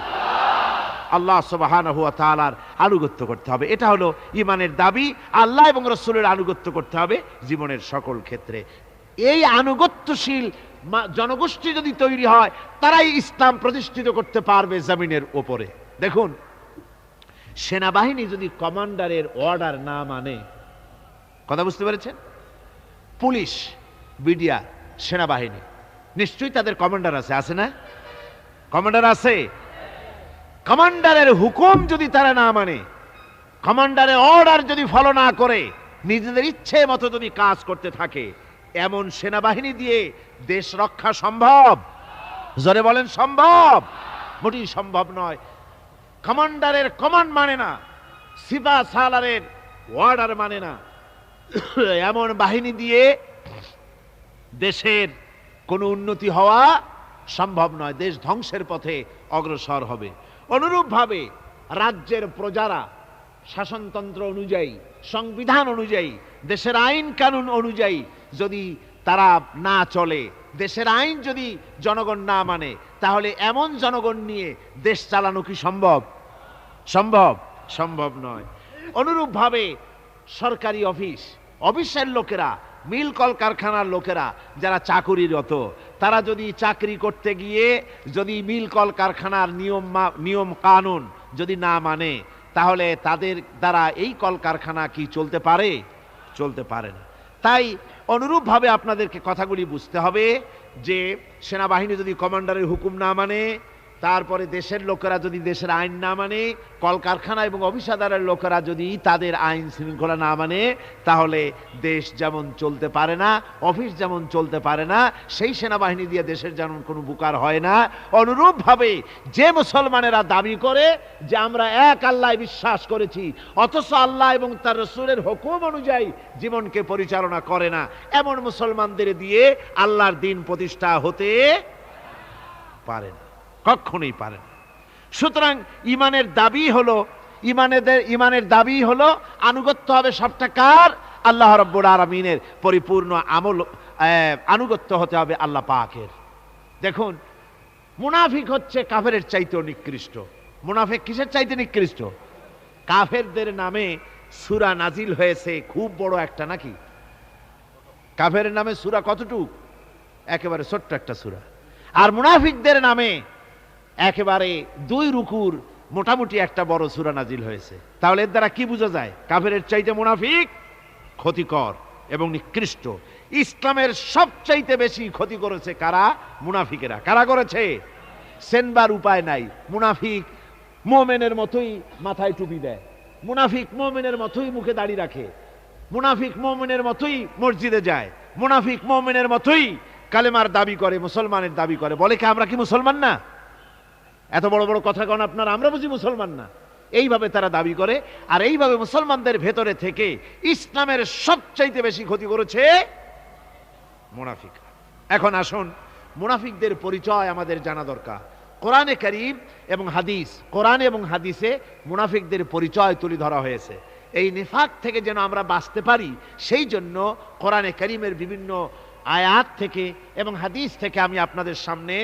আল্লাহ সুবহানাহু ওয়া তাআলার আনুগত্য করতে হবে। এটা হলো ঈমানের দাবি। আল্লাহ এবং রাসূলের আনুগত্য করতে হবে জীবনের সকল ক্ষেত্রে। এই আনুগত্যশীল জনগোষ্ঠী যদি তৈরি হয়, তারাই ইসলাম প্রতিষ্ঠিত করতে পারবে জমিনের উপরে। দেখুন, সেনাবাহিনী যদি কমান্ডারের অর্ডার না মানে, কথা বুঝতে পেরেছেন? পুলিশ, বিডিআর, সেনাবাহিনী, নিশ্চয়ই তাদের কমান্ডার আছে, আছে না? কমান্ডার আছে। কমান্ডারের হুকুম যদি তারা না মানে, কমান্ডারের অর্ডার যদি ফলো না করে, নিজেদের ইচ্ছে মতো যদি কাজ করতে থাকে, এমন সেনাবাহিনী দিয়ে দেশ রক্ষা সম্ভব? জোরে বলেন, সম্ভব? মোটেই সম্ভব নয়। কমান্ডারের কমান্ড মানে না, সিপা সালারের অর্ডার মানে না, এমন বাহিনী দিয়ে দেশের কোনো উন্নতি হওয়া সম্ভব নয়। দেশ ধ্বংসের পথে অগ্রসর হবে। অনুরূপভাবে রাজ্যের প্রজারা শাসনতন্ত্র অনুযায়ী, সংবিধান অনুযায়ী, দেশের আইন কানুন অনুযায়ী যদি তারা না চলে, দেশের আইন যদি জনগণ না মানে, তাহলে এমন জনগণ নিয়ে দেশ চালানো কি সম্ভব? সম্ভব? সম্ভব নয়। অনুরূপভাবে সরকারি অফিসের লোকেরা, মিল কল কারখানার লোকেরা যারা চাকুরিরত, তারা যদি চাকরি করতে গিয়ে যদি মিল কল কারখানার নিয়ম কানুন যদি না মানে, তাহলে তাদের দ্বারা এই কল কারখানা কি চলতে পারে? চলতে পারে না। তাই অনুরূপভাবে আপনাদেরকে কথাগুলি বুঝতে হবে যে সেনাবাহিনী যদি কমান্ডারের হুকুম না মানে, তারপরে দেশের লোকেরা যদি দেশের আইন না মানে, কলকারখানা এবং অফিসাদারের লোকেরা যদি তাদের আইন শৃঙ্খলা না মানে, তাহলে দেশ যেমন চলতে পারে না, অফিস যেমন চলতে পারে না, সেই সেনাবাহিনী দিয়ে দেশের যেমন কোনো উপকার হয় না। অনুরূপভাবে যে মুসলমানেরা দাবি করে যে আমরা এক আল্লাহয় বিশ্বাস করেছি, অথচ আল্লাহ এবং তার রাসূলের হুকুম অনুযায়ী জীবনকে পরিচালনা করে না, এমন মুসলমানদের দিয়ে আল্লাহর দ্বীন প্রতিষ্ঠা হতে পারে না, কখনোই পারে না। সুতরাং ইমানের দাবি হলো আনুগত্য হবে সবটা কার? আল্লাহ রাব্বুল আলামিনের পরিপূর্ণ আনুগত্য হতে হবে আল্লাহ পাকের। দেখুন, মুনাফিক হচ্ছে কাফেরের চাইতেও নিকৃষ্ট। মুনাফিক কিসের চাইতে নিকৃষ্ট? কাফেরদের নামে সূরা নাজিল হয়েছে খুব বড় একটা, নাকি? কাফেরের নামে সূরা কতটুক? একেবারে ছোট্ট একটা সূরা। আর মুনাফিকদের নামে একেবারে 2 রুকুর মোটামুটি একটা বড় সূরা নাজিল হয়েছে। তাহলে এর দ্বারা কি বোঝা যায়? কাফেরের চাইতে মুনাফিক ক্ষতিকর এবং নিকৃষ্ট। ইসলামের সবচাইতে বেশি ক্ষতি করেছে কারা? মুনাফিকেরা। কারা করেছে? সেনবার উপায় নাই। মুনাফিক মুমিনের মতোই মাথায় টুপি দেয়, মুনাফিক মুমিনের মতোই মুখে দাড়ি রাখে, মুনাফিক মুমিনের মতোই মসজিদে যায়, মুনাফিক মুমিনের মতোই কালেমার দাবি করে, মুসলমানের দাবি করে। বলে কি আমরা কি মুসলমান না? এত বড় বড় কথা কোন আপনারা, আমরা বুঝি মুসলমান না? এইভাবে তারা দাবি করে। আর এইভাবে মুসলমানদের ভেতরে থেকে ইসলামের সবচাইতে বেশি ক্ষতি করেছে মুনাফিক। এখন আসুন, মুনাফিকদের পরিচয় আমাদের জানা দরকার। কোরআনে কারীম এবং হাদিস, কোরআন এবং হাদিসে মুনাফিকদের পরিচয় তুলে ধরা হয়েছে। এই নিফাক থেকে যেন আমরা বাঁচতে পারি, সেই জন্য কোরআনে কারীমের বিভিন্ন আয়াত থেকে এবং হাদিস থেকে আমি আপনাদের সামনে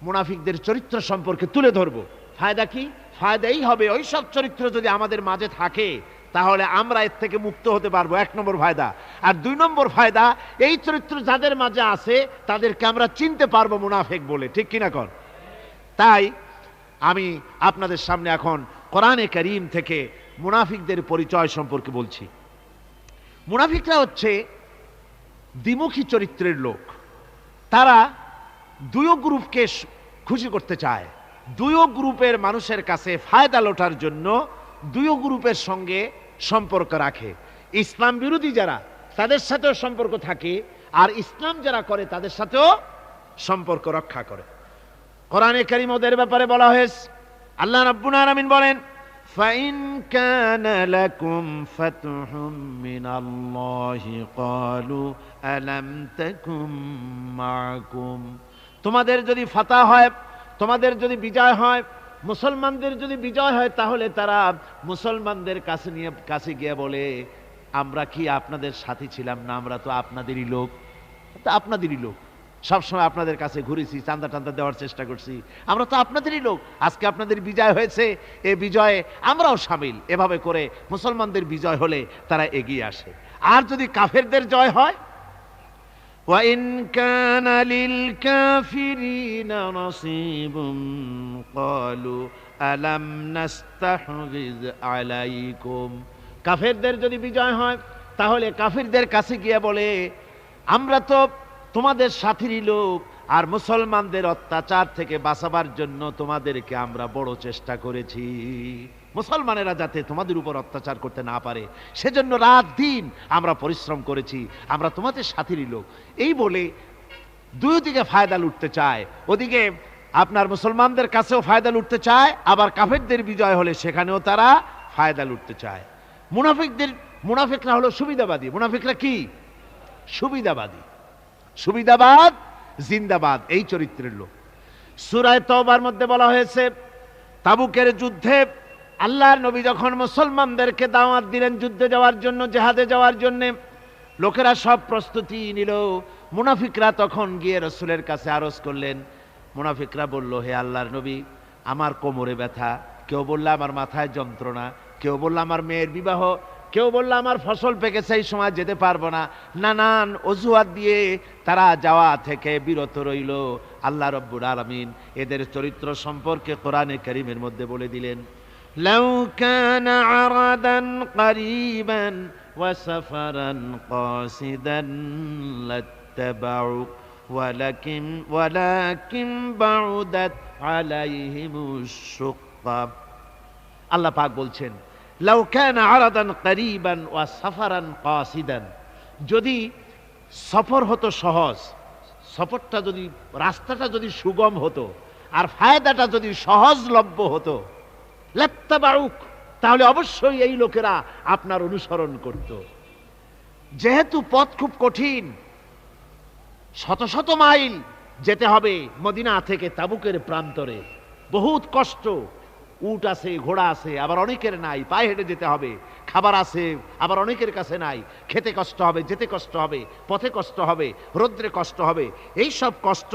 মুনাফিকদের চরিত্র সম্পর্কে তুলে ধরব। ফায়দা কি? ফায়দা এই হবে, ওই সব চরিত্র যদি আমাদের মাঝে থাকে তাহলে আমরা এর থেকে মুক্ত হতে পারবো, 1 নম্বর ফায়দা। আর 2 নম্বর ফায়দা, এই চরিত্র যাদের মাঝে আছে তাদেরকে আমরা চিনতে পারবো মুনাফিক বলে। ঠিক কিনা কর? তাই আমি আপনাদের সামনে এখন কোরআনে কারীম থেকে মুনাফিকদের পরিচয় সম্পর্কে বলছি। মুনাফিকরা হচ্ছে দ্বিমুখী চরিত্রের লোক। তারা 2 গ্রুপকে খুশি করতে চায়, 2 গ্রুপের মানুষের কাছে ফায়দা লোটার জন্য 2 গ্রুপের সঙ্গে সম্পর্ক রাখে। ইসলাম বিরোধী যারা, তাদের সাথেও সম্পর্ক থাকে, আর ইসলাম যারা করে তাদের সাথেও সম্পর্ক রক্ষা করে। কোরআনে কারীম ওদের ব্যাপারে বলা হয়েছে, আল্লাহ রাব্বুল আলামিন বলেন, ফাইন কানা লাকুম ফাতহুম মিনাল্লাহি ক্বালু আলাম তাকুম মাআকুম। তোমাদের যদি ফাতহ হয়, তোমাদের যদি বিজয় হয়, মুসলমানদের যদি বিজয় হয়, তাহলে তারা মুসলমানদের কাছে গিয়ে বলে, আমরা কি আপনাদের সাথী ছিলাম না? আমরা তো আপনাদেরই লোক, আপনাদেরই লোক, সবসময় আপনাদের কাছে ঘুরেছি, চান্দা টান্দা দেওয়ার চেষ্টা করছি, আমরা তো আপনাদেরই লোক। আজকে আপনাদের বিজয় হয়েছে, এই বিজয়ে আমরাও শামিল। এভাবে করে মুসলমানদের বিজয় হলে তারা এগিয়ে আসে। আর যদি কাফেরদের জয় হয়, وَإِنْ كَانَ لِلْكَافِرِينَ نَصِيبٌ قَالُوا أَلَمْ نَسْتَحْوِذْ عَلَيْكُمْ। কাফেরদের যদি বিজয় হয় তাহলে কাফেরদের কাছে গিয়ে বলে, আমরা তো তোমাদের সাথীরই লোক, আর মুসলমানদের অত্যাচার থেকে বাঁচাবার জন্য তোমাদেরকে আমরা বড় চেষ্টা করেছি, মুসলমানেরা যাতে তোমাদের উপর অত্যাচার করতে না পারে সেজন্য রাত দিন আমরা পরিশ্রম করেছি, আমরা তোমাদের সাথীরই লোক। এই বলে 2 দিকে ফায়দা লুটতে চায়। ওদিকে আপনার মুসলমানদের কাছেও ফায়দা লুটতে চায়, আবার কাফেরদের বিজয় হলে সেখানেও তারা ফায়দা লুটতে চায়। মুনাফিকরা হলো সুবিধাবাদী। মুনাফিকরা কি? সুবিধাবাদী, সুবিধাবাদ জিন্দাবাদ, এই চরিত্রের লোক। সূরা তাওবার মধ্যে বলা হয়েছে, তাবুকের যুদ্ধে আল্লাহর নবী যখন মুসলমানদেরকে দাওয়াত দিলেন যুদ্ধে যাওয়ার জন্য, জিহাদে যাওয়ার জন্য, লোকেরা সব প্রস্তুতি নিল। মুনাফিকরা তখন গিয়ে রাসূলের কাছে আরজ করলেন। মুনাফিকরা বলল, হে আল্লাহর নবী, আমার কোমরে ব্যথা, কেউ বলল আমার মাথায় যন্ত্রণা, কেউ বলল আমার মেয়ের বিবাহ, কেউ বলল আমার ফসল পেকেছে, এই সময় যেতে পারবো না। নানান অজুহাত দিয়ে তারা যাওয়া থেকে বিরত রইল। আল্লাহ রাব্বুল আলামিন এদের চরিত্র সম্পর্কে কোরআনে কারীমের মধ্যে বলে দিলেন, লাউ কানা আরাদান করিবান ওয়া সাফারান কাসিদান লাত্তাবাউক ওয়ালাকিন বাউদাত আলাইহিমুশ শুক্কা। আল্লাহ পাক বলছেন, লাউ কানা আরাদান করিবান ওয়া সাফারান কাসিদান, যদি সফর হতো সহজ, সফরটা যদি, রাস্তাটা যদি সুগম হতো, আর ফায়দাটা যদি সহজলভ্য হতো, লাত্তাবাউক, তাহলে অবশ্যই এই লোকেরা আপনার অনুসরণ করত। যেহেতু পথ খুব কঠিন, শত শত মাইল যেতে হবে মদিনা থেকে তাবুকের প্রান্তরে, বহুত কষ্ট, উট আছে, ঘোড়া আছে, আবার অনেকের নাই, পায়ে হেঁটে যেতে হবে, খাবার আছে, আবার অনেকের কাছে নাই, খেতে কষ্ট হবে, যেতে কষ্ট হবে, পথে কষ্ট হবে, রৌদ্রে কষ্ট হবে, এই সব কষ্ট।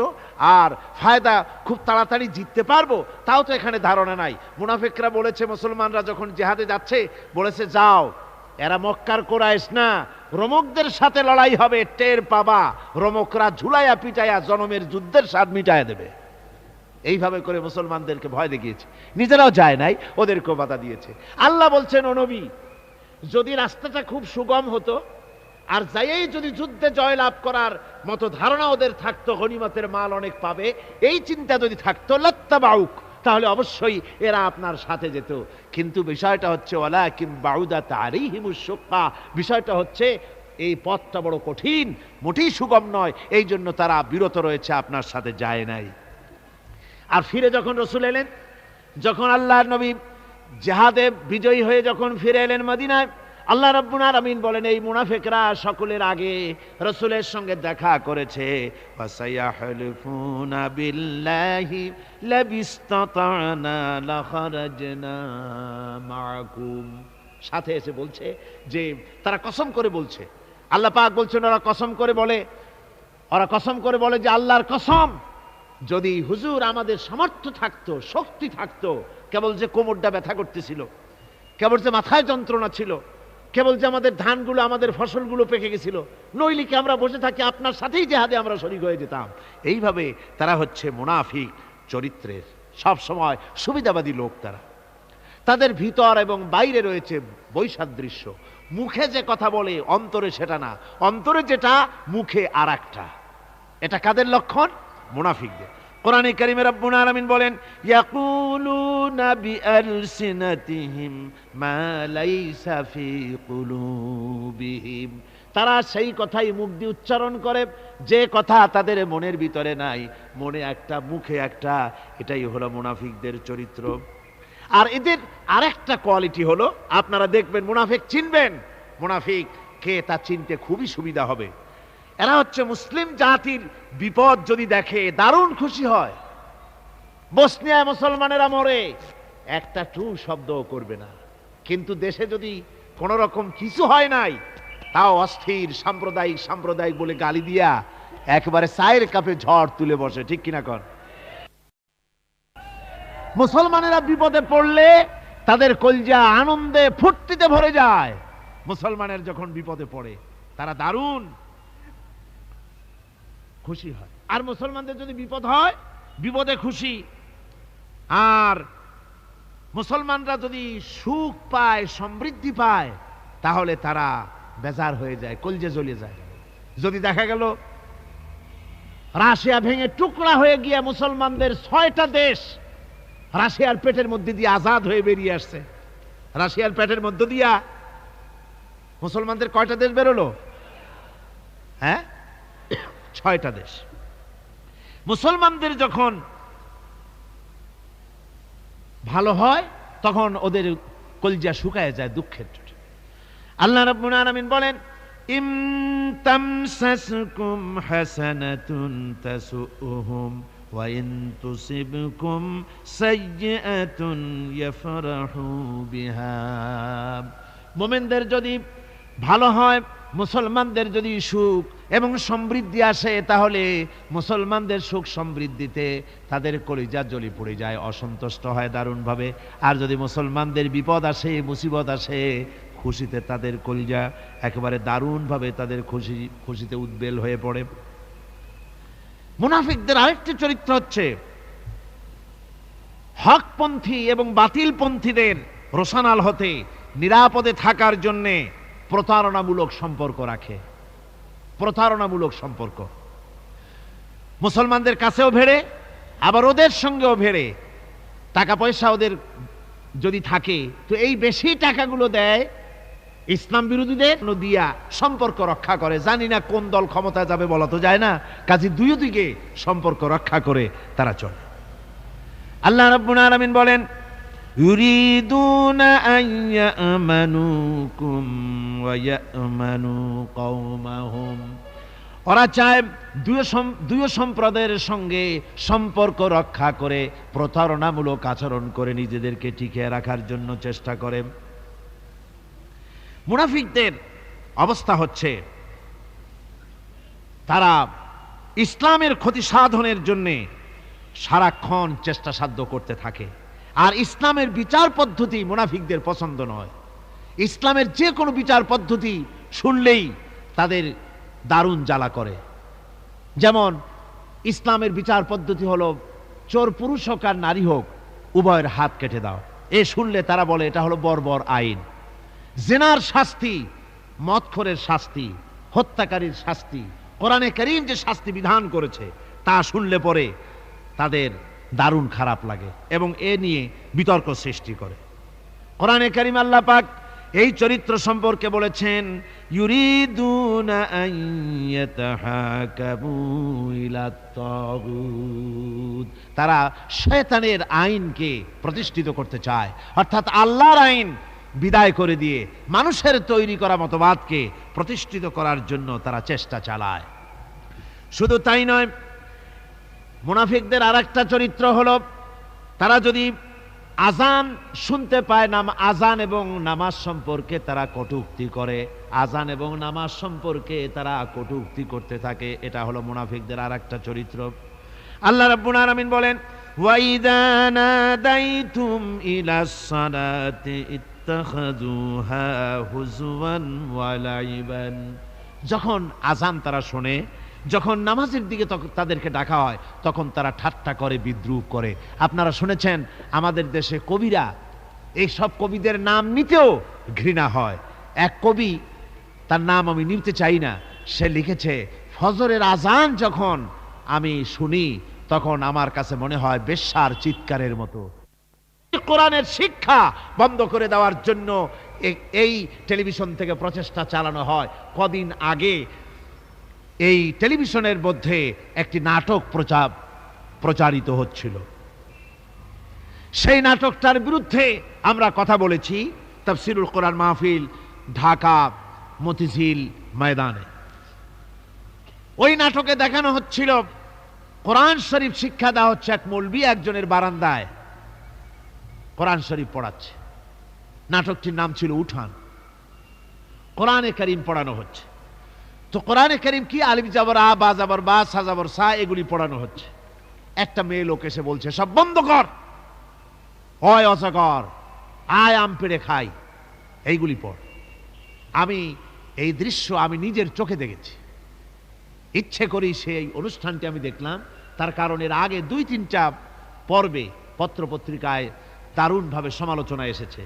আর ফায়দা খুব তাড়াতাড়ি জিততে পারবো তাও তো এখানে ধারণা নাই। মুনাফিকরা বলেছে, মুসলমানরা যখন জিহাদে যাচ্ছে বলেছে, যাও এরা মক্কার কুরাইশ না, রোমকদের সাথে লড়াই হবে, টের পাবা রোমকরা ঝুলাইয়া পিটাইয়া জনমের যুদ্ধের স্বাদ মিটাইয়া দেবে। এইভাবে করে মুসলমানদেরকে ভয় দেখিয়েছে, নিজেরাও যায় নাই, ওদেরকেও বাধা দিয়েছে। আল্লাহ বলছেন, ও নবী, যদি রাস্তাটা খুব সুগম হতো আর যাইয়েই যদি যুদ্ধে জয়লাভ করার মতো ধারণা ওদের থাকতো, গনিমতের মাল অনেক পাবে, এই চিন্তা যদি থাকতো, লাত্তাবাউক, তাহলে অবশ্যই এরা আপনার সাথে যেত। কিন্তু বিষয়টা হচ্ছে ওয়ালাকিন বাউদাত আলাইহিমুশ শুক্কা, বিষয়টা হচ্ছে এই পথটা বড় কঠিন, মোটেই সুগম নয়, এই জন্য তারা বিরত রয়েছে, আপনার সাথে যায় নাই। আর ফিরে যখন রসুল এলেন, যখন আল্লাহর নবী জিহাদে বিজয়ী হয়ে যখন ফিরে এলেন মদিনায়, আল্লাহ রাব্বুল আলামিন বলেন, এই মুনাফিকরা সকলের আগে রাসূলের সঙ্গে দেখা করেছে। ওয়াসায়াহলিফুনা বিল্লাহি লাবিস্তাতানা লাখারাজনা মাআকুম, সাথে এসে বলছে যে তারা কসম করে বলছে, আল্লাহ পাক বলছেন ওরা কসম করে বলে যে আল্লাহর কসম, যদি হুজুর আমাদের সামর্থ্য থাকতো, শক্তি থাকতো, কেবল যে কোমরটা ব্যথা করতেছিল, কেবল যে মাথায় যন্ত্রণা ছিল, কেবল যে আমাদের ধানগুলো, আমাদের ফসলগুলো পেকে গেছিল, নইলে কি আমরা বসে থাকি, আপনার সাথেই জিহাদে আমরা শরীক হয়ে যেতাম। এইভাবে তারা হচ্ছে মুনাফিক চরিত্রের, সব সময় সুবিধাবাদী লোক। তাদের ভিতর এবং বাইরে রয়েছে বৈসাদৃশ্য, মুখে যে কথা বলে অন্তরে সেটা না, অন্তরে যেটা মুখে আর একটা। এটা কাদের লক্ষণ? মুনাফিকদের। কোরআনে কারিমে রব্বুল আলামিন বলেন, ইয়াকুলুনা বিআলসিনাতিহিম মা লাইসা ফি কুলুবিহিম, তারা সেই কথাই মুখ দিয়ে উচ্চারণ করে যে কথা তাদের মনের ভিতরে নাই, মনে একটা মুখে একটা। এটাই হলো মুনাফিকদের চরিত্র। আর এদের আরেকটা কোয়ালিটি হলো, আপনারা দেখবেন মুনাফিক চিনবেন, মুনাফিক কে তা চিনতে খুবই সুবিধা হবে। এরা হচ্ছে মুসলিম জাতির বিপদ যদি দেখে দারুণ খুশি হয়। বসনিয়ায় মুসলমানেরা মরে, একটা টু শব্দও করবে না, কিন্তু দেশে যদি কোন রকম কিছু হয় নাই, তাও অস্থির, সাম্প্রদায়িক বলে গালি দিয়া একেবারে চায়ের কাপে ঝড় তুলে বসে, ঠিক কিনা কর? মুসলমানেরা বিপদে পড়লে তাদের কলজা আনন্দে ফুর্তিতে ভরে যায়। মুসলমানের যখন বিপদে পড়ে তারা দারুণ খুশি হয়। আর মুসলমানদের যদি বিপদ হয়, বিপদে খুশি। আর মুসলমানরা যদি সুখ পায়, সমৃদ্ধি পায়, তাহলে তারা বেজার হয়ে যায়, কলজে জ্বলে যায়। যদি দেখা গেল রাশিয়া ভেঙে টুকরা হয়ে গিয়ে মুসলমানদের 6টা দেশ রাশিয়ার পেটের মধ্যে দিয়ে আজাদ হয়ে বেরিয়ে আসছে, রাশিয়ার পেটের মধ্য দিয়া মুসলমানদের কয়টা দেশ বেরোলো? হ্যাঁ, 6টা দেশ। মুসলমানদের যখন ভালো হয় তখন ওদের কলজা শুকায় যায় দুঃখের চোটে। আল্লাহ রাব্বুল আলামিন বলেন, ইম তামসাসকুম হাসানাতুন তাসুহুম ওয়া ইন তুসিবকুম সাইয়্যাতুন ইয়াফরাহু বিহা। মুমিনদের যদি ভালো হয়, মুসলমানদের যদি সুখ এবং সমৃদ্ধি আসে, তাহলে মুসলমানদের সুখ সমৃদ্ধিতে তাদের কলিজা জ্বলি পড়ে যায়, অসন্তুষ্ট হয় দারুণভাবে। আর যদি মুসলমানদের বিপদ আসে, মুসিবত আসে, খুশিতে তাদের কলিজা একেবারে দারুণভাবে তাদের খুশিতে উদ্বেল হয়ে পড়ে। মুনাফিকদের আরেকটি চরিত্র হচ্ছে হকপন্থী এবং বাতিলপন্থীদের রোশানাল হতে, নিরাপদে থাকার জন্যে প্রতারণামূলক সম্পর্ক রাখে। প্রতারণামূলক সম্পর্ক মুসলমানদের কাছেও ভেড়ে, আবার ওদের সঙ্গেও ভেড়ে। টাকা পয়সা ওদের যদি থাকে, তো এই বেশি টাকাগুলো দেয় ইসলাম বিরোধীদের দিয়া সম্পর্ক রক্ষা করে। জানি না কোন দল ক্ষমতায় যাবে, বলা তো যায় না, কাজে দুই দিকে সম্পর্ক রক্ষা করে তারা চলে। আল্লাহ রাব্বুল আলামিন বলেন, ইউরিদুনা আইয়ামানুকুম ওয়া ইয়ামানু কওমাহুম, ওরা চায় দুই সম্প্রদায়ের সঙ্গে সম্পর্ক রক্ষা করে প্রতারণামূলক আচরণ করে নিজেদেরকে টিকিয়ে রাখার জন্য চেষ্টা করে। মুনাফিকদের অবস্থা হচ্ছে তারা ইসলামের ক্ষতি সাধনের জন্য সারাক্ষণ চেষ্টা সাধ্য করতে থাকে। আর ইসলামের বিচার পদ্ধতি মুনাফিকদের পছন্দ নয়। ইসলামের যে কোনো বিচার পদ্ধতি শুনলেই তাদের দারুণ জ্বালা করে। যেমন ইসলামের বিচার পদ্ধতি হলো চোর পুরুষ হোক আর নারী হোক উভয়ের হাত কেটে দাও। এ শুনলে তারা বলে এটা হলো বর্বর আইন। জিনার শাস্তি, মদখোরের শাস্তি, হত্যাকারীর শাস্তি, কোরআনে কারীম যে শাস্তি বিধান করেছে তা শুনলে পরে তাদের দারুণ খারাপ লাগে এবং এ নিয়ে বিতর্ক সৃষ্টি করে। কোরআনে কারীম আল্লাহ পাক এই চরিত্র সম্পর্কে বলেছেন, ইউরিদুনা আন ইয়াতাহাকামু ইলাত তাগুত, তারা শয়তানের আইনকে প্রতিষ্ঠিত করতে চায়, অর্থাৎ আল্লাহর আইন বিদায় করে দিয়ে মানুষের তৈরি করা মতবাদকে প্রতিষ্ঠিত করার জন্য তারা চেষ্টা চালায়। শুধু তাই নয়, মুনাফিকদের আরেকটা চরিত্র হলো তারা যদি আজান শুনতে পায়, আজান এবং নামাজ সম্পর্কে তারা কটূক্তি করে, আজান এবং নামাজ সম্পর্কে তারা কটূক্তি করতে থাকে। এটা হলো মুনাফিকদের আরেকটা চরিত্র। আল্লাহ রাব্বুল আলামিন বলেন, ওয়াইদা নাদাইতুম ইলাস সালাতি ইত্তাখাযুহা হুজওয়ান ওয়া লাইবান, যখন আজান তারা শোনে, যখন নামাজের দিকে তাদেরকে ডাকা হয় তখন তারা ঠাট্টা করে, বিদ্রুপ করে। আপনারা শুনেছেন আমাদের দেশে কবিরা, এই সব কবিদের নাম নিতেও ঘৃণা হয়। এক কবি, তার নাম আমি নিতে চাই না, সে লিখেছে, ফজরের আজান যখন আমি শুনি তখন আমার কাছে মনে হয় বেশ্যার চিৎকারের মতো। কোরআনের শিক্ষা বন্ধ করে দেওয়ার জন্য এই টেলিভিশন থেকে প্রচেষ্টা চালানো হয়। কদিন আগে এই টেলিভিশনের মধ্যে একটি নাটক প্রচারিত হচ্ছিল। সেই নাটকটার বিরুদ্ধে আমরা কথা বলেছি তাফসীরুল কোরআন মাহফিল, ঢাকা মতিঝিল ময়দানে। ওই নাটকে দেখানো হচ্ছিল কোরআন শরীফ শিক্ষা দেওয়া হচ্ছে, এক মৌলবি একজনের বারান্দায় কোরআন শরীফ পড়াচ্ছে। নাটকটির নাম ছিল উঠান। কোরআনে কারীম পড়ানো হচ্ছে। তো কোরআনে কারীম কি, আলিফ জাবর আ, বা জাবর বা, সা জাবর সা, এগুলি পড়ানো হচ্ছে। একটা মেয়ে লোক এসে বলছে, সব বন্ধ কর, অয় অজগর, আয় আম পেড়ে খাই, এইগুলি পড়। আমি এই দৃশ্য আমি নিজের চোখে দেখেছি। ইচ্ছে করেই সেই অনুষ্ঠানটি আমি দেখলাম, তার কারণ এর আগে ২-৩টা পর্বে পত্রপত্রিকায় দারুণভাবে সমালোচনা এসেছে।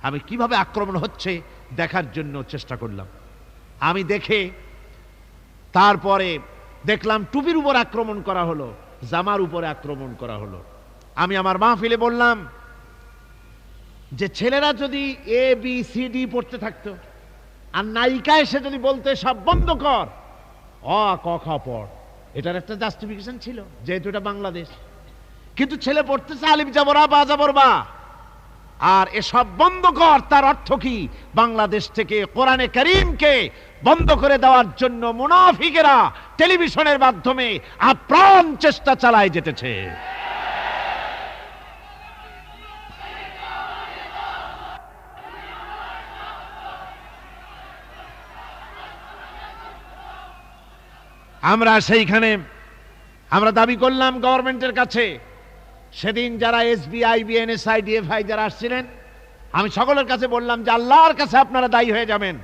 আমি কিভাবে আক্রমণ হচ্ছে দেখার জন্য চেষ্টা করলাম। আমি দেখে তারপরে দেখলাম টুপির উপর আক্রমণ করা হলো, জামার উপরে আক্রমণ করা হলো। আমি আমার মাহফিলে বললাম যে ছেলেরা যদি এ বি সি ডি পড়তে থাকতো আর নায়িকা এসে যদি বলতে সব বন্ধ কর, অ ক খ পড়, এটার একটা জাস্টিফিকেশন ছিল যেহেতু এটা বাংলাদেশ। কিন্তু ছেলে পড়তেছে আলিফ জাবর আ, বা জাবর বা, আর এসব বন্ধ কর, তার অর্থ কি? বাংলাদেশ থেকে কোরআনে কারীমকে বন্ধ করে দেওয়ার জন্য মুনাফিকেরা টেলিভিশনের মাধ্যমে আপ্রাণ চেষ্টা চালায় যেতেছে। আমরা সেইখানে আমরা দাবি করলাম গভর্নমেন্টের কাছে, সেদিন যারা এসবিআই, বিএনএসআই, ডিএফআই যারা আসছিলেন, আমি সকলের কাছে বললাম যে আল্লাহর কাছে আপনারা দায়ী হয়ে যাবেন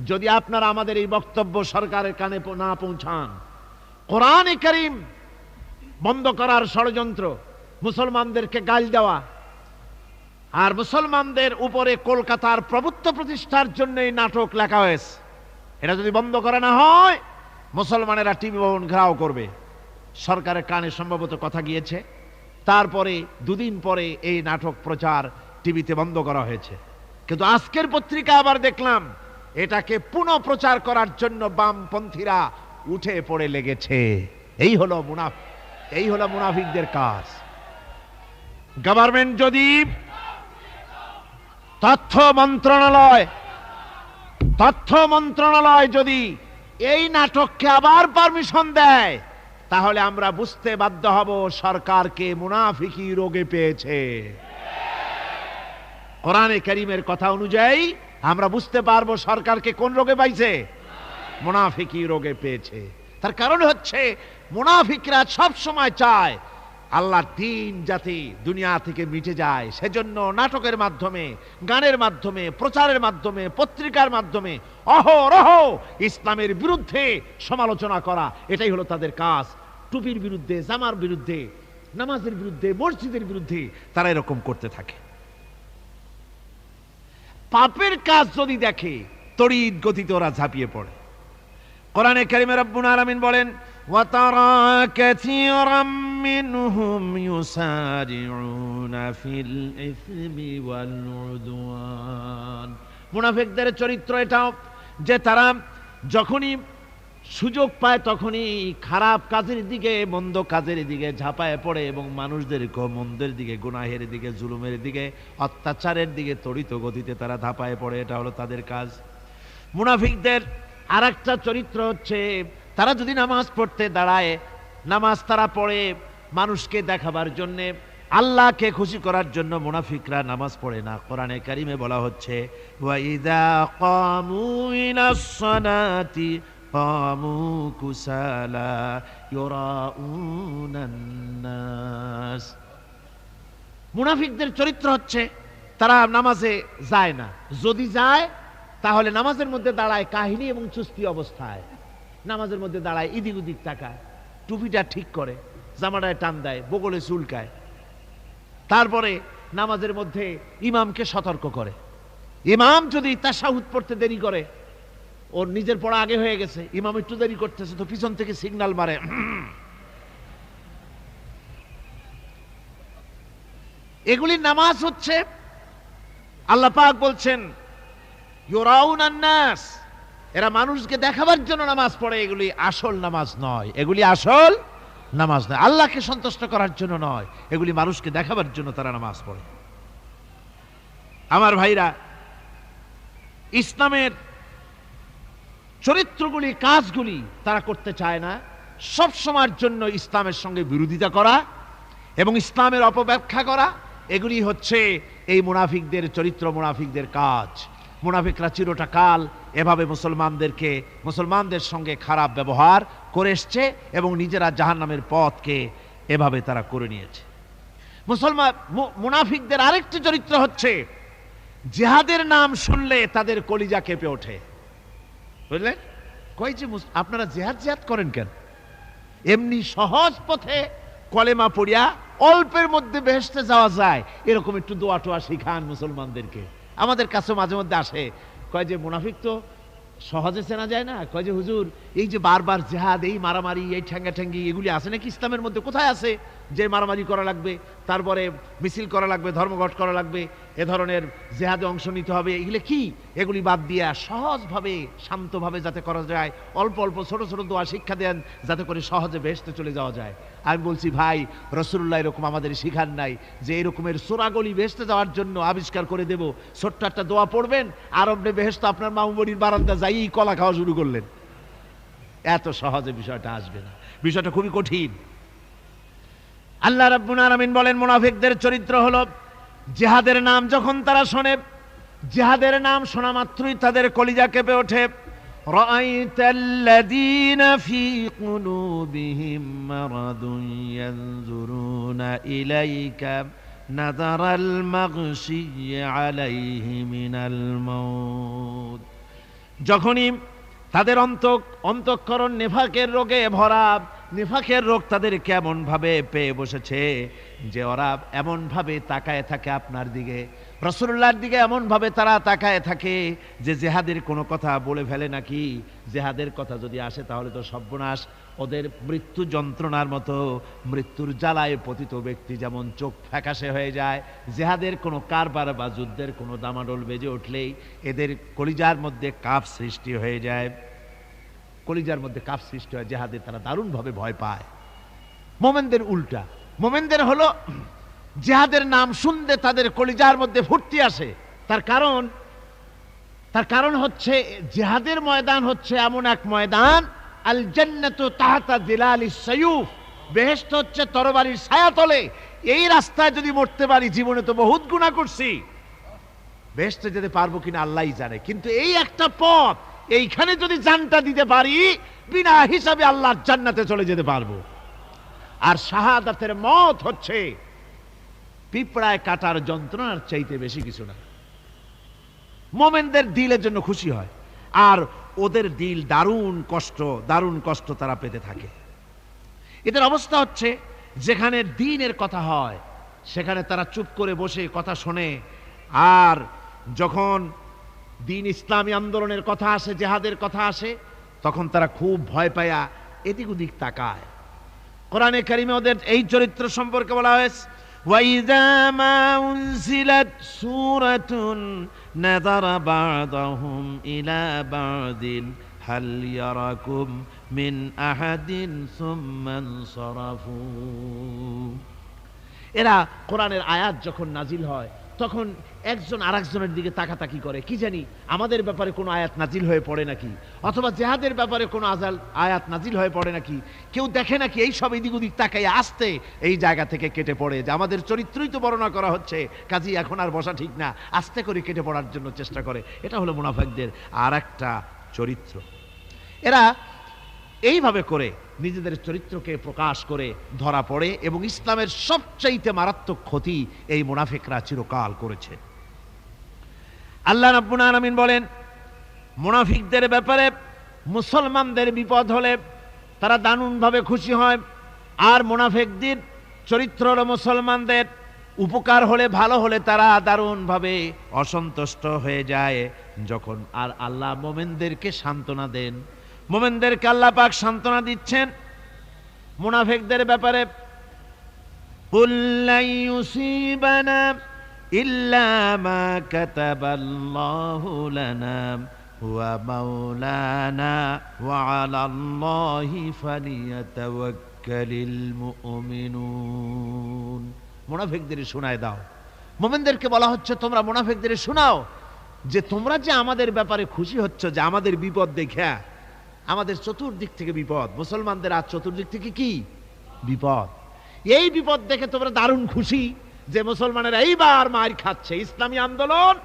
যদি আপনারা আমাদের এই বক্তব্য সরকারের কানে না পৌঁছান। কোরআনে কারীম বন্ধ করার ষড়যন্ত্র, মুসলমানদেরকে গাল দেওয়া, আর মুসলমানদের উপরে কলকাতার প্রভুত্ব প্রতিষ্ঠার জন্য এই নাটক লেখা হয়েছে। এটা যদি বন্ধ করা না হয় মুসলমানেরা টিভি ভবন ঘেরাও করবে। সরকারের কানে সম্ভবত কথা গিয়েছে, তারপরে 2 দিন পরে এই নাটক প্রচার টিভিতে বন্ধ করা হয়েছে। কিন্তু আজকের পত্রিকা আবার দেখলাম এটাকে পুনঃ প্রচার করার জন্য বামপন্থীরা উঠে পড়ে লেগেছে। এই হলো মুনাফিকদের কাজ। গভর্নমেন্ট যদি তথ্য মন্ত্রণালয় যদি এই নাটককে আবার পারমিশন দেয় তাহলে আমরা বুঝতে বাধ্য হব সরকারকে মুনাফিকি রোগে পেয়েছে। কোরআনে কারীমের কথা অনুযায়ী আমরা বুঝতে পারবো সরকারকে কোন রোগে পাইছে, মুনাফিকি রোগে পেয়েছে। তার কারণ হচ্ছে মুনাফিকরা সব সময় চায় আল্লাহর দ্বীন যাতে দুনিয়া থেকে মিটে যায় সেজন্য নাটকের মাধ্যমে, গানের মাধ্যমে, প্রচারের মাধ্যমে, পত্রিকার মাধ্যমে অহরহ ইসলামের বিরুদ্ধে সমালোচনা করা, এটাই হলো তাদের কাজ। টুপির বিরুদ্ধে, জামার বিরুদ্ধে, নামাজের বিরুদ্ধে, মসজিদের বিরুদ্ধে তারা এরকম করতে থাকে। পাপের কাজ যদি দেখে তড়িৎ গতিতে ওরা ঝাঁপিয়ে পড়ে। কোরআনে কারিমে রব্বুল আলামিন বলেন, وَتَرَى كَثِيرًا مِّنْهُمْ يُسَارِعُونَ فِي الْإِثْمِ وَالْعُدْوَانِ। মুনাফিকদের চরিত্র এটাও যে তারা যখনই সুযোগ পায় তখনই খারাপ কাজের দিকে, মন্দ কাজের দিকে ঝাঁপায় পড়ে এবং মানুষদেরকে মন্দের দিকে, গুনাহের দিকে, জুলুমের দিকে, অত্যাচারের দিকে তড়িৎ গতিতে তারা ঝাঁপায় পড়ে। এটা হলো তাদের কাজ। মুনাফিকদের আরেকটা চরিত্র হচ্ছে তারা যদি নামাজ পড়তে দাঁড়ায়, নামাজ তারা পড়ে মানুষকে দেখাবার জন্যে, আল্লাহকে খুশি করার জন্য মুনাফিকরা নামাজ পড়ে না। কোরআনে কারিমে বলা হচ্ছে, ওয়াইদা কামু ইলাস সালাতি কামু কুসালা ইউরাউনান নাস। মুনাফিকদের চরিত্র হচ্ছে তারা নামাজে যায় না, যদি যায় তাহলে নামাজের মধ্যে দাঁড়ায় কাহিনী এবং চুস্তি অবস্থায়, নামাজের মধ্যে দাঁড়ায় ইদিক উদিক তাকায়, টুপিটা ঠিক করে, জামাটায় টান দেয়, বগলে চুলকায়, তারপরে নামাজের মধ্যে ইমামকে সতর্ক করে। ইমাম যদি তাশাহুদ পড়তে দেরি করে, ওর নিজের পড়া আগে হয়ে গেছে, ইমাম একটু দেরি করতেছে, তো পিছন থেকে সিগন্যাল মারে। এগুলি নামাজ হচ্ছে, আল্লাহ পাক বলছেন ইউরাউনান নাস, এরা মানুষকে দেখাবার জন্য নামাজ পড়ে, এগুলি আসল নামাজ নয়, এগুলি আসল নামাজ নয়, আল্লাহকে সন্তুষ্ট করার জন্য নয়, এগুলি মানুষকে দেখাবার জন্য তারা নামাজ পড়ে। আমার ভাইরা, ইসলামের চরিত্রগুলি, কাজগুলি তারা করতে চায় না। সব সময়ের জন্য ইসলামের সঙ্গে বিরোধিতা করা এবং ইসলামের অপব্যাখ্যা করা, এগুলি হচ্ছে এই মুনাফিকদের চরিত্র, মুনাফিকদের কাজ। মুনাফিকরা চিরটা কাল এভাবে মুসলমানদের সঙ্গে খারাপ ব্যবহার করে এসছে এবং নিজেরা জাহান্নামের পথকে এভাবে তারা করে নিয়েছে। মুনাফিকদের আরেকটি চরিত্র হচ্ছে জিহাদের নাম শুনলে তাদের কলিজা কেঁপে ওঠে। বুঝলেন? কই যে আপনারা জিহাদ করেন কেন? এমনি সহজ পথে কলেমা পড়িয়া অল্পের মধ্যে বেহেশতে যাওয়া যায়, এরকম একটু দোয়া টোয়া শিখান মুসলমানদেরকে। আমাদের কাছে মাঝে মধ্যে আসে, কয় যে মুনাফিক তো সহজে চেনা যায় না, কয় যে হুজুর এই যে বারবার জিহাদ, এই মারামারি, এই ঠ্যাঙ্গি এগুলি আছে নাকি ইসলামের মধ্যে? কোথায় আছে যে মারামারি করা লাগবে, তারপরে মিছিল করা লাগবে, ধর্মঘট করা লাগবে, এ ধরনের জিহাদে অংশ নিতে হবে? এগুলি কি? এগুলি বাদ দিয়া সহজভাবে, শান্তভাবে যাতে করা যায়, অল্প অল্প ছোট ছোট দোয়া শিক্ষা দেন যাতে করে সহজে বেহেশতে চলে যাওয়া যায়। আমি বলছি ভাই, রাসূলুল্লাহ এরকম আমাদের শিখান নাই যে এরকমের সোরাগলি বেহেশতে যাওয়ার জন্য আবিষ্কার করে দেব, ছোট্ট একটা দোয়া পড়বেন আর আপনি বেহেশত আপনার মামুবাড়ির বারান্দা যাই কলা খাওয়া শুরু করলেন। এত সহজে বিষয়টা আসবে না, বিষয়টা খুবই কঠিন। আল্লাহ রাব্বুল আলামিন বলেন, মুনাফিকদের চরিত্র হলো জিহাদের নাম যখন তারা শোনে, জিহাদের নাম শোনা মাত্রই তাদের কলিজা কেঁপে ওঠে। রাআইতাল্লাযীনা ফী কুলুবিহিম মারাদুন ইয়ানজুরুনা ইলাইকা নাযারাল মাগশিয়্যি আলাইহি মিনাল মাউত। যখনই তাদের অন্তঃকরণ নেফাকের রোগে ভরা, নিফাকের রোগ তাদের কেমন ভাবে পেয়ে বসেছে যে ওরা এমন ভাবে তাকায় থাকে আপনার দিকে, রাসূলুল্লাহর দিকে এমন ভাবে তারা তাকায় থাকে যে জেহাদের কোনো কথা বলে ফেলে নাকি। জেহাদের কথা যদি আসে তাহলে তো সর্বনাশ। ওদের মৃত্যু যন্ত্রণার মতো, মৃত্যুর জ্বালায় পতিত ব্যক্তি যেমন চোখ ফ্যাকাশে হয়ে যায়, জেহাদের কোনো কারবার বা যুদ্ধের কোনো দামাডোল বেজে উঠলেই এদের কলিজার মধ্যে কাঁপ সৃষ্টি হয়ে যায়, কলিজার মধ্যে কাঁপ সৃষ্টি হয়, জেহাদে তারা দারুণভাবে ভয় পায়। মোমেনদের উল্টা, মোমেনদের হলো জিহাদের নাম শুনতে তাদের কলিজার মধ্যে ফুর্তি আসে। তার কারণ হচ্ছে জিহাদের ময়দান হচ্ছে এমন এক ময়দান, আল জান্নাতু তাহতা যিলালিস সায়ুফ, বেহেশত হচ্ছে তরবারির ছায়াতলে। এই রাস্তায় যদি মরতে পারি, জীবনে তো বহুত গুনাহ করছি, বেহেশতে যেতে পারবো কিনা আল্লাহই জানে, কিন্তু এই একটা পথ, এইখানে যদি জানটা দিতে পারি বিনা হিসাবে আল্লাহর জান্নাতে চলে যেতে পারবো। আর শাহাদাতের মত হচ্ছে পিঁপড়ায় কাটার যন্ত্রণার চাইতে বেশি কিছু না। মোমেনদের দিলের জন্য খুশি হয়, আর ওদের দিল দারুণ কষ্ট তারা পেতে থাকে। এদের অবস্থা হচ্ছে যেখানে দ্বীনের কথা হয় সেখানে তারা চুপ করে বসে কথা শোনে, আর যখন দ্বীন ইসলামী আন্দোলনের কথা আসে, জিহাদের কথা আসে, তখন তারা খুব ভয় পায়া এদিক ওদিক তাকায়। কোরআনে কারিমে ওদের এই চরিত্র সম্পর্কে বলা হয়েছে, وَإِذَا مَا أُنزِلَتْ سُورَةٌ نَظَرَ بَعْضُهُمْ إِلَى بَعْضٍ هَلْ يَرَاكُمْ مِنْ أَحَدٍ ثُمَّ انصَرَفُوا। এরা কোরআনের আয়াত যখন নাজিল হয় তখন একজন আরেকজনের দিকে তাকাতাকি করে, কি জানি আমাদের ব্যাপারে কোনো আয়াত নাজিল হয়ে পড়ে নাকি, অথবা জিহাদের ব্যাপারে কোনো আয়াত নাজিল হয়ে পড়ে নাকি। কেউ দেখে নাকি এই সব এদিক ওদিক তাকাইয়া আসতে এই জায়গা থেকে কেটে পড়ে, যে আমাদের চরিত্রই তো বর্ণনা করা হচ্ছে, কাজী এখন আর বসা ঠিক না, আস্তে করে কেটে পড়ার জন্য চেষ্টা করে। এটা হলো মুনাফিকদের আর একটা চরিত্র। এরা এইভাবে করে নিজেদের চরিত্রকে প্রকাশ করে ধরা পড়ে, এবং ইসলামের সবচাইতে মারাত্মক ক্ষতি এই মুনাফিকরা চিরকাল করেছে। আল্লাহ রাব্বুল আলামিন বলেন, মুনাফিকদের ব্যাপারে মুসলমানদের বিপদ হলে তারা দারুণভাবে খুশি হয়, আর মুনাফিকদের চরিত্র হলো মুসলমানদের উপকার হলে, ভালো হলে তারা দারুণভাবে অসন্তুষ্ট হয়ে যায়। যখন আর আল্লাহ মুমিনদেরকে সান্ত্বনা দেন, মুমিনদেরকে আল্লাহ পাক সান্ত্বনা দিচ্ছেন মুনাফিকদের ব্যাপারে, কুল লা ইউসিবানা ইল্লা মা কাতাবাল্লাহু লানা ওয়া মাওলানা ওয়া আলাল্লাহি ফালিয়াতাওয়াক্কালিল মুমিনুন। মুনাফিকদের শোনায় দাও। মুমিনদেরকে বলা হচ্ছে তোমরা মুনাফিকদের শোনাও যে তোমরা যে আমাদের ব্যাপারে খুশি হচ্ছ, যে আমাদের বিপদ দেখা, আমাদের চতুর্দিক থেকে বিপদ, মুসলমানদের আর চতুর্দিক থেকে কি বিপদ, এই বিপদ দেখে তোমরা দারুণ খুশি যে মুসলমানেরা এইবার মার খাচ্ছে, ইসলামী আন্দোলন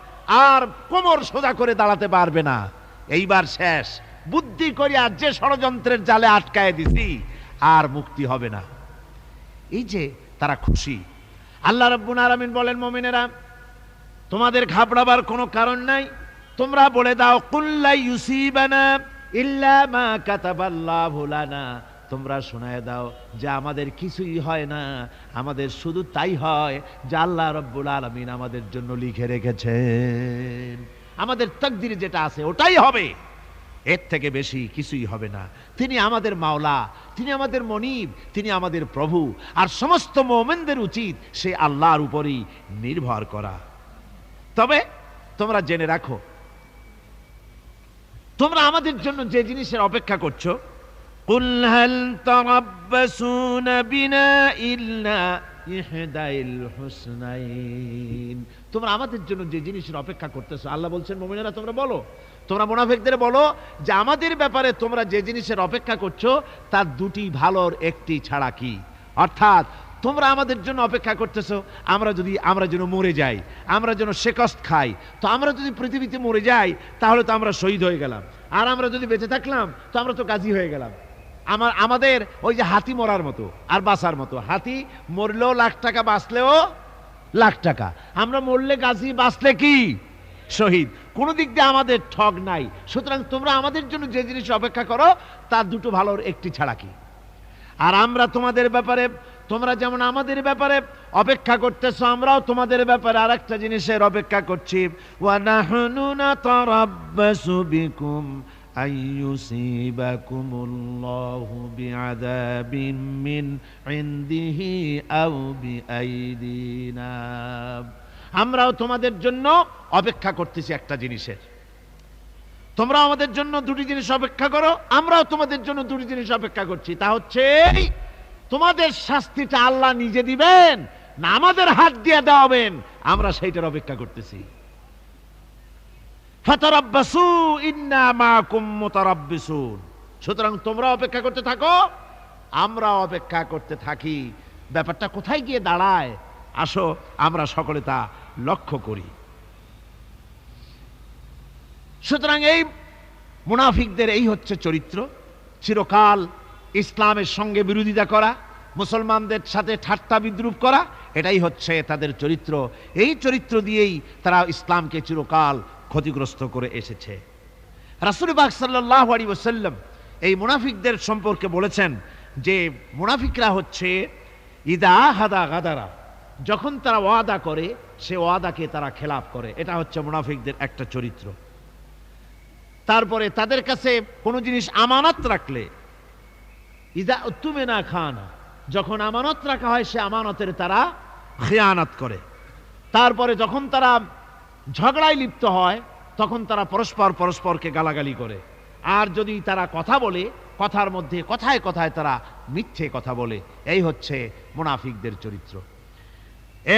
আর কোমর সোজা করে দাঁড়াতে পারবে না, এইবার শেষ, বুদ্ধি করিয়া যে ষড়যন্ত্রের জালে আটকায় দিছি আর মুক্তি হবে না। এই যে তারা খুশি। আল্লাহ রাব্বুল আলামিন বলেন, মুমিনেরা তোমাদের ঘাবড়াবার কোনো কারণ নাই, তোমরা বলে দাও কুল লা ইউসিবানা ইল্লা মা কাতাবাল্লাহু লানা, তোমরা শোনায় দাও যে আমাদের কিছুই হয় না, আমাদের শুধু তাই হয় যে আল্লাহ রাব্বুল আলামিন আমাদের জন্য লিখে রেখেছেন, আমাদের তাকদীরে যেটা আছে ওটাই হবে, এর থেকে বেশি কিছুই হবে না। তিনি আমাদের মাওলা, তিনি আমাদের মনিব, তিনি আমাদের প্রভু, আর সমস্ত মুমিনদের উচিত সে আল্লাহর উপরই নির্ভর করা। তবে তোমরা জেনে রাখো, তোমরা আমাদের জন্য যে জিনিসের অপেক্ষা করছো, কুল হাল তারাব্বাসুনা বিনা ইল্লা ইহদাইল হুসনাইন, তোমরা আমাদের জন্য যে জিনিসের অপেক্ষা করতেছো, আল্লাহ বলছেন মুমিনেরা তোমরা বলো, তোমরা মুনাফিকদের বলো যে আমাদের ব্যাপারে তোমরা যে জিনিসের অপেক্ষা করছো তার দুটি ভালোর একটি ছাড়া কি, অর্থাৎ তোমরা আমাদের জন্য অপেক্ষা করতেছো আমরা যেন মরে যাই, আমরা যেন শেকস্ত খাই, তো আমরা যদি পৃথিবীতে মরে যাই তাহলে তো আমরা শহীদ হয়ে গেলাম, আর আমরা যদি বেঁচে থাকলাম তো আমরা তো গাজী হয়ে গেলাম। আমাদের ওই যে হাতি মরার মতো আর বাঁচার মতো, হাতি মরলেও লাখ টাকা, বাঁচলেও লাখ টাকা, আমরা মরলে গাজী, বাঁচলে কি শহীদ, কোন দিক দিয়ে আমাদের ঠগ নাই। সুতরাং তোমরা আমাদের জন্য যে জিনিস অপেক্ষা করো তার দুটো ভালোর একটি ছাড়া কি, আর আমরা তোমাদের ব্যাপারে, তোমরা যেমন আমাদের ব্যাপারে অপেক্ষা করতেছো, আমরাও তোমাদের ব্যাপারে আরেকটা জিনিসের অপেক্ষা করছি, ওয়া নাহনু নাতারাব্বাসু বিকুম আইয়ুসিবাকুমুল্লাহু বিআযাবিন মিন ইনদিহি আও বিআইদিনা, আমরাও তোমাদের জন্য অপেক্ষা করতেছি একটা জিনিসের, তোমরা আমাদের জন্য দুটি জিনিস অপেক্ষা করো, আমরাও তোমাদের জন্য দুটি জিনিস অপেক্ষা করছি, তা হচ্ছে তোমাদের শাস্তিটা আল্লাহ নিজে দিবেন না আমাদের হাত দিয়ে দেওয়াবেন, আমরা সেইটার অপেক্ষা করতেছি। ফাতারাব্বাসু ইন্না মাআকুম মুতারাব্বিসুন, সুতরাং তোমরা অপেক্ষা করতে থাকো, আমরা অপেক্ষা করতে থাকি। ব্যাপারটা কোথায় গিয়ে দাঁড়ায় আসো আমরা সকলে তা লক্ষ্য করি। সুতরাং এই মুনাফিকদের এই হচ্ছে চরিত্র, চিরকাল ইসলামের সঙ্গে বিরোধিতা করা, মুসলমানদের সাথে ঠাট্টা বিদ্রুপ করা, এটাই হচ্ছে তাদের চরিত্র। এই চরিত্র দিয়েই তারা ইসলামকে চিরকাল ক্ষতিগ্রস্ত করে এসেছে। রাসূল পাক সাল্লাল্লাহু আলাইহি ওয়াসাল্লাম এই মুনাফিকদের সম্পর্কে বলেছেন যে মুনাফিকরা হচ্ছে ইদা হাদা গাদারা, যখন তারা ওয়াদা করে সে ওয়াদাকে তারা খেলাফ করে, এটা হচ্ছে মুনাফিকদের একটা চরিত্র। তারপরে তাদের কাছে কোনো জিনিস আমানত রাখলে ইদা উতুমিনা খানা, যখন আমানত রাখা হয় সে আমানতের তারা খিয়ানত করে। তারপরে যখন তারা ঝগড়ায় লিপ্ত হয় তখন তারা পরস্পরকে গালাগালি করে। আর যদি তারা কথা বলে কথার মধ্যে কথায় কথায় তারা মিথ্যে কথা বলে। এই হচ্ছে মুনাফিকদের চরিত্র।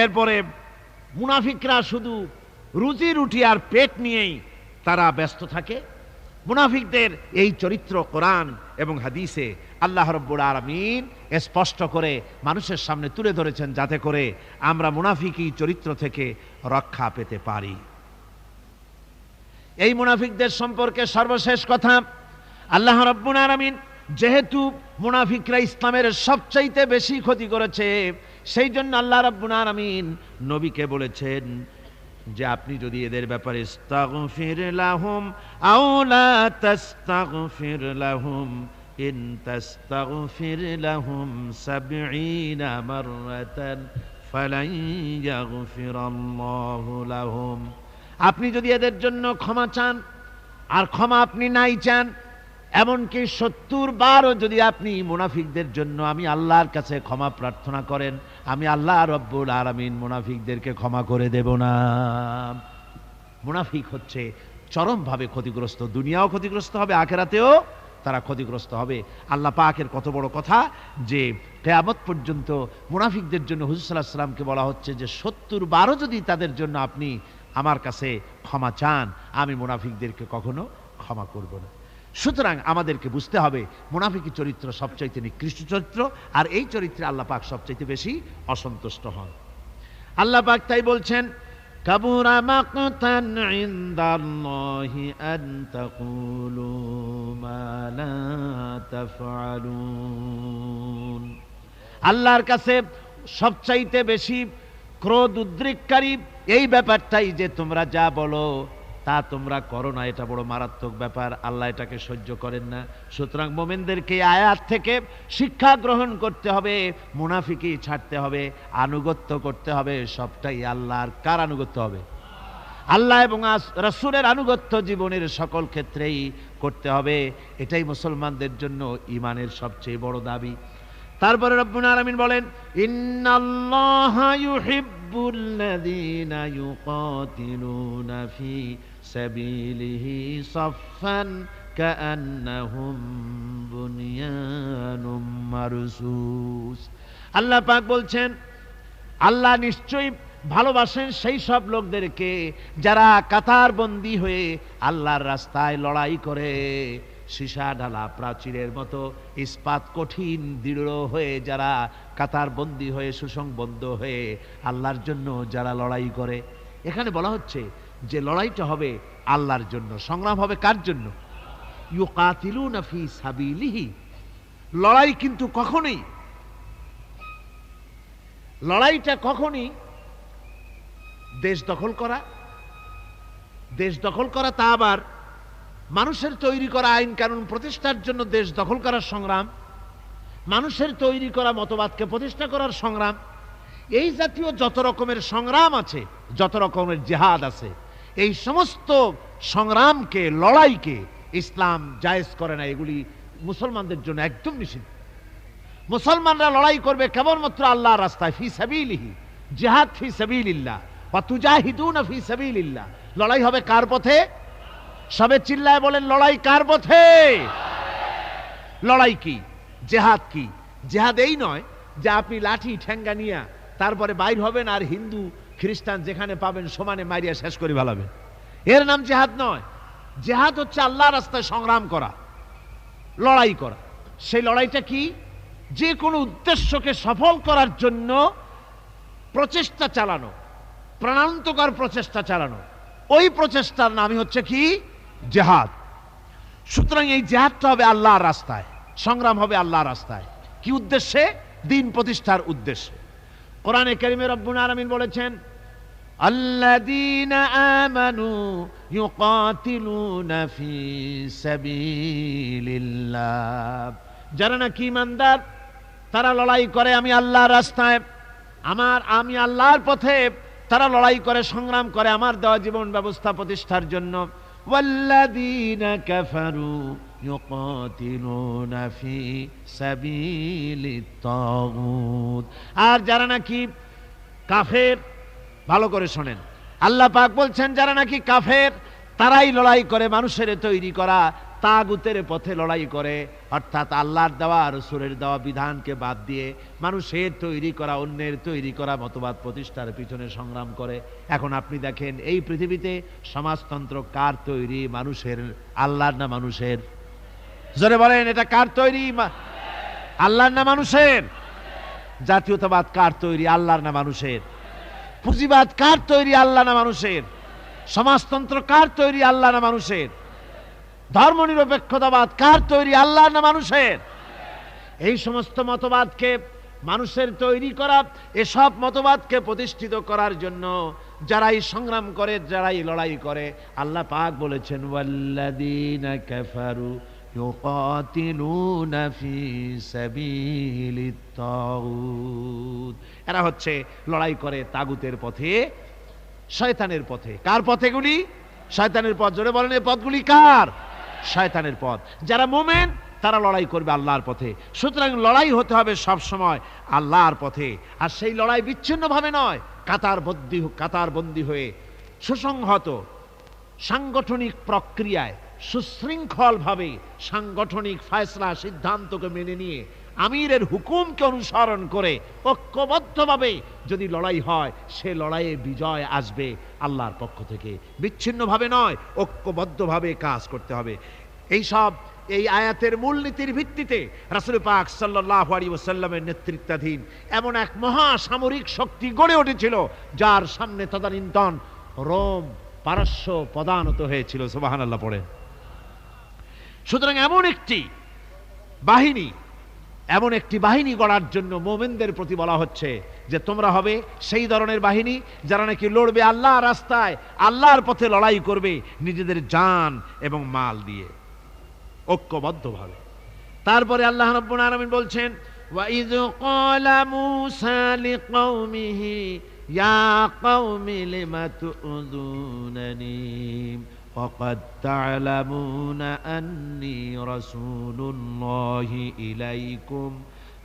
এরপরে মুনাফিকরা শুধু রুজি রুটি আর পেট নিয়েই তারা ব্যস্ত থাকে। মুনাফিকদের এই চরিত্র কোরআন এবং হাদিসে আল্লাহ রাব্বুল আলামিন স্পষ্ট করে মানুষের সামনে তুলে ধরেছেন, যাতে করে আমরা মুনাফিকি চরিত্র থেকে রক্ষা পেতে পারি। এই মুনাফিকদের সম্পর্কে সর্বশেষ কথা, আল্লাহ রাব্বুল আলামিন যেহেতু মুনাফিকরা ইসলামের সবচাইতে বেশি ক্ষতি করেছে, সেই জন্য আল্লাহ রাব্বুল আলামিন নবীকে বলেছেন যে আপনি যদি এদের ব্যাপারে ইস্তাগফির লাহুম আও লা তাস্তাগফির লাহুম ইন তাস্তাগফির লাহুম ৭০ মাররাতান ফালান ইয়াগফিরাল্লাহু লাহুম, আপনি যদি এদের জন্য ক্ষমা চান, আর ক্ষমা আপনি নাই চান, এমনকি ৭০ বারও যদি আপনি মুনাফিকদের জন্য আমি আল্লাহর কাছে ক্ষমা প্রার্থনা করেন, আমি আল্লাহ রব্বুল আলামিন মুনাফিকদেরকে ক্ষমা করে দেব না। মুনাফিক হচ্ছে চরমভাবে ক্ষতিগ্রস্ত, দুনিয়াও ক্ষতিগ্রস্ত হবে, আখিরাতেও তারা ক্ষতিগ্রস্ত হবে। আল্লাহ পাকের কত বড় কথা যে কিয়ামত পর্যন্ত মুনাফিকদের জন্য হুজুর সাল্লাল্লাহু আলাইহি ওয়াসাল্লামকে বলা হচ্ছে যে ৭০ বারও যদি তাদের জন্য আপনি আমার কাছে ক্ষমা চান, আমি মুনাফিকদেরকে কখনো ক্ষমা করব না। সুতরাং আমাদেরকে বুঝতে হবে মুনাফিকি চরিত্র সবচাইতে নিকৃষ্ট চরিত্র, আর এই চরিত্রে আল্লাহ পাক সবচাইতে বেশি অসন্তুষ্ট হন। আল্লাহ পাক তাই বলছেন, কাবুরা মাকতান ইনদাল্লাহি আন তাকুলু মা লা তাফআলুন, আল্লাহর কাছে সবচাইতে বেশি ক্রোধ উদ্রেককারী এই ব্যাপারটাই যে তোমরা যা বলো তা তোমরা করো না, এটা বড় মারাত্মক ব্যাপার, আল্লাহ এটাকে সহ্য করেন না। সুতরাং মুমিনদেরকে আয়াত থেকে শিক্ষা গ্রহণ করতে হবে, মুনাফিকি ছাড়তে হবে, আনুগত্য করতে হবে, সবটাই আল্লাহর। কার আনুগত্য হবে? আল্লাহ এবং রাসূলের আনুগত্য জীবনের সকল ক্ষেত্রেই করতে হবে। এটাই মুসলমানদের জন্য ঈমানের সবচেয়ে বড় দাবি। তারপরে রব্বুল আলামিন বলেন, ইন্নাল্লাহা ইউহিব্বুল্লাযীনা ইউকাতিলুনা ফি সাবিলিহি সাফফান কাআন্নাহুম বুনিয়ানুম মারসুস। আল্লাহ পাক বলছেন, আল্লাহ নিশ্চয়ই ভালোবাসেন সেই সব লোকদেরকে যারা কাতারবন্দি হয়ে আল্লাহর রাস্তায় লড়াই করে, সীসা ঢালা প্রাচীরের মতো ইস্পাত কঠিন দৃঢ় হয়ে যারা কাতারবন্দি হয়ে সুসংবদ্ধ হয়ে আল্লাহর জন্য যারা লড়াই করে। এখানে বলা হচ্ছে যে লড়াইটা হবে আল্লাহর জন্য, সংগ্রাম হবে কার জন্য? ইউকাতিলুনা ফি সাবিলিহি। লড়াই কিন্তু লড়াইটা কখনই দেশ দখল করা, তা আবার মানুষের তৈরি করা আইন কানুন প্রতিষ্ঠার জন্য দেশ দখল করার সংগ্রাম, মানুষের তৈরি করা মতবাদকে প্রতিষ্ঠা করার সংগ্রাম, এই জাতীয় যত রকমের সংগ্রাম আছে, যত রকমের জিহাদ আছে, এই সমস্ত সংগ্রামকে, লড়াইকে ইসলাম জায়েজ করে না। এগুলি মুসলমানদের জন্য একদম নিষিদ্ধ। মুসলমানরা লড়াই করবে কেবলমাত্র আল্লাহর রাস্তায়, ফি সাবিলিহি, জিহাদ ফি সাবিলিল্লাহ ওয়া তুজাহিদুনা ফি সাবিলিল্লাহ। লড়াই হবে কার পথে? সবে চিল্লায় বলেন, লড়াই কার পথে? লড়াই কি? জিহাদ কি? জিহাদ এই নয় যে আপনি লাঠি ঠেঙ্গা নিয়ে তারপরে বাইর হবেন আর হিন্দু খ্রিস্টান যেখানে পাবেন সমানে মারিয়া শেষ করে ভালাবেন, এর নাম জিহাদ নয়। জিহাদ হচ্ছে আল্লাহর রাস্তায় সংগ্রাম করা, লড়াই করা। সেই লড়াইটা কি? যে কোনো উদ্দেশ্যকে সফল করার জন্য প্রচেষ্টা চালানো, প্রাণান্তকর প্রচেষ্টা চালানো, ওই প্রচেষ্টার নামই হচ্ছে কি? জিহাদ। সুতরাং এই জিহাদটা হবে আল্লাহর রাস্তায়, সংগ্রাম হবে আল্লাহর রাস্তায়। কি উদ্দেশ্যে? দিন প্রতিষ্ঠার উদ্দেশ্যে। কোরআনে কারীমে রব্বুল আলামিন বলেছেন, আল্লাযীনা আমানু ইউকাতিলুনা ফি সাবিলিল্লাহ, যারা নাকি ঈমানদার তারা লড়াই করে আমি আল্লাহর রাস্তায়, আমি আল্লাহর পথে তারা লড়াই করে, সংগ্রাম করে আমার দেওয়া জীবন ব্যবস্থা প্রতিষ্ঠার জন্য। ওয়াল্লাযীনা কাফারু ইউকাতিলুনা ফি সাবিলিত তাগুত, আর যারা নাকি কাফের, ভালো করে শোনেন, আল্লাহ পাক বলছেন যারা নাকি কাফের তারাই লড়াই করে মানুষের তৈরি করা তাগুতের পথে লড়াই করে, অর্থাৎ আল্লাহর দেওয়া রাসূলের দেওয়া বিধানকে বাদ দিয়ে মানুষের তৈরি করা, অন্যের তৈরি করা মতবাদ প্রতিষ্ঠার পিছনে সংগ্রাম করে। এখন আপনি দেখেন এই পৃথিবীতে সমাজতন্ত্র কার তৈরি? মানুষের, আল্লাহর না মানুষের? জোরে বলেন, এটা কার তৈরি? আল্লাহর না মানুষের? জাতীয়তাবাদ কার তৈরি? আল্লাহর না মানুষের? পুঁজিবাদ কার তৈরি? আল্লাহ না মানুষের? সমাজতন্ত্র কার তৈরি? আল্লাহ না মানুষের? ধর্মনিরপেক্ষতাবাদ কার তৈরি? আল্লাহ না মানুষের? এই সমস্ত মতবাদকে মানুষের তৈরি করা, এসব মতবাদকে প্রতিষ্ঠিত করার জন্য যারাই সংগ্রাম করে, যারাই লড়াই করে, আল্লাহ পাক বলেছেন ওয়াল্লাযীনা কাফারু ইউকাতিলুনা ফি সাবিলিত তাগুত, এরা হচ্ছে লড়াই করে তাগুতের পথে, শয়তানের পথে। কার পথেগুলি? শয়তানের পথ। জোরে বলেন, এই পথগুলি কার? শয়তানের পথ। যারা মুমিন তারা লড়াই করবে আল্লাহর পথে। সুতরাং লড়াই হতে হবে সব সময় আল্লাহর পথে, আর সেই লড়াই বিচ্ছিন্নভাবে নয়, কাতারবন্দি হয়ে সুসংহত সাংগঠনিক প্রক্রিয়ায় সুশৃঙ্খলভাবে সাংগঠনিক ফয়সলা সিদ্ধান্তকে মেনে নিয়ে আমিরের হুকুমকে অনুসরণ করে ঐক্যবদ্ধভাবে যদি লড়াই হয়, সে লড়াইয়ে বিজয় আসবে আল্লাহর পক্ষ থেকে। বিচ্ছিন্নভাবে নয়, ঐক্যবদ্ধভাবে কাজ করতে হবে। এই আয়াতের মূলনীতির ভিত্তিতে রাসূল পাক সাল্লাল্লাহু আলাইহি ওয়াসাল্লামের নেতৃত্বাধীন এমন এক মহা সামরিক শক্তি গড়ে উঠেছিল, যার সামনে তদানীন্তন রোম, পারস্য পদানত হয়েছিল। সুবহানাল্লাহ পড়েন। সুতরাং এমন একটি বাহিনী গড়ার জন্য মুমিনদের প্রতি বলা হচ্ছে যে তোমরা হবে সেই ধরনের বাহিনী যারা নাকি লড়বে আল্লাহর রাস্তায়, আল্লাহর পথে লড়াই করবে নিজেদের জান এবং মাল দিয়ে, ঐক্যবদ্ধভাবে। তারপরে আল্লাহ রাব্বুল আলামিন বলছেন ওয়াইয ক্বালা মূসা লিকওমিহি ইয়া কওমি লিমা তুযুনানি وقد تعلمون أني رسول الله إليكم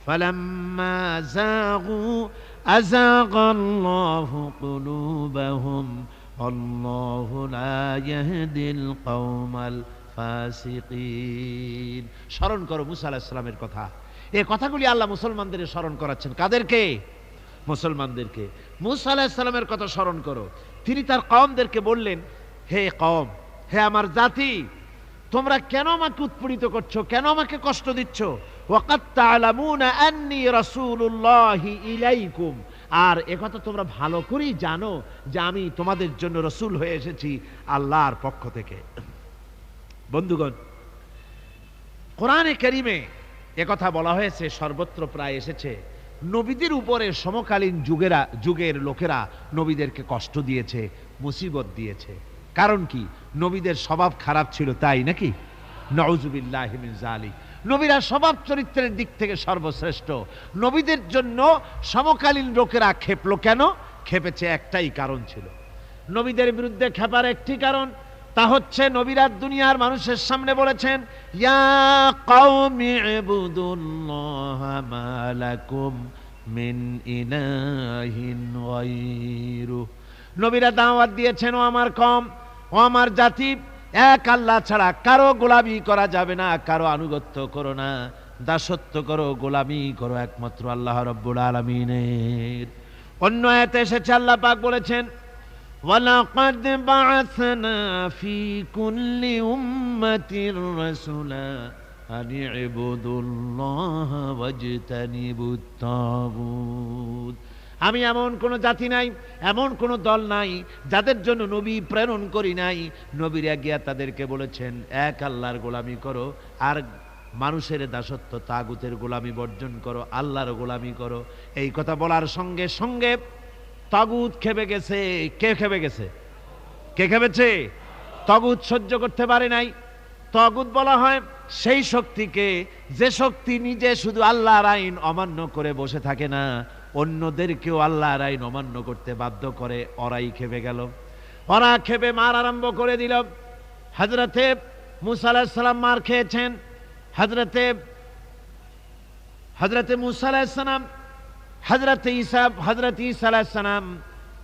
فلما زاغوا أزاغ الله قلوبهم والله لا يهدي القوم الفاسقين। স্মরণ করো মুসা আলাইহিস সালামের কথা। এই কথাগুলি আল্লাহ মুসলমানদের স্মরণ করাচ্ছেন। কাদেরকে? মুসলমানদেরকে। মুসা আলাইহিস সালামের কথা স্মরণ করো। তিনি তার কওমদেরকে বললেন, হে কওম, হে আমার জাতি, তোমরা কেন আমাকে উৎপীড়িত করছো, কেন আমাকে কষ্ট দিচ্ছ? ওয়াকাদ তা'লামুনা আন্নী রাসূলুল্লাহি ইলাইকুম, আর একথা তোমরা ভালো করেই জানো যে আমি তোমাদের জন্য রাসূল হয়ে এসেছি আল্লাহর পক্ষ থেকে। বন্ধুগণ, কোরআনে কারীমে একথা বলা হয়েছে, সর্বত্র প্রায় এসেছে, নবীদের উপরে সমকালীন যুগের লোকেরা নবীদেরকে কষ্ট দিয়েছে, মুসিবত দিয়েছে। কারণ কি? নবীদের স্বভাব খারাপ ছিল, তাই নাকি? নাউযুবিল্লাহি মিন যালিক। নবীরা স্বভাব চরিত্রের দিক থেকে সর্বশ্রেষ্ঠ। নবীদের জন্য সমকালীন লোকেরা খেপলো কেন? খেপেছে একটাই কারণ ছিল। নবীদের বিরুদ্ধে খেপার একটি কারণ, তা হচ্ছে নবীরা দুনিয়ার মানুষের সামনে বলেছেন ইয়া কওমি ইবুদুল্লাহা মা লাকুম মিন ইলাহিন গায়রু। নবীরা দাওয়াত দিয়েছেন, ও আমার কওম, ও আমার জাতি, এক আল্লাহ ছাড়া কারো গোলামি করা যাবে না, কারো আনুগত্য করো না, দাসত্ব করো, গোলামি করো একমাত্র আল্লাহ রাব্বুল আলামিনের। অন্য আয়াতে এসেছে, আল্লাহ পাক বলেছেন ওয়ালাকাদ বা'আসনা ফি কুল্লি উম্মাতির রাসূলা আন ইবুদুল্লাহা ওয়াজতানিবুত তাগুত। আমি এমন কোন জাতি নাই, এমন কোন দল নাই যাদের জন্য নবী প্রেরণ করি নাই। নবীরা গিয়া তাদেরকে বলেছেন এক আল্লাহর গোলামি করো আর মানুষের দাসত্ব, তাগুতের গোলামি বর্জন করো, আল্লাহর গোলামি করো। এই কথা বলার সঙ্গে সঙ্গে তাগুত খেপে গেছে। কে খেপে গেছে? কে খেপেছে? তাগুত সহ্য করতে পারে নাই। তাগুত বলা হয় সেই শক্তিকে, যে শক্তি নিজে শুধু আল্লাহর আইন অমান্য করে বসে থাকে না, অন্যদেরকেও আল্লাহর আইন অমান্য করতে বাধ্য করে। ওরাই খেপে গেল। ওরা খেপে মার আরম্ভ করে দিল। হযরতে মুসা আলাইহিস সালাম মার খেয়েছেন। হযরতে মুসা আলাইহিস সালাম, হযরতে ঈসা আলাইহিস সালাম,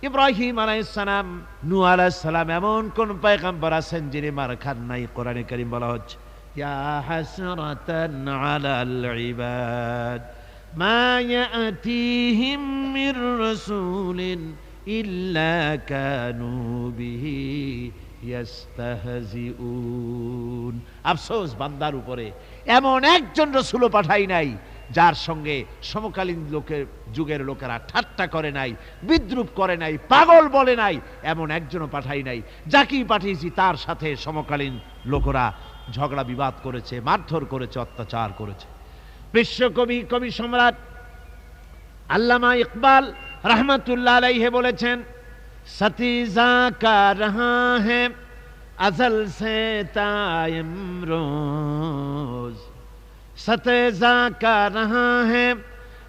ইব্রাহিম আলাইহিস সালাম, নূহ আলাইহিস সালাম, এমন কোন পয়গম্বর আছেন যিনি মার খান নাই? কোরআনে কারীম বলা হচ্ছে ইয়া হাসরাতান আলাল ইবাদ মা ইয়াতিহিম মির রাসূলিন ইল্লা কানু বিহি ইয়াস্তাহজিউন। আফসোস বান্দার উপরে, এমন একজন রাসূলও পাঠাই নাই যার সঙ্গে সমকালীন যুগের লোকেরা ঠাট্টা করে নাই, বিদ্রুপ করে নাই, পাগল বলে নাই। এমন একজনও পাঠাই নাই। যাকেই পাঠিয়েছি তার সাথে সমকালীন লোকেরা ঝগড়া বিবাদ করেছে, মারধর করেছে, অত্যাচার করেছে। বিশ্বকবি, কবি সম্রাট আল্লামা ইকবাল রহমতুল্লাহ আলাইহি বলেছেন, সতীজা কা রহা है अजल से तायम रोज, सतेजा का रहा है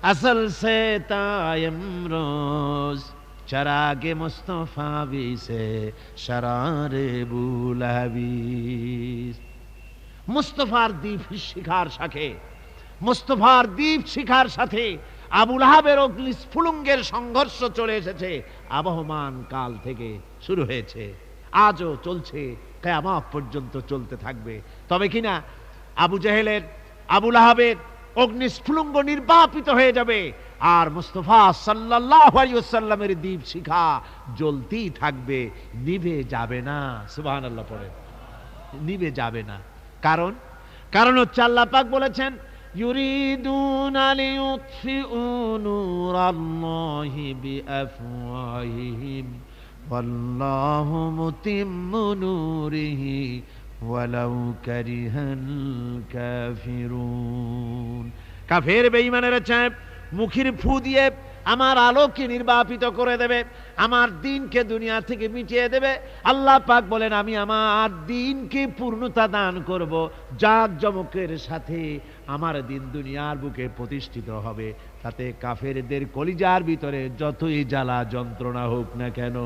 असल से तायम रोज, चरागे मुस्तफा भी से शरारे बुलहबीज। মুস্তফার দ্বীপ শিখার সাথে, মুস্তফার দ্বীপ শিখার সাথে আবু লাহাবের অগ্নিস্ফুলিঙ্গের সংঘর্ষ চলে এসেছে। আবহমান কাল থেকে শুরু হয়েছে, আজও চলছে, কিয়ামত পর্যন্ত চলতে থাকবে। তবে কিনা আবু জেহেলের, আবু লাহাবের অগ্নিস্ফুলিঙ্গ নির্বাপিত হয়ে যাবে, আর মুস্তাফা সাল্লাল্লাহু আলাইহি ওয়াসাল্লামের দীপ শিখা জ্বলতেই থাকবে, নিভে যাবে না। সুবহানাল্লাহ পড়েন, নিভে যাবে না। কারণ হচ্ছে আল্লাহ পাক বলেছেন ইউরিদুনা লিইউতফিউ নূরাল্লাহি বিআফওয়াহিহিম ওয়াল্লাহু মুতিম্মু নূরিহি ওয়ালাউ কারিহাল কাফিরুন। কাফের বেঈমানেরা চায় মুখের ফু দিয়ে আমার আলোকে নির্বাপিত করে দেবে, আমার দ্বীনকে দুনিয়া থেকে মিটিয়ে দেবে। আল্লাহ পাক বলেন আমি আমার দ্বীনকে পূর্ণতা দান করব, জাঁকজমকের সাথে আমার দ্বীন দুনিয়ার বুকে প্রতিষ্ঠিত হবে। তাতে কাফেরদের কলিজার ভিতরে যতই জ্বালা যন্ত্রণা হোক না কেন,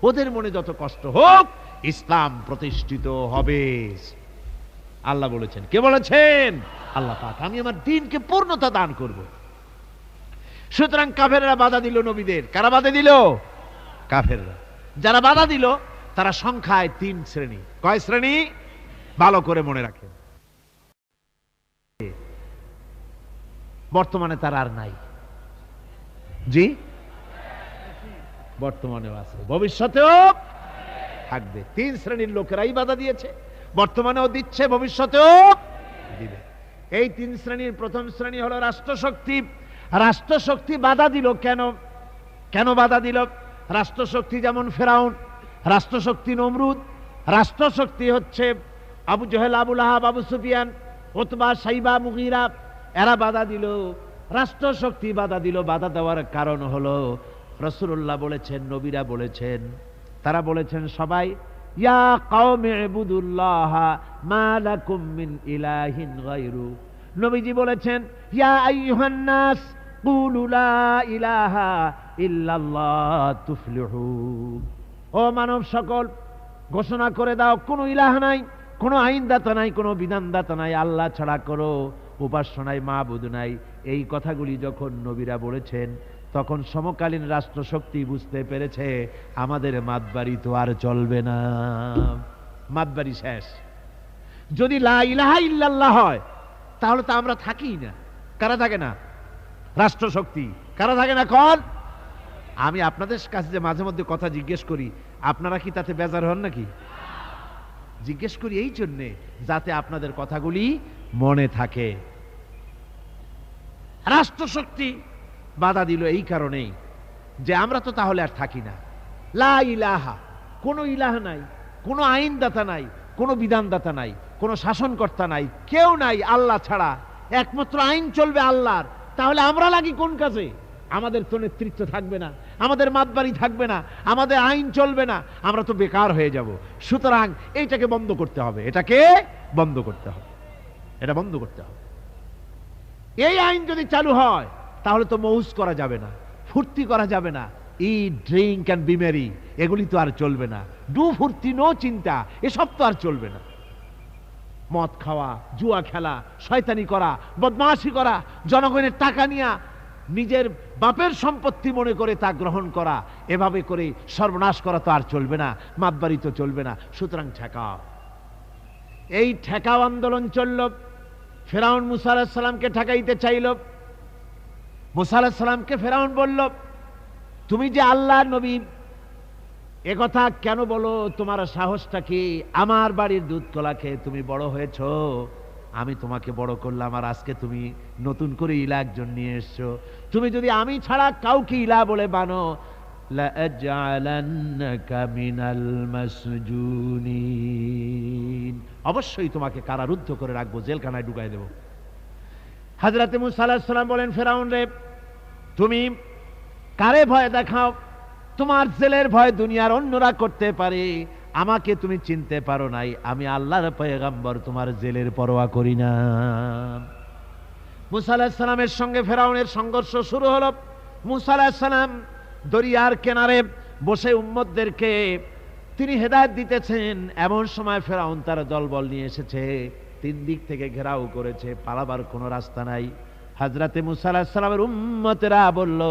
ওদের মনে যত কষ্ট হোক, ইসলাম প্রতিষ্ঠিত হবে। আল্লাহ বলেছেন। কে বলেছেন? আল্লাহ পাক। আমি আমার দ্বীনকে পূর্ণতা দান করব। সুতরাং কাফেররা বাধা দিল নবীদের। কারা বাধা দিল? কাফেররা। যারা বাধা দিল তারা সংখ্যায় 3 শ্রেণী। কয় শ্রেণী? ভালো করে মনে রাখেন। বর্তমানে তারা আর নাই। জি, বর্তমানেও আছে, ভবিষ্যতেও থাকবে। 3 শ্রেণীর লোকেরাই বাধা দিয়েছে, বর্তমানেও দিচ্ছে, ভবিষ্যতেও দিবে। এই 3 শ্রেণীর প্রথম শ্রেণী হলো রাষ্ট্রশক্তি। রাষ্ট্রশক্তি বাধা দিল কেন? কেন বাধা দিল? রাষ্ট্রশক্তি যেমন ফেরাউন, রাষ্ট্রশক্তি নমরুদ, রাষ্ট্রশক্তি হচ্ছে আবু জেহেল, আবু লাহাব, আবু সুফিয়ান, উতবা, সাইবা, মুগীরা, এরা বাধা দিল। রাষ্ট্রশক্তি বাধা দিল। বাধা দেওয়ার কারণ হলো রাসূলুল্লাহ বলেছেন, নবীরা বলেছেন, তারা বলেছেন সবাই ইয়া কওমি ইবুদুল্লাহ মা লাকুম মিন ইলাহিন গায়রু। নবীজি বলেছেন ইয়া আইয়ুহান নাস কুলু লা ইলাহা ইল্লাল্লাহ তুফলিহুন। ও মানব সকল, ঘোষণা করে দাও কোনো ইলাহ নাই, কোনো আইনদাতা নাই, কোনো বিধানদাতা নাই, আল্লাহ ছাড়া করো উপাস্য নাই, মাবুদ নাই। এই কথাগুলি যখন নবীরা বলেছেন, তখন সমকালীন রাষ্ট্রশক্তি বুঝতে পেরেছে আমাদের মাতবাড়ি তো আর চলবে না, মাতবাড়ি শেষ। যদি লা ইলাহা ইল্লাল্লাহ হয় তাহলে তো আমরা থাকি না। কারা থাকে না? রাষ্ট্রশক্তি। কারা থাকে না? কোন? আমি আপনাদের কাছে যে মাঝে মধ্যে কথা জিজ্ঞেস করি, আপনারা কি তাতে বেজার হন নাকি? জিজ্ঞেস করি এই জন্যে যাতে আপনাদের কথাগুলি মনে থাকে। রাষ্ট্রশক্তি বাধা দিল এই কারণেই যে আমরা তো তাহলে আর থাকি না। লা ইলাহা, কোনো ইলাহ নাই, কোনো আইনদাতা নাই, কোনো বিধানদাতা নাই, কোনো শাসনকর্তা নাই, কেউ নাই আল্লাহ ছাড়া, একমাত্র আইন চলবে আল্লাহর। তাহলে আমরা লাগি কোন কাজে? আমাদের তো নেতৃত্ব থাকবে না, আমাদের মাতবাড়ি থাকবে না, আমাদের আইন চলবে না, আমরা তো বেকার হয়ে যাব। সুতরাং এইটাকে বন্ধ করতে হবে, এটাকে বন্ধ করতে হবে, এটা বন্ধ করতে হবে। এই আইন যদি চালু হয় তাহলে তো মৌজ করা যাবে না, ফুর্তি করা যাবে না, ইট ড্রিঙ্ক অ্যান্ড বি মেরি এগুলি তো আর চলবে না। ডু ফুর্তি নো চিন্তা এসব তো আর চলবে না। মদ খাওয়া, জুয়া খেলা, শয়তানি করা, বদমাশি করা, জনগণের টাকা নিয়ে নিজের বাপের সম্পত্তি মনে করে তা গ্রহণ করা, এভাবে করে সর্বনাশ করা তো আর চলবে না, মাতবাড়ি তো চলবে না। সুতরাং ঠেকাও। এই ঠেকাও আন্দোলন চলল। ফেরাউন মুসা আলাইহিস সালামকে ঠেকাইতে চাইল। মুসা আলাইহিস সালামকে ফেরাউন বলল, তুমি যে আল্লাহর নবী, একথা কেন বলো? তোমার সাহসটা কি? আমার বাড়ির দুধ কলা খেয়ে তুমি বড় হয়েছ, আমি তোমাকে বড় করলাম, আর আজকে তুমি নতুন করে ইলা একজন নিয়ে এসছো। তুমি যদি আমি ছাড়া কাউকে ইলা বলে বানো, লাআজআলান্নাকা মিনাল মাসজুনিন, অবশ্যই তোমাকে কারারুদ্ধ করে রাখবো, জেলখানায় ঢুকাই দেব। হযরত মুসা আলাইহিস সালাম বলেন, ফেরাউন রে, তুমি কারে ভয় দেখাও? তোমার জেলের ভয় দুনিয়ার অন্যরা করতে পারে, আমাকে তুমি চিনতে পারো নাই। আমি আল্লাহর পয়গম্বর, তোমার জেলের পরোয়া করি না। মুসা আলাইহিস সালামের সঙ্গে ফেরাউনের সংঘর্ষ শুরু হলো। মুসা আলাইহিস সালাম দরিয়ার কিনারে বসে উম্মতদেরকে তিনি হেদায়েত দিতেছেন। এমন সময় ফেরাউন তার দলবল নিয়ে এসেছে, তিন দিক থেকে ঘেরাও করেছে, পালাবার কোনো রাস্তা নাই। হযরতে মুসা আলাইহিস সালামের উম্মতেরা বলল,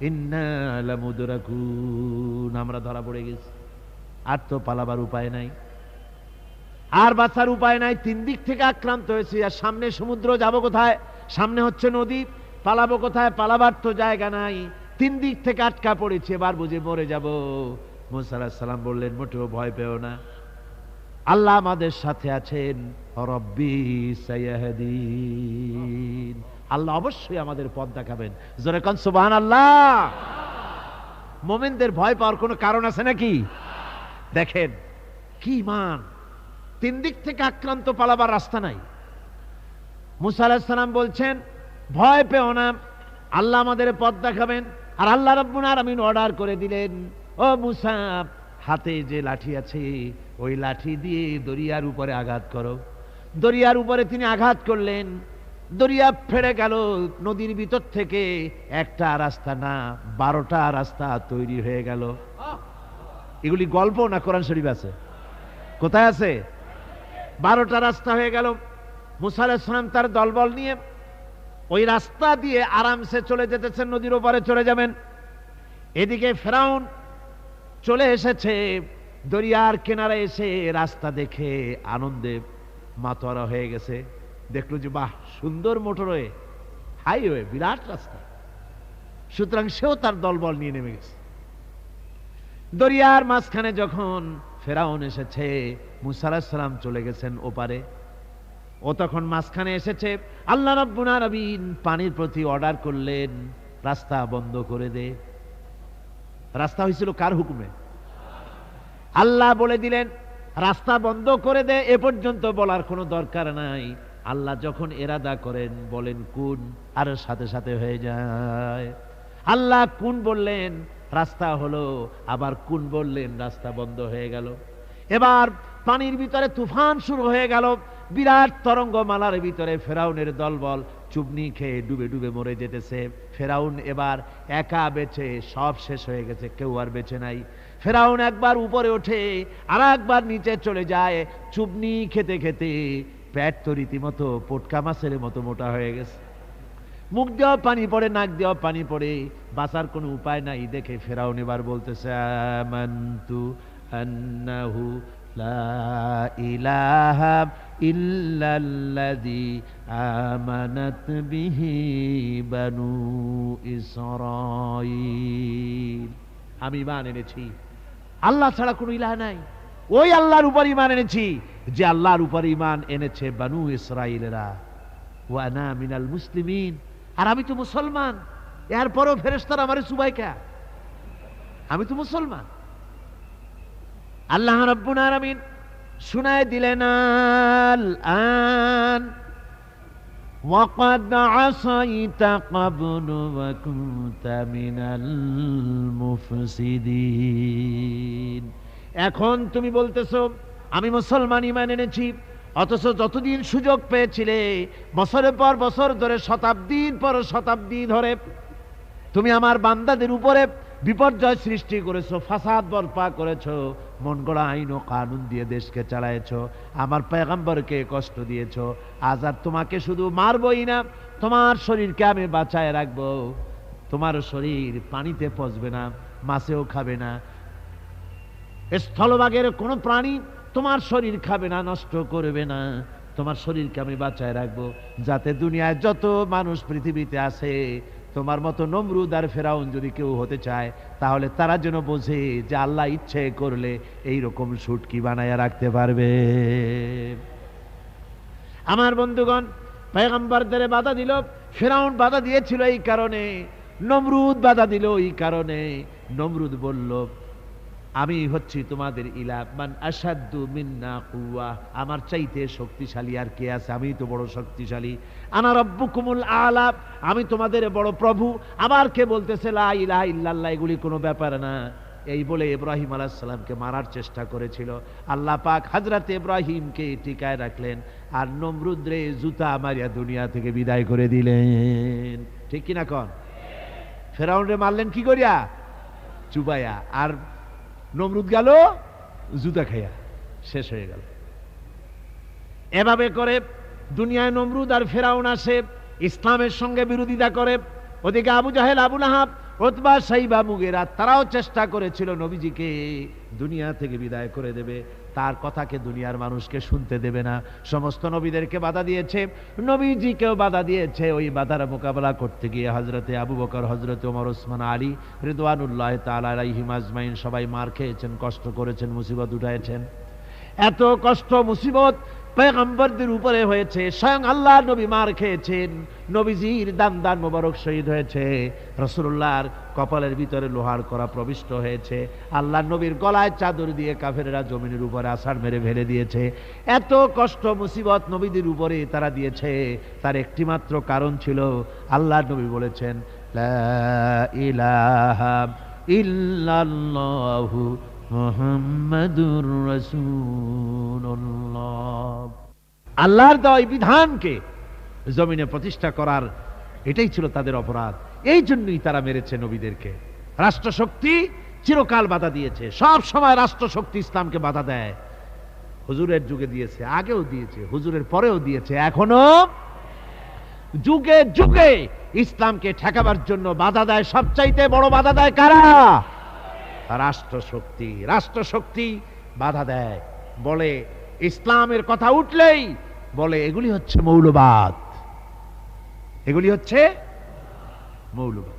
ইন্না লামুদরাকুন, আমরা ধরা পড়ে গেছি, আর তো পালাবার উপায় নাই, আর বাঁচার উপায় নাই। তিন দিক থেকে আক্রান্ত হয়েছে, আর সামনে সমুদ্র, যাব কোথায়? সামনে হচ্ছে নদী, পালাবো কোথায়? পালাবার তো জায়গা নাই, তিন দিক থেকে আটকা পড়েছে, এবার বুঝে মরে যাব। মুসা আলাইহিস সালাম বললেন, মোটেও ভয় পেও না, আল্লাহ আমাদের সাথে আছেন, রব্বি সাইয়াহদিন, আল্লাহ অবশ্যই আমাদের পথ দেখাবেন। জোরে কোন সুবহানাল্লাহ। মুমিনদের ভয় পাওয়ার কোনো কারণ আছে নাকি? দেখেন কি ঈমান, তিন দিক থেকে আক্রান্ত, পালাবার রাস্তা নাই। মুসা আলাইহিস সালাম বলছেন, ভয় পেও না, আল্লাহ আমাদের পথ দেখাবেন। আর আল্লাহ রাব্বুল আলামিন অর্ডার করে দিলেন, ও মুসা, হাতে যে লাঠি আছে ওই লাঠি দিয়ে দরিয়ার উপরে আঘাত করো। দরিয়ার উপরে তিনি আঘাত করলেন, দরিয়া ফেড়ে গেল। নদীর ভিতর থেকে একটা রাস্তা না, 12টা রাস্তা তৈরি হয়ে গেল। এগুলি গল্প না কোরআন শরীফ আছে? কোথায় আছে? 12টা রাস্তা হয়ে গেল। মুসা আলাইহিস সালাম তার দলবল নিয়ে ওই রাস্তা দিয়ে আরামসে চলে যেতেছেন, নদীর ওপারে চলে যাবেন। এদিকে ফেরাউন চলে এসেছে, দরিয়ার কিনারে এসে রাস্তা দেখে আনন্দে মাতোয়ারা হয়ে গেছে। দেখলো যে বাহ, সুন্দর মোটরওয়ে, হাইওয়ে, বিরাট রাস্তা। সুতরাং সেও তার দলবল নিয়ে নেমে গেছে। দরিয়ার মাঝখানে যখন ফেরাউন এসেছে, মুসা আলাইহিস সালাম চলে গেছেন ওপারে, ও তখন মাঝখানে এসেছে। আল্লাহ রাব্বুল আলামিন পানির প্রতি অর্ডার করলেন, রাস্তা বন্ধ করে দে। রাস্তা হয়েছিল কার হুকুমে? আল্লাহ বলে দিলেন রাস্তা বন্ধ করে দে। এ পর্যন্ত বলার কোনো দরকার নাই। আল্লাহ যখন এরাদা করেন, বলেন কুন, আর সাথে সাথে হয়ে যায়। আল্লাহ কুন বললেন, রাস্তা হলো, আবার কুন বললেন, রাস্তা বন্ধ হয়ে গেল। এবার পানির ভিতরে তুফান শুরু হয়ে গেল। বিরাট তরঙ্গমালার ভিতরে ফেরাউনের দলবল চুবনি খেয়ে ডুবে ডুবে মরে যেতেছে। ফেরাউন এবার একা বেঁচে, সব শেষ হয়ে গেছে, কেউ আর বেঁচে নাই। ফেরাউন একবার উপরে ওঠে, আর একবার নিচে চলে যায়। চুবনি খেতে খেতে পেট তো রীতিমতো পটকা মাছের মতো মোটা হয়ে গেছে। মুখ দিয়েও পানি পড়ে, নাক দিয়েও পানি পড়ে, বাঁচার কোনো উপায় নাই। দেখে ফেরাউন এবার বলতেছে, আমানতু আন্নাহু লা ইলাহা ইল্লাল্লাযী আমানাত বিহি বানু ইসরাঈল, আমি ঈমান এনেছি আল্লাহ ছাড়া কোনো ইলাহ নাই। ওই আল্লাহর উপর ঈমান এনেছি যে আল্লাহর উপর ঈমান এনেছে বানু ইসরাঈলেরা। ওয়া আনা মিনাল মুসলিমিন, আর আমি তো মুসলমান। এরপরও ফেরেশতারা আমারে সুবাইকা, আমি তো মুসলমান। আল্লাহ রাব্বুল আলামিন শুনায় দিলেন আল আন ওয়াকাদ আসাইতা ক্বাবলু ওয়া কুনতা মিনাল মুফসিদিন। এখন তুমি বলতেছো আমি মুসলমান ঈমান এনেছি, অথচ যতদিন সুযোগ পেয়েছিলে বছরের পর বছর ধরে, শতাব্দীর পর শতাব্দী ধরে তুমি আমার বান্দাদের উপরে বিপর্যয় সৃষ্টি করেছো, ফাসাদ বরপা করেছো, মন গড়া আইন ও কানুন দিয়ে দেশকে চালায়েছো, আমার পয়গম্বরকে কষ্ট দিয়েছো। আজ আর তোমাকে শুধু মারবই না, তোমার শরীরকে আমি বাঁচায় রাখবো। তোমার শরীর পানিতে পচবে না, মাছেও খাবে না, স্থলভাগের কোনো প্রাণী তোমার শরীর খাবে না, নষ্ট করবে না। তোমার শরীরকে আমি বাঁচায় রাখবো, যাতে দুনিয়ায় যত মানুষ পৃথিবীতে আছে তোমার মতো নমরুদ আর ফেরাউন যদি কেউ হতে চায়, তাহলে তারা যেন বোঝে যে আল্লাহ ইচ্ছে করলে এইরকম সুটকি বানায়া রাখতে পারবে। আমার বন্ধুগণ, পয়গম্বরদের বাধা দিল, ফেরাউন বাধা দিয়েছিল এই কারণে, নমরুদ বাধা দিল এই কারণে। নমরুদ বলল আমি হচ্ছি তোমাদের ইলাহ, মান আশাদ্দু মিন্না কুওয়া, আমার চাইতে শক্তিশালী আর কে আছে, আমি তো বড় শক্তিশালী। আনা রাব্বুকুমুল আলা, আমি তোমাদের বড় প্রভু। আবার কে বলতেছে লা ইলাহা ইল্লাল্লাহ, এগুলি কোনো ব্যাপার না। এই বলে ইব্রাহিম আলাইহিস সালামকে মারার চেষ্টা করেছিল। আল্লাহ পাক হযরত ইব্রাহিমকে টিকায় রাখলেন, আর নমরুদ রে জুতা মারিয়া দুনিয়া থেকে বিদায় করে দিলেন। ঠিক কিনা কোন? ফেরাউন রে মারলেন কি করিয়া? চুবাইয়া। আর নমরুদ গেল জুতা খাইয়া, শেষ হয়ে গেল। এভাবে করে দুনিয়ায় নমরুদ আর ফেরাউন আসে, ইসলামের সঙ্গে বিরোধিতা করে। ওদিকে আবু জাহেল, আবু লাহাব, উতবা, সাইবা, মুগীরা, তারাও চেষ্টা করেছিল নবীজিকে দুনিয়া থেকে বিদায় করে দেবে, তার কথাকে দুনিয়ার মানুষকে শুনতে দেবে না। সমস্ত নবীদেরকে বাধা দিয়েছে, নবীজিকেও বাধা দিয়েছে। ওই বাধার মোকাবেলা করতে গিয়ে হযরতে আবু বকর, হযরতে ওমর, ওসমান, আলী রিদওয়ানুল্লাহ তাআলা আলাইহিম আজমাইন সবাই মার খেয়েছেন, কষ্ট করেছেন, মুসিবত উঠাইছেন। এত কষ্ট মুসিবত পয়গম্বরদের উপরে হয়েছে, স্বয়ং আল্লাহ নবী মার খেয়েছেন, নবীজির দান মোবারক শহীদ হয়েছে, রাসূলুল্লাহর কপালের ভিতরে লোহার করা প্রবিষ্ট হয়েছে, আল্লাহ নবীর গলায় চাদর দিয়ে কাফেররা জমিনের উপরে আছাড় মেরে ফেলে দিয়েছে। এত কষ্ট মুসিবত নবীদের উপরে তারা দিয়েছে, তার একটি মাত্র কারণ ছিল, আল্লাহ নবী বলেছেন লা ইলাহা ইল্লাল্লাহু মুহাম্মাদুর রাসূলুল্লাহ। আল্লাহর দেওয়া বিধানকে জমিনে প্রতিষ্ঠা করার এটাই ছিল তাদের অপরাধ। এই জন্যই তারা মেরেছে নবীদেরকে। রাষ্ট্রশক্তি চিরকাল বাধা দিয়েছে, সব সময় রাষ্ট্রশক্তি ইসলামকে বাধা দেয়। হুজুরের যুগে দিয়েছে, আগেও দিয়েছে, হুজুরের পরেও দিয়েছে, এখনো যুগে যুগে ইসলামকে ঠেকাবার জন্য বাধা দেয়। সবচাইতে বড় বাধা দেয় কারা? রাষ্ট্রশক্তি। রাষ্ট্রশক্তি বাধা দেয়, বলে ইসলামের কথা উঠলেই বলে এগুলি হচ্ছে মৌলবাদ, এগুলি হচ্ছে মৌলবাদ।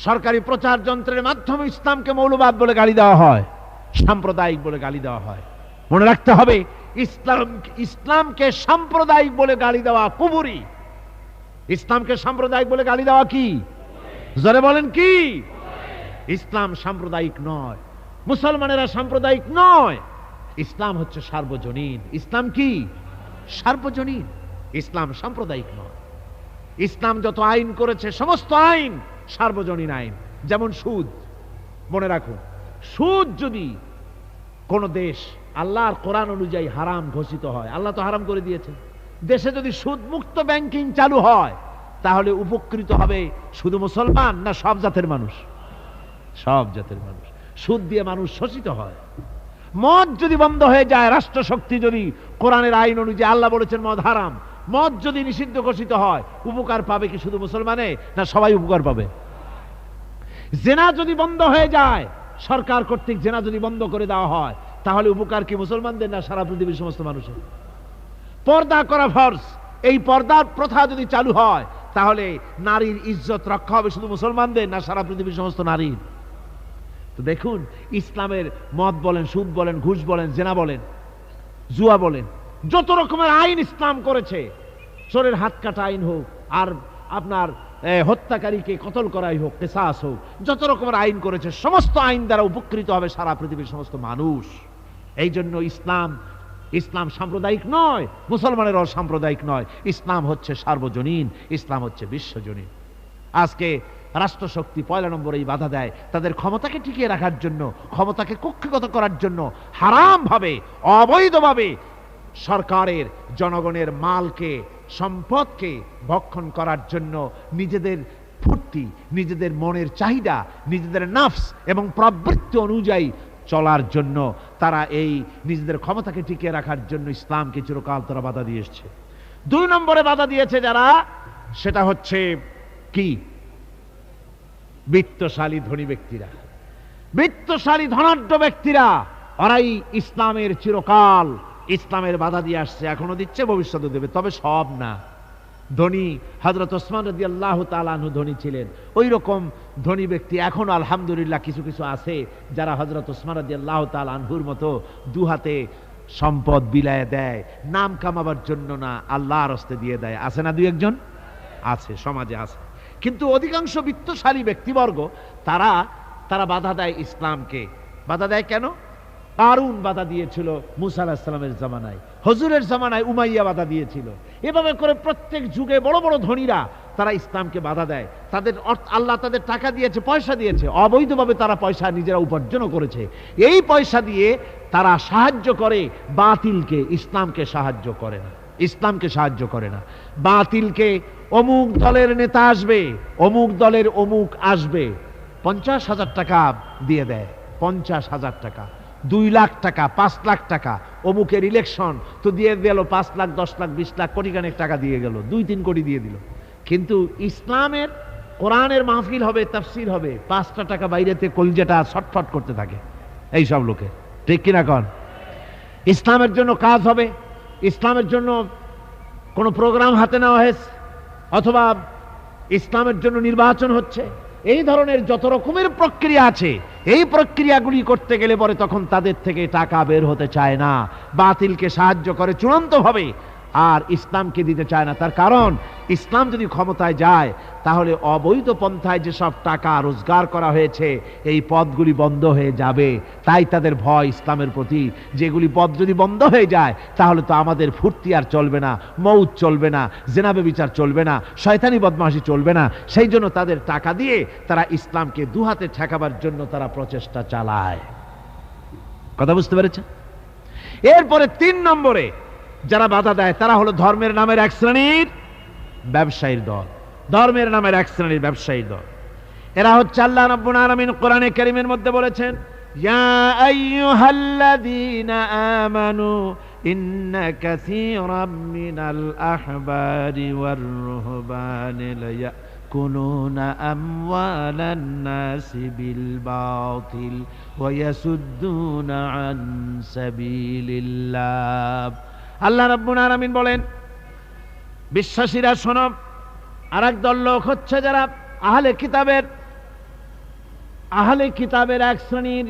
সরকারি প্রচার যন্ত্রের মাধ্যমে ইসলামকে মৌলবাদ বলে গালি দেওয়া হয়, সাম্প্রদায়িক বলে গালি দেওয়া হয়। মনে রাখতে হবে, ইসলামকে সাম্প্রদায়িক বলে গালি দেওয়া কুফরি। ইসলামকে সাম্প্রদায়িক বলে গালি দেওয়া কি? জোরে বলেন কি? ইসলাম সাম্প্রদায়িক নয়, মুসলমানেরা সাম্প্রদায়িক নয়, ইসলাম হচ্ছে সার্বজনীন। ইসলাম কি? সার্বজনীন। ইসলাম সাম্প্রদায়িক নয়। ইসলাম যত আইন করেছে সমস্ত আইন সার্বজনীন আইন। যেমন সুদ, মনে রাখুন, সুদ যদি কোন দেশ আল্লাহর কোরআন অনুযায়ী হারাম ঘোষিত হয়, আল্লাহ তো হারাম করে দিয়েছে, দেশে যদি সুদ মুক্ত ব্যাংকিং চালু হয়, তাহলে উপকৃত হবে শুধু মুসলমান না সব জাতের মানুষ? সব জাতের মানুষ। সুদ দিয়ে মানুষ শোষিত হয়। মদ যদি বন্ধ হয়ে যায়, রাষ্ট্রশক্তি যদি কোরআনের আইন অনুযায়ী, আল্লাহ বলেছেন মদ হারাম, মদ যদি নিষিদ্ধ ঘোষিত হয়, উপকার পাবে কি শুধু মুসলমানে না সবাই উপকার পাবে? জেনা যদি বন্ধ হয়ে যায়, সরকার কর্তৃক জেনা যদি বন্ধ করে দেওয়া হয়, তাহলে উপকার কি মুসলমানদের না সারা পৃথিবীর সমস্ত মানুষের? পর্দা করা ফরজ, এই পর্দার প্রথা যদি চালু হয়, তাহলে নারীর ইজ্জত রক্ষা হবে শুধু মুসলমানদের না সারা পৃথিবীর সমস্ত নারীর? তো দেখুন, ইসলামের মদ বলেন, সুদ বলেন, ঘুষ বলেন, জেনা বলেন, জুয়া বলেন, যত রকমের আইন ইসলাম করেছে, চোরের হাত কাটা আইন হোক, আর আপনার হত্যাকারীকে কতল করাই হোক, কিসাস হোক, যত রকমের আইন করেছে, সমস্ত আইন দ্বারা উপকৃত হবে সারা পৃথিবীর সমস্ত মানুষ। এই জন্য ইসলাম সাম্প্রদায়িক নয়, মুসলমানেরও সাম্প্রদায়িক নয়। ইসলাম হচ্ছে সার্বজনীন, ইসলাম হচ্ছে বিশ্বজনীন। আজকে রাষ্ট্রশক্তি পয়লা নম্বরেই বাধা দেয় তাদের ক্ষমতাকে টিকিয়ে রাখার জন্য, ক্ষমতাকে কক্ষিগত করার জন্য হারামভাবে, অবৈধভাবে সরকারের জনগণের মালকে, সম্পদকে ভক্ষণ করার জন্য নিজেদের ফুর্তি, নিজেদের মনের চাহিদা, নিজেদের নাফস এবং প্রবৃত্তি অনুযায়ী চলার জন্য তারা এই নিজেদের ক্ষমতাকে টিকিয়ে রাখার জন্য ইসলামকে চিরকাল তারা বাধা দিয়ে এসছে। 2 নম্বরে বাধা দিয়েছে যারা, সেটা হচ্ছে কি? বিত্তশালী ধনী ব্যক্তিরা, বিত্তশালী ধনাঢ্য ব্যক্তিরা, ওরাই ইসলামের চিরকাল ইসলামের বাধা দিয়ে আসছে, এখনো দিচ্ছে, ভবিষ্যতে দেবে। তবে সব না। ধনী হযরত ওসমান রাদিয়াল্লাহু তাআলা আনহু ধনী ছিলেন, ওই রকম ধনী ব্যক্তি এখনো আলহামদুলিল্লাহ কিছু কিছু আছে যারা হযরত ওসমান রাদিয়াল্লাহু তাআলা আনহুর মতো দুহাতে সম্পদ বিলায় দেয়, নাম কামাবার জন্য না, আল্লাহর রাস্তে দিয়ে দেয়। আছে না 2-1 জন? আছে, সমাজে আছে। কিন্তু অধিকাংশ বিত্তশালী ব্যক্তিবর্গ তারা বাধা দেয় ইসলামকে। বাধা দেয় কেন? কারুন বাধা দিয়েছিল মুসা আলাইহিস সালামের জামানায়, হুজুরের জামানায় উমাইয়া বাধা দিয়েছিল। এভাবে করে প্রত্যেক যুগে বড় বড় ধনীরা তারা ইসলামকে বাধা দেয়। তাদের আল্লাহ তাদের টাকা দিয়েছে, পয়সা দিয়েছে, অবৈধভাবে তারা পয়সা নিজেরা উপার্জনও করেছে। এই পয়সা দিয়ে তারা সাহায্য করে বাতিলকে, ইসলামকে সাহায্য করে না, ইসলামকে সাহায্য করে না। বাতিলকে অমুক দলের নেতা আসবে, অমুক দলের অমুক আসবে, 50,000 টাকা দিয়ে দেয়, 50,000 টাকা, 2 লাখ টাকা, 5 লাখ টাকা, অমুকের ইলেকশন তো দিয়ে দিল 5 লাখ, 10 লাখ, 20 লাখ, কোটিখানেক টাকা দিয়ে গেল, 2-3 কোটি দিয়ে দিল। কিন্তু ইসলামের কোরআনের মাহফিল হবে, তাফসীর হবে, 5টা টাকা বাইরেতে কলজেটা ছটফট করতে থাকে এইসব লোকে, ঠিক কিনা কন? ইসলামের জন্য কাজ হবে, ইসলামের জন্য কোনো প্রোগ্রাম হাতে নেওয়া হয়েছে, অথবা ইসলামের জন্য নির্বাচন হচ্ছে, এই ধরনের যত রকমের প্রক্রিয়া আছে, এই প্রক্রিয়াগুলি করতে গেলে পরে তখন তাদের থেকে টাকা বের হতে চায় না, বাতিলকে সাহায্য করে চূড়ান্তভাবে, আর ইসলামকে দিতে চায় না। তার কারণ ইসলাম যদি ক্ষমতায় যায় তাহলে অবৈধ পন্থায় যেসব টাকা রোজগার করা হয়েছে এই পথগুলি বন্ধ হয়ে যাবে। তাই তাদের ভয় ইসলামের প্রতি, যেগুলি পথ যদি বন্ধ হয়ে যায় তাহলে তো আমাদের ফুর্তি আর চলবে না, মৌত চলবে না, জেনা ব্যভিচার চলবে না, শয়তানি বদমাশি চলবে না। সেই জন্য তাদের টাকা দিয়ে তারা ইসলামকে দুহাতে ঠেকাবার জন্য তারা প্রচেষ্টা চালায়। কথা বুঝতে পেরেছে? এরপরে 3 নম্বরে যারা বাধা দেয় তারা হলো ধর্মের নামের এক শ্রেণীর ব্যবসায়ীর দল, ধর্মের নামের এক শ্রেণীর ব্যবসায়ীর দল। এরা হচ্ছে আল্লাহ রাব্বুল আলামিন কোরআনে কারীমের মধ্যে বলেছেন, ইয়া আইয়ুহাল্লাযীনা আমানু ইন্না কাসীরাম মিনাল আহবারি ওয়ার রুহবানি লায়াকুলুনা আমওয়ালান নাসি বিল বাতিল ওয়া ইয়াসুদ্দুনা আন সাবিলিল্লাহ। আল্লাহ রাব্বুল আলামিন বলেন, বিশ্বাসীরা শোনো, আরেক দল লোক হচ্ছে যারা আহলে কিতাবের এক শ্রেণীর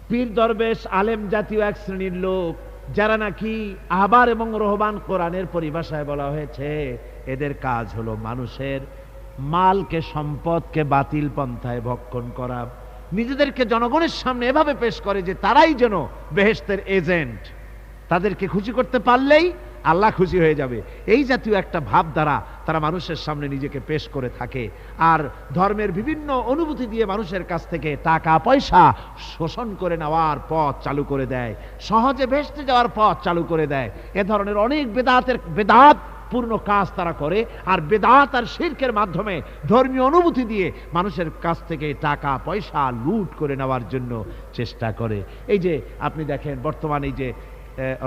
পীর দরবেশ আলেম জাতীয় এক শ্রেণীর লোক, যারা নাকি আহবার এবং রহবান, কোরআনের পরিভাষায় বলা হয়েছে এদের কাজ হলো মানুষের মালকে, সম্পদকে বাতিল পন্থায় ভক্ষণ করা। নিজেদেরকে জনগণের সামনে এভাবে পেশ করে যে তারাই যেন বেহেশতের এজেন্ট, তাদেরকে খুশি করতে পারলেই আল্লাহ খুশি হয়ে যাবে। এই জাতীয় একটা ভাব দ্বারা তারা মানুষের সামনে নিজেকে পেশ করে থাকে, আর ধর্মের বিভিন্ন অনুভূতি দিয়ে মানুষের কাছ থেকে টাকা পয়সা শোষণ করে নেওয়ার পথ চালু করে দেয়, সহজে ভেস্তে যাওয়ার পথ চালু করে দেয়। এ ধরনের অনেক বেদাত পূর্ণ কাজ তারা করে, আর বেদাত আর শিরকের মাধ্যমে ধর্মীয় অনুভূতি দিয়ে মানুষের কাছ থেকে টাকা পয়সা লুট করে নেওয়ার জন্য চেষ্টা করে। এই যে আপনি দেখেন বর্তমানে এই যে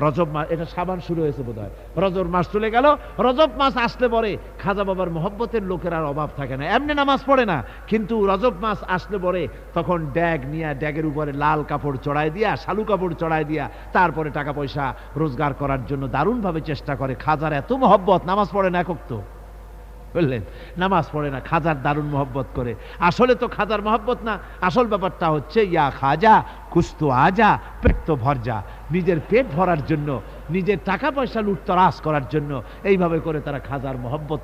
রজব মাস, এটা সাবান শুরু হয়েছে বোধহয়, রজব মাস চলে গেল, রজব মাস আসলে পরে খাজা বাবার মহব্বতের লোকের আর অভাব থাকে না। এমনি নামাজ পড়ে না, কিন্তু রজব মাস আসলে পরে তখন ড্যাগ নিয়ে ড্যাগের উপরে লাল কাপড় চড়াই দিয়া, শালু কাপড় চড়াই দিয়া তারপরে টাকা পয়সা রোজগার করার জন্য দারুণভাবে চেষ্টা করে। খাজার এত মহব্বত, নামাজ পড়ে না একক তো, বুঝলেন, নামাজ পড়ে না, খাজার দারুণ মহব্বত করে। আসলে তো খাজার মহব্বত না, আসল ব্যাপারটা হচ্ছে ইয়া খাজা কুস্তু আজা, পেট তো ভর যা, নিজের পেট ভরার জন্য, নিজের টাকা পয়সা লুটতরাজ করার জন্য এইভাবে করে তারা খাজার মহব্বত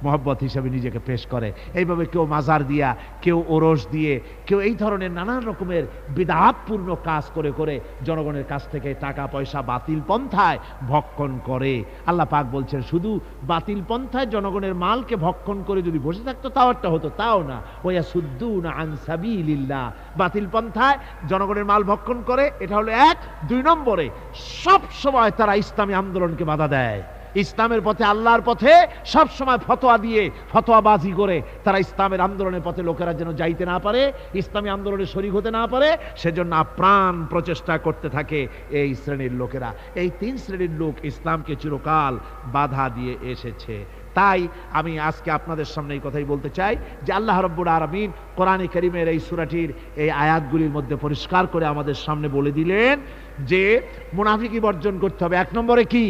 মহব্বত হিসেবে নিজেকে পেশ করে। এইভাবে কেউ মাজার দিয়া, কেউ ওরস দিয়ে, কেউ এই ধরনের নানান রকমের বিদআতপূর্ণ কাজ করে করে জনগণের কাছ থেকে টাকা পয়সা বাতিল পন্থায় ভক্ষণ করে। আল্লাহ পাক বলছেন শুধু বাতিল পন্থায় জনগণের মালকে ভক্ষণ করে যদি বসে থাকতো তাও একটা হতো, তাও না। ওয়াসুদ্দুনা আন সাবিলিল্লাহ, বাতিল পন্থায় জনগণের মাল ভক্ষণ করে, এটা হলো এক। 2 নম্বরে সব সময় তারা ইসলামী আন্দোলনকে বাধা দেয়। ইসলামের পথে, আল্লাহর পথে সব সময় ফতোয়া দিয়ে, ফতোয়াবাজি করে তারা ইসলামের আন্দোলনের পথে লোকেরা যেন যাইতে না পারে, ইসলামী আন্দোলনে শরীক হতে না পারে, সেজন্য আপ্রাণ প্রচেষ্টা করতে থাকে এই শ্রেণীর লোকেরা। এই 3 শ্রেণীর লোক ইসলামকে চিরকাল বাধা দিয়ে এসেছে। তাই আমি আজকে আপনাদের সামনে এই কথাই বলতে চাই যে আল্লাহ রাব্বুল আলামিন কোরআনে কারীমের এই সূরাটির এই আয়াতগুলির মধ্যে পরিষ্কার করে আমাদের সামনে বলে দিলেন যে মুনাফিকি বর্জন করতে হবে। 1 নম্বরে কি?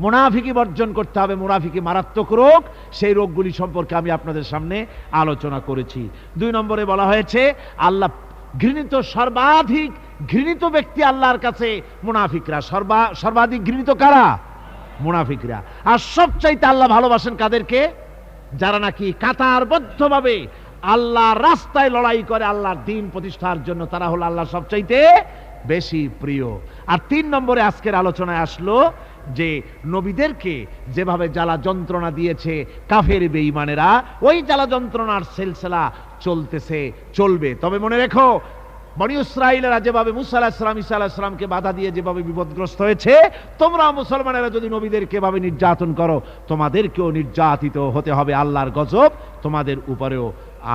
মুনাফিকি বর্জন করতে হবে। মুনাফিকি মারাত্মক রোগ, সেই রোগগুলি সম্পর্কে আমি আপনাদের সামনে আলোচনা করেছি। 2 নম্বরে বলা হয়েছে আল্লাহ ঘৃণিত, সর্বাধিক ঘৃণিত ব্যক্তি আল্লাহর কাছে মুনাফিকরা। সর্বাধিক ঘৃণিত কারা? মুনাফিকরা। আর সবচাইতে আল্লাহ ভালোবাসেন কাদেরকে? যারা নাকি কাতারবদ্ধভাবে আল্লাহর রাস্তায় লড়াই করে আল্লাহর দ্বীন প্রতিষ্ঠার জন্য, তারা হলো আল্লাহর সবচাইতে বেশি প্রিয়। আর 3 নম্বরে আজকের আলোচনায় আসলো যে নবীদেরকে যেভাবে জ্বালা যন্ত্রণা দিয়েছে কাফের বেঈমানেরা, ওই জ্বালা যন্ত্রণার সিলসিলা চলতেছে, চলবে। তবে মনে রেখো, বনী ইসরাঈলেরা যেভাবে মুসা আলাইহিস সালাম, ঈসা আলাইহিস সালামকে বাধা দিয়ে যেভাবে বিপদগ্রস্ত হয়েছে, তোমরা মুসলমানেরা যদি নবীদেরকে এভাবে নির্যাতন করো, তোমাদেরকেও নির্যাতিত হতে হবে। আল্লাহর গজব তোমাদের উপরেও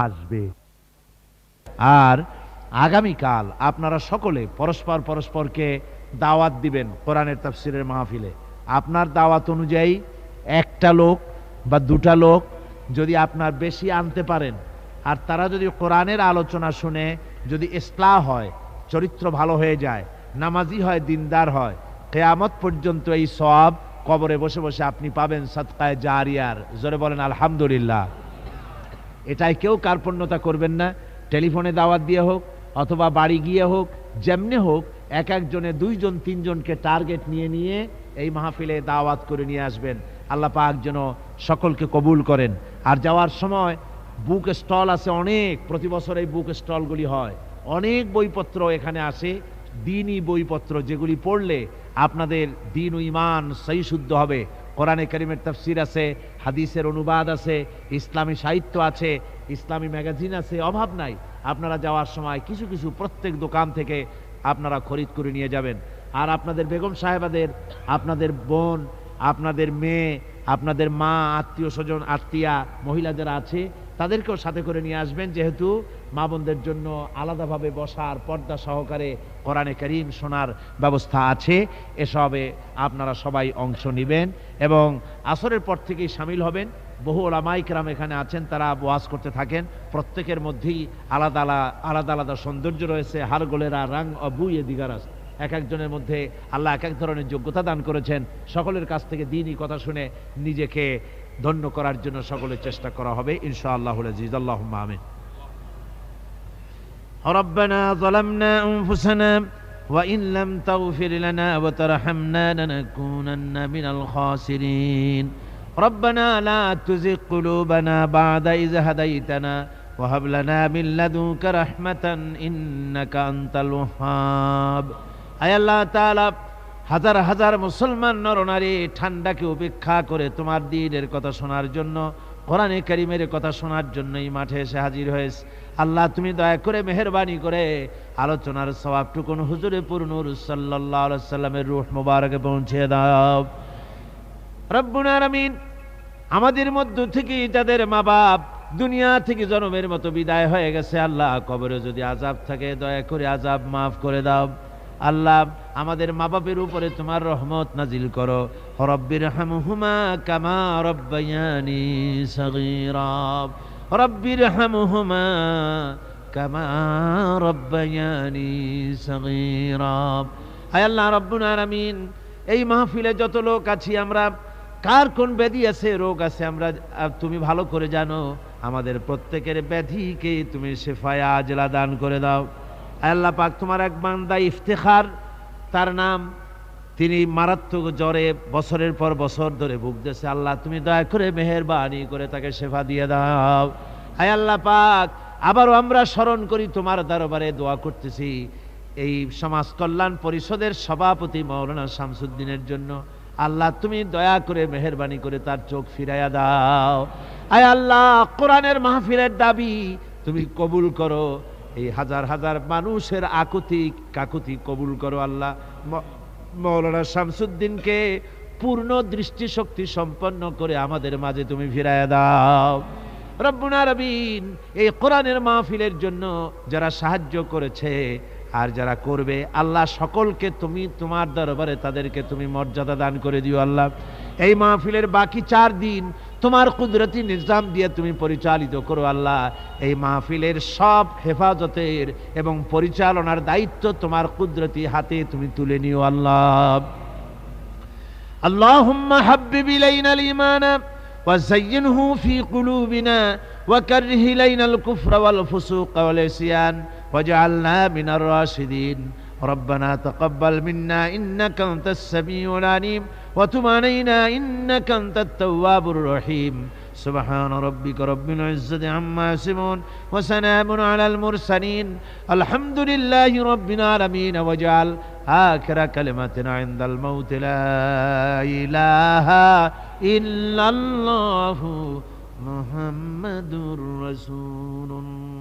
আসবে। আর আগামীকাল আপনারা সকলে পরস্পরকে দাওয়াত দিবেন কোরআনের তাফসীরের মাহফিলে। আপনার দাওয়াত অনুযায়ী 1টা লোক বা 2টা লোক যদি আপনার বেশি আনতে পারেন, আর তারা যদি কোরআনের আলোচনা শুনে যদি ইসলাহ হয়, চরিত্র ভালো হয়ে যায়, নামাজি হয়, দিনদার হয়, কিয়ামত পর্যন্ত এই সওয়াব কবরে বসে বসে আপনি পাবেন সাদকায়ে জারিয়ার। জোরে বলেন আলহামদুলিল্লাহ। এটাই কেউ কার্পণ্যতা করবেন না। টেলিফোনে দাওয়াত দিয়ে হোক অথবা বাড়ি গিয়ে হোক, যেমনে হোক, এক একজনে 2 জন 3 জনকে টার্গেট নিয়ে নিয়ে এই মাহফিলে দাওয়াত করে নিয়ে আসবেন। আল্লাহ পাক যেন সকলকে কবুল করেন। আর যাওয়ার সময় বুক স্টল আছে অনেক, প্রতি বছর এই বুক স্টলগুলি হয়, অনেক বইপত্র এখানে আসে, দ্বীনি বইপত্র, যেগুলি পড়লে আপনাদের দ্বীন ও ঈমান সহি শুদ্ধ হবে। কোরআনে কারীমের তাফসীর আছে, হাদিসের অনুবাদ আছে, ইসলামী সাহিত্য আছে, ইসলামী ম্যাগাজিন আছে, অভাব নাই। আপনারা যাওয়ার সময় কিছু কিছু প্রত্যেক দোকান থেকে আপনারা খরিদ করে নিয়ে যাবেন। আর আপনাদের বেগম সাহেবাদের, আপনাদের বোন, আপনাদের মেয়ে, আপনাদের মা, আত্মীয় স্বজন, আত্মীয়া মহিলা যারা আছে, তাদেরকেও সাথে করে নিয়ে আসবেন, যেহেতু মা বোনদের জন্য আলাদাভাবে বসার, পর্দা সহকারে কোরআনে কারীম শোনার ব্যবস্থা আছে। এসবে আপনারা সবাই অংশ নেবেন এবং আসরের পর থেকেই শামিল হবেন। বহু ওলামায়ে কেরাম এখানে আছেন, তারা ওয়াজ করতে থাকেন। প্রত্যেকের মধ্যেই আলাদা আলাদা সৌন্দর্য রয়েছে। হার গোলেরা রাং অবুয়ে দিগারাস, এক একজনের মধ্যে আল্লাহ এক এক ধরনের যোগ্যতা দান করেছেন। সকলের কাছ থেকে দ্বীনি কথা শুনে নিজেকে ধন্য করার জন্য সকলের চেষ্টা করা হবে ইনশাআল্লাহুল আজিজ। আল্লাহুম্মা আমিন। রব্বানা যালামনা আনফুসানা ওয়া ইন লাম তাগফির লানা ওয়া তারহামনা লানাকুনান্না মিনাল খাসিরিন। রব্বানা লা তুযিগ কুলুবানা বা'দা ইয হাদাইতানা ওয়া হাব লানা মিন লাদুনকা রাহমাতান ইন্নাকা আনতাল ওয়াহ্হাব। আয় আল্লাহ তাআলা, হাজার হাজার মুসলমান নরনারী ঠান্ডাকে উপেক্ষা করে তোমার দ্বীনের কথা শোনার জন্য, কোরআনে কারীমের কথা শোনার জন্য এই মাঠে এসে হাজির হয়েছে। আল্লাহ, তুমি দয়া করে মেহেরবানি করে আলোচনার সওয়াবটুকুন হুজুরে পুর নূর সাল্লাল্লাহু আলাইহি সাল্লামের রূহ মুবারকে পৌঁছে দাও। রব্বুল আলামিন, আমাদের মধ্য থেকে যাদের মা বাপ দুনিয়া থেকে জন্মের মতো বিদায় হয়ে গেছে, আল্লাহ কবরে যদি আযাব থাকে দয়া করে আযাব মাফ করে দাও। আল্লাহ, আমাদের মা বাপের উপরে তোমার রহমত নাজিল করো। রব্বিরহামহুমা কামা রব্বায়ানি সগীরা, রব্বিরহামহুমা কামা রব্বায়ানি সগীরা। আয় আল্লাহ রব্বুল আলামিন, এই মাহফিলে যত লোক আছি আমরা, কার কোন ব্যাধি আছে, রোগ আছে, আমরা তুমি ভালো করে জানো। আমাদের প্রত্যেকের ব্যাধিকে তুমি শিফায়ে আজলা দান করে দাও। আল্লাহ পাক, তোমার এক বান্দা ইফতেখার, তার নাম তিনি মারাত্মক জ্বরে বছরের পর বছর ধরে ভুগতেছে। আল্লাহ তুমি দয়া করে মেহেরবানি করে তাকে শেফা দিয়ে দাও। হায় আল্লাহ পাক, আবারও আমরা স্মরণ করি তোমার দরবারে দোয়া করতেছি এই সমাজ কল্যাণ পরিষদের সভাপতি মাওলানা শামসুদ্দিনের জন্য। আল্লাহ তুমি দয়া করে মেহেরবানি করে তার চোখ ফিরাইয়া দাও। আয় আল্লাহ, কোরআনের মাহফিলের দাবি তুমি কবুল করো, এই হাজার হাজার মানুষের আকুতি কাকুতি কবুল করো। আল্লাহ মাওলানা শামসুদ্দিনকে পূর্ণ দৃষ্টিশক্তি সম্পন্ন করে আমাদের মাঝে তুমি ফিরাইয়া দাও। রব্বুল আলামিন, এই কোরআনের মাহফিলের জন্য যারা সাহায্য করেছে আর যারা করবে, আল্লাহ সকলকে তুমি তোমার দরবারে তাদেরকে তুমি মর্যাদা দান করে দিও। আল্লাহ এই মাহফিলের বাকি 4 দিন তোমার কুদরতি নিজাম দিয়ে তুমি পরিচালিত করো। আল্লাহ এই মাহফিলের সব হেফাজতের এবং পরিচালনার দায়িত্ব তোমার কুদরতি হাতে তুমি তুলে নিও। আল্লাহ আল্লাহুম্মা হাব্বিব ইলাইনাল ঈমান وزينه في قلوبنا وكره إلينا الكفر والفسوق والعصيان واجعلنا من الراشدين ربنا تقبل منا إنك أنت السميع العليم وتب علينا إنك أنت التواب الرحيم سبحان ربك رب العزة عما يصفون وسلام على المرسلين الحمد لله رب العالمين واجعل آخر كلمتنا عند الموت لا إله إلا الله محمد رسول الله